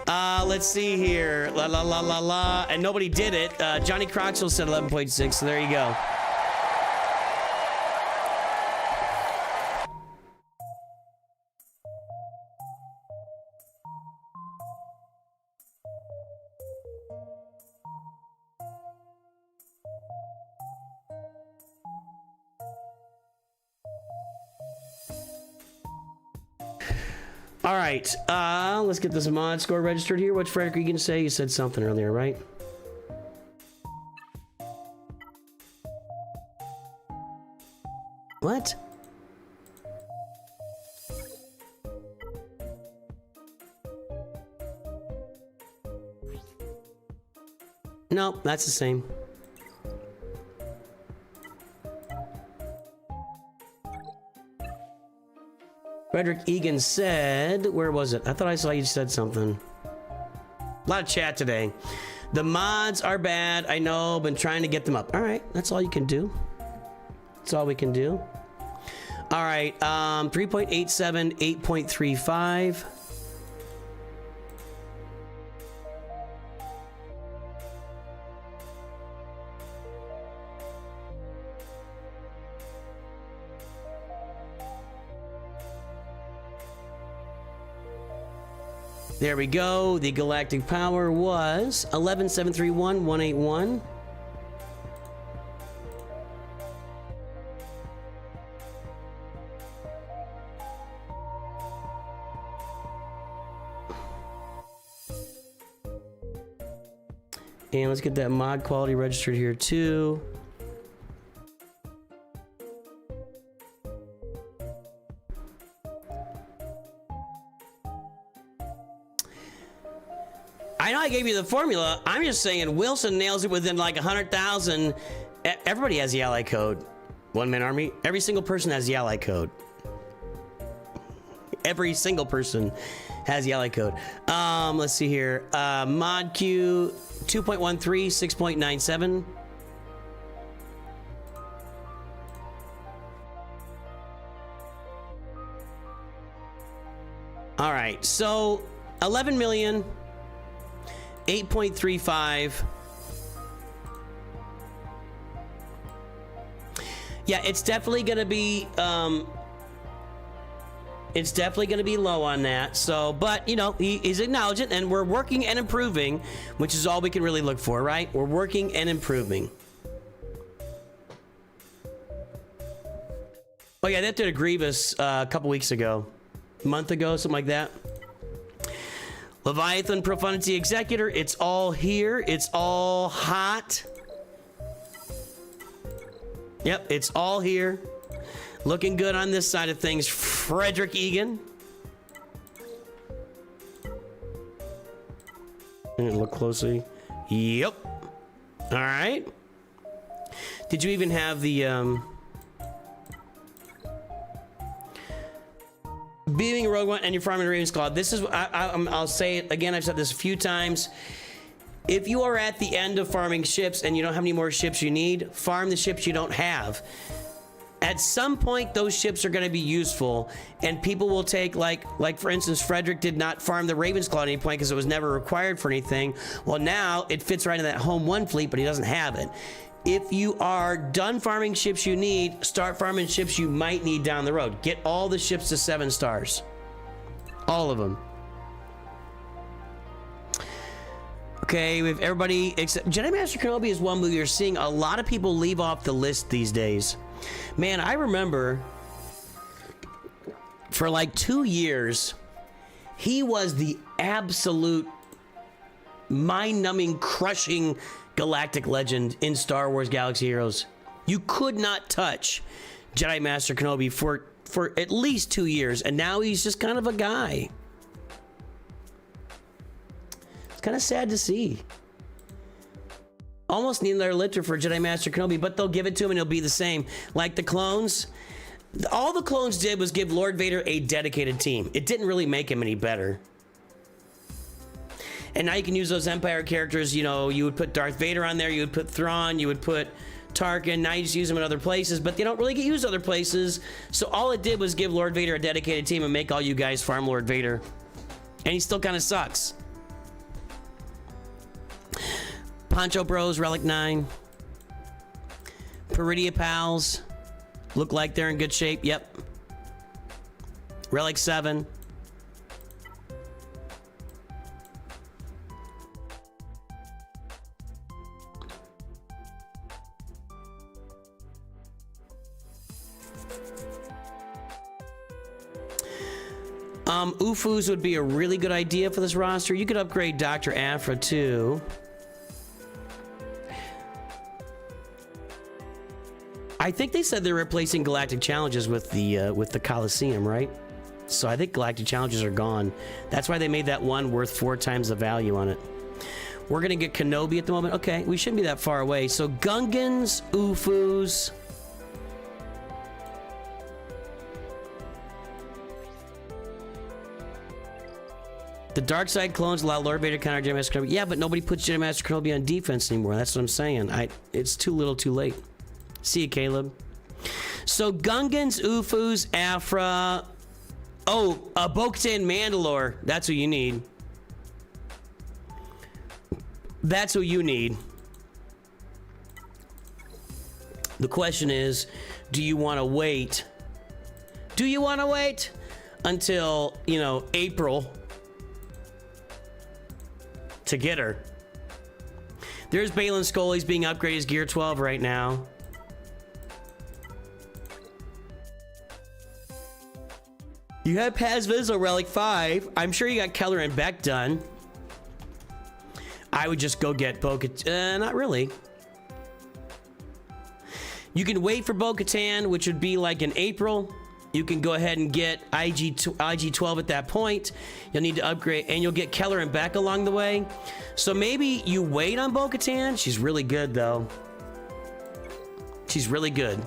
Let's see here. La la la la la. And nobody did it. Johnny Croxell said 11.6. So there you go. All right, let's get this mod score registered here. What's Frederick Egan say? You said something earlier, right? What? No, that's the same. Frederick Egan said, where was it? I thought I saw you said something. A lot of chat today. The mods are bad. I know, been trying to get them up. All right, that's all you can do. That's all we can do. All right, 3.87, 8.35. There we go. The galactic power was 11,731,181. And let's get that mod quality registered here too. I know I gave you the formula. I'm just saying Wilson nails it within like 100,000. Everybody has the ally code. One man army. Every single person has the ally code. Every single person has the ally code. Let's see here. Mod Q 2.13, 6.97. All right, so 11 million. 8.35. Yeah, it's definitely gonna be low on that. So, but you know, he's acknowledging, and we're working and improving, which is all we can really look for, right? We're working and improving. Oh yeah, that did a Grievous a couple weeks ago, a month ago, something like that. Leviathan Profundity Executor, it's all here. It's all hot. Yep, it's all here. Looking good on this side of things. Frederick Egan. And look closely. Yep. All right. Did you even have the beaming Rogue One and your farming Ravens Claw? This is, I'll say it again, I've said this a few times. If you are at the end of farming ships and you don't have any more ships you need, farm the ships you don't have. At some point, those ships are going to be useful, and people will take, like for instance, Frederick did not farm the Ravens Claw at any point because it was never required for anything. Well, now it fits right in that Home 1 fleet, but he doesn't have it. If you are done farming ships you need, start farming ships you might need down the road. Get all the ships to 7 stars. All of them. Okay, we have everybody except Jedi Master Kenobi is one where you're seeing a lot of people leave off the list these days. Man, I remember for like 2 years, he was the absolute mind-numbing, crushing galactic legend in Star Wars Galaxy Heroes. You could not touch Jedi Master Kenobi for at least 2 years, and now he's just kind of a guy. It's kind of sad to see. Almost need another litter for Jedi Master Kenobi, but they'll give it to him and he'll be the same. Like the clones, All the clones did was give Lord Vader a dedicated team. It didn't really make him any better. And now you can use those Empire characters. You know, you would put Darth Vader on there, you would put Thrawn, you would put Tarkin. Now you just use them in other places, but they don't really get used other places. So all it did was give Lord Vader a dedicated team and make all you guys farm Lord Vader. And he still kind of sucks. Poncho Bros, Relic 9. Peridia Pals. Look like they're in good shape. Yep. Relic 7. UFUs would be a really good idea for this roster. You could upgrade Dr. Aphra too. I think they said they're replacing Galactic Challenges with the Coliseum, right? So I think Galactic Challenges are gone. That's why they made that one worth 4 times the value on it. We're gonna get Kenobi at the moment. Okay, we shouldn't be that far away. So Gungans, UFUs. The dark side clones allow Lord Vader to counter Jedi Master Kenobi. Yeah, but nobody puts Jedi Master Kenobi on defense anymore. That's what I'm saying. It's too little, too late. See you, Caleb. So Gungans, UFUs, Aphra. Oh, Bo-Katan Mandalore. That's who you need. That's who you need. The question is, do you want to wait? Do you want to wait until, you know, April to get her? There's Baylan Skoll. He's being upgraded as Gear 12 right now. You have Paz Vizsla Relic 5. I'm sure you got Keller and Beck done. I would just go get Bo-Katan. Not really. You can wait for Bo-Katan, which would be like in April. You can go ahead and get IG-12 at that point. You'll need to upgrade, and you'll get Keller and Beck along the way. So maybe you wait on Bo-Katan. She's really good, though. She's really good.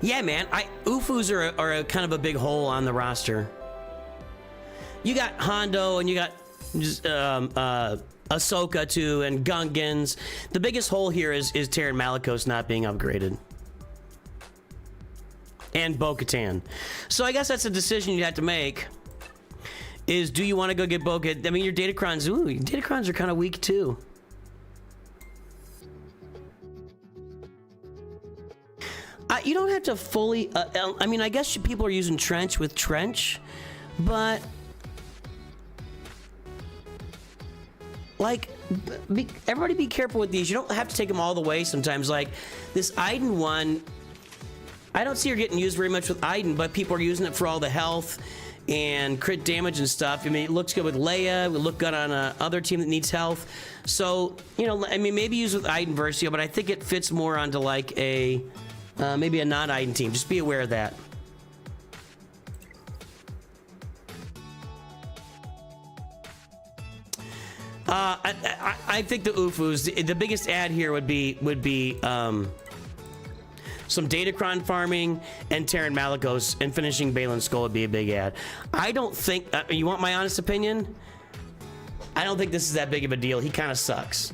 Yeah, man. UFUs are a kind of a big hole on the roster. You got Hondo and you got Ahsoka too, and Gungans. The biggest hole here is Terran Malicos not being upgraded. And Bo-Katan. So I guess that's a decision you have to make. Is do you want to go get Bo-Katan? I mean, your Datacrons, Datacrons are kind of weak too. You don't have to fully, I mean, I guess people are using Trench with Trench, but like, everybody be careful with these. You don't have to take them all the way sometimes. Like this Iden one, I don't see her getting used very much with Iden, but people are using it for all the health and crit damage and stuff. I mean, it looks good with Leia. It would look good on other team that needs health. So, you know, I mean, maybe use with Iden Versio, but I think it fits more onto like a, maybe a non-Iden team. Just be aware of that. I think the UFUs, the biggest ad here would be some Datacron farming and Terran Malicos, and finishing Baylan Skoll would be a big ad. I don't think, you want my honest opinion? I don't think this is that big of a deal. He kind of sucks.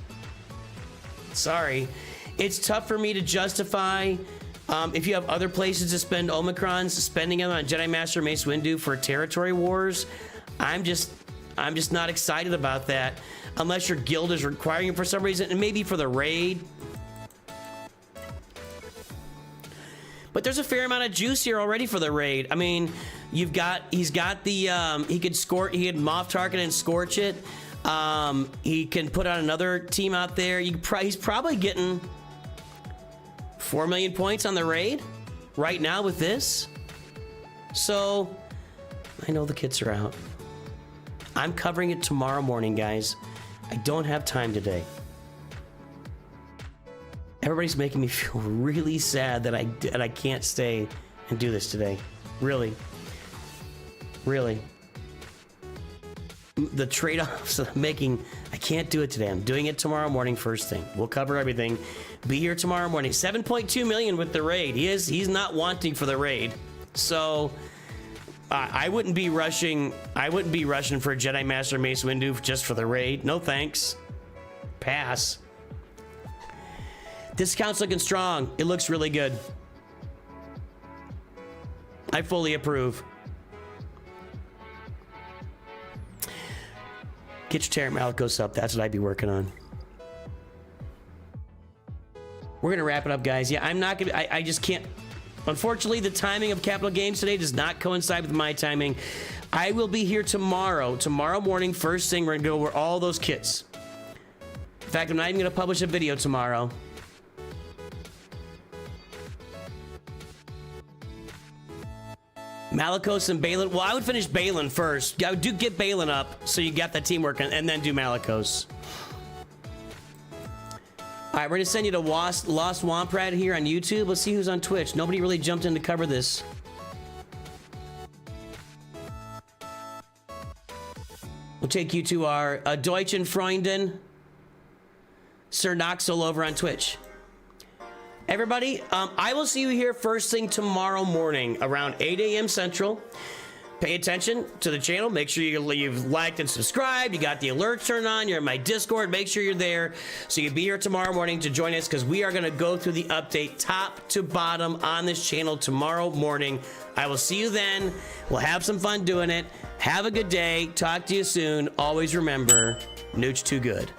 Sorry. It's tough for me to justify, if you have other places to spend Omicrons, spending them on Jedi Master Mace Windu for territory wars. I'm just not excited about that, unless your guild is requiring it for some reason, and maybe for the raid. But there's a fair amount of juice here already for the raid. I mean, he's got the, he could Moff Tarkin and Scorch it. He can put on another team out there. He's probably getting 4 million points on the raid right now with this. So I know the kits are out. I'm covering it tomorrow morning, guys. I don't have time today. Everybody's making me feel really sad that I can't stay and do this today. Really. Really. The trade-offs that I'm making, I can't do it today. I'm doing it tomorrow morning first thing. We'll cover everything. Be here tomorrow morning. 7.2 million with the raid. He's not wanting for the raid. So I wouldn't be rushing for a Jedi Master Mace Windu just for the raid. No thanks. Pass. Discount's looking strong. It looks really good. I fully approve. Get your Terran Malicos up. That's what I'd be working on. We're going to wrap it up, guys. Yeah, I'm not going to... I just can't... Unfortunately, the timing of Capital Games today does not coincide with my timing. I will be here tomorrow. Tomorrow morning, first thing, we're going to go over all those kits. In fact, I'm not even going to publish a video tomorrow. Malicos and Balin. Well, I would finish Balin first. I would get Balin up so you got that teamwork and then do Malicos. All right, we're going to send you to Lost Womp here on YouTube. Let's see who's on Twitch. Nobody really jumped in to cover this. We'll take you to our Deutschen Freunden, Sir Noxel over on Twitch. Everybody, I will see you here first thing tomorrow morning around 8 a.m. Central. Pay attention to the channel. Make sure you've liked and subscribed. You got the alerts turned on. You're in my Discord. Make sure you're there. So you'll be here tomorrow morning to join us because we are going to go through the update top to bottom on this channel tomorrow morning. I will see you then. We'll have some fun doing it. Have a good day. Talk to you soon. Always remember, Nooch too good.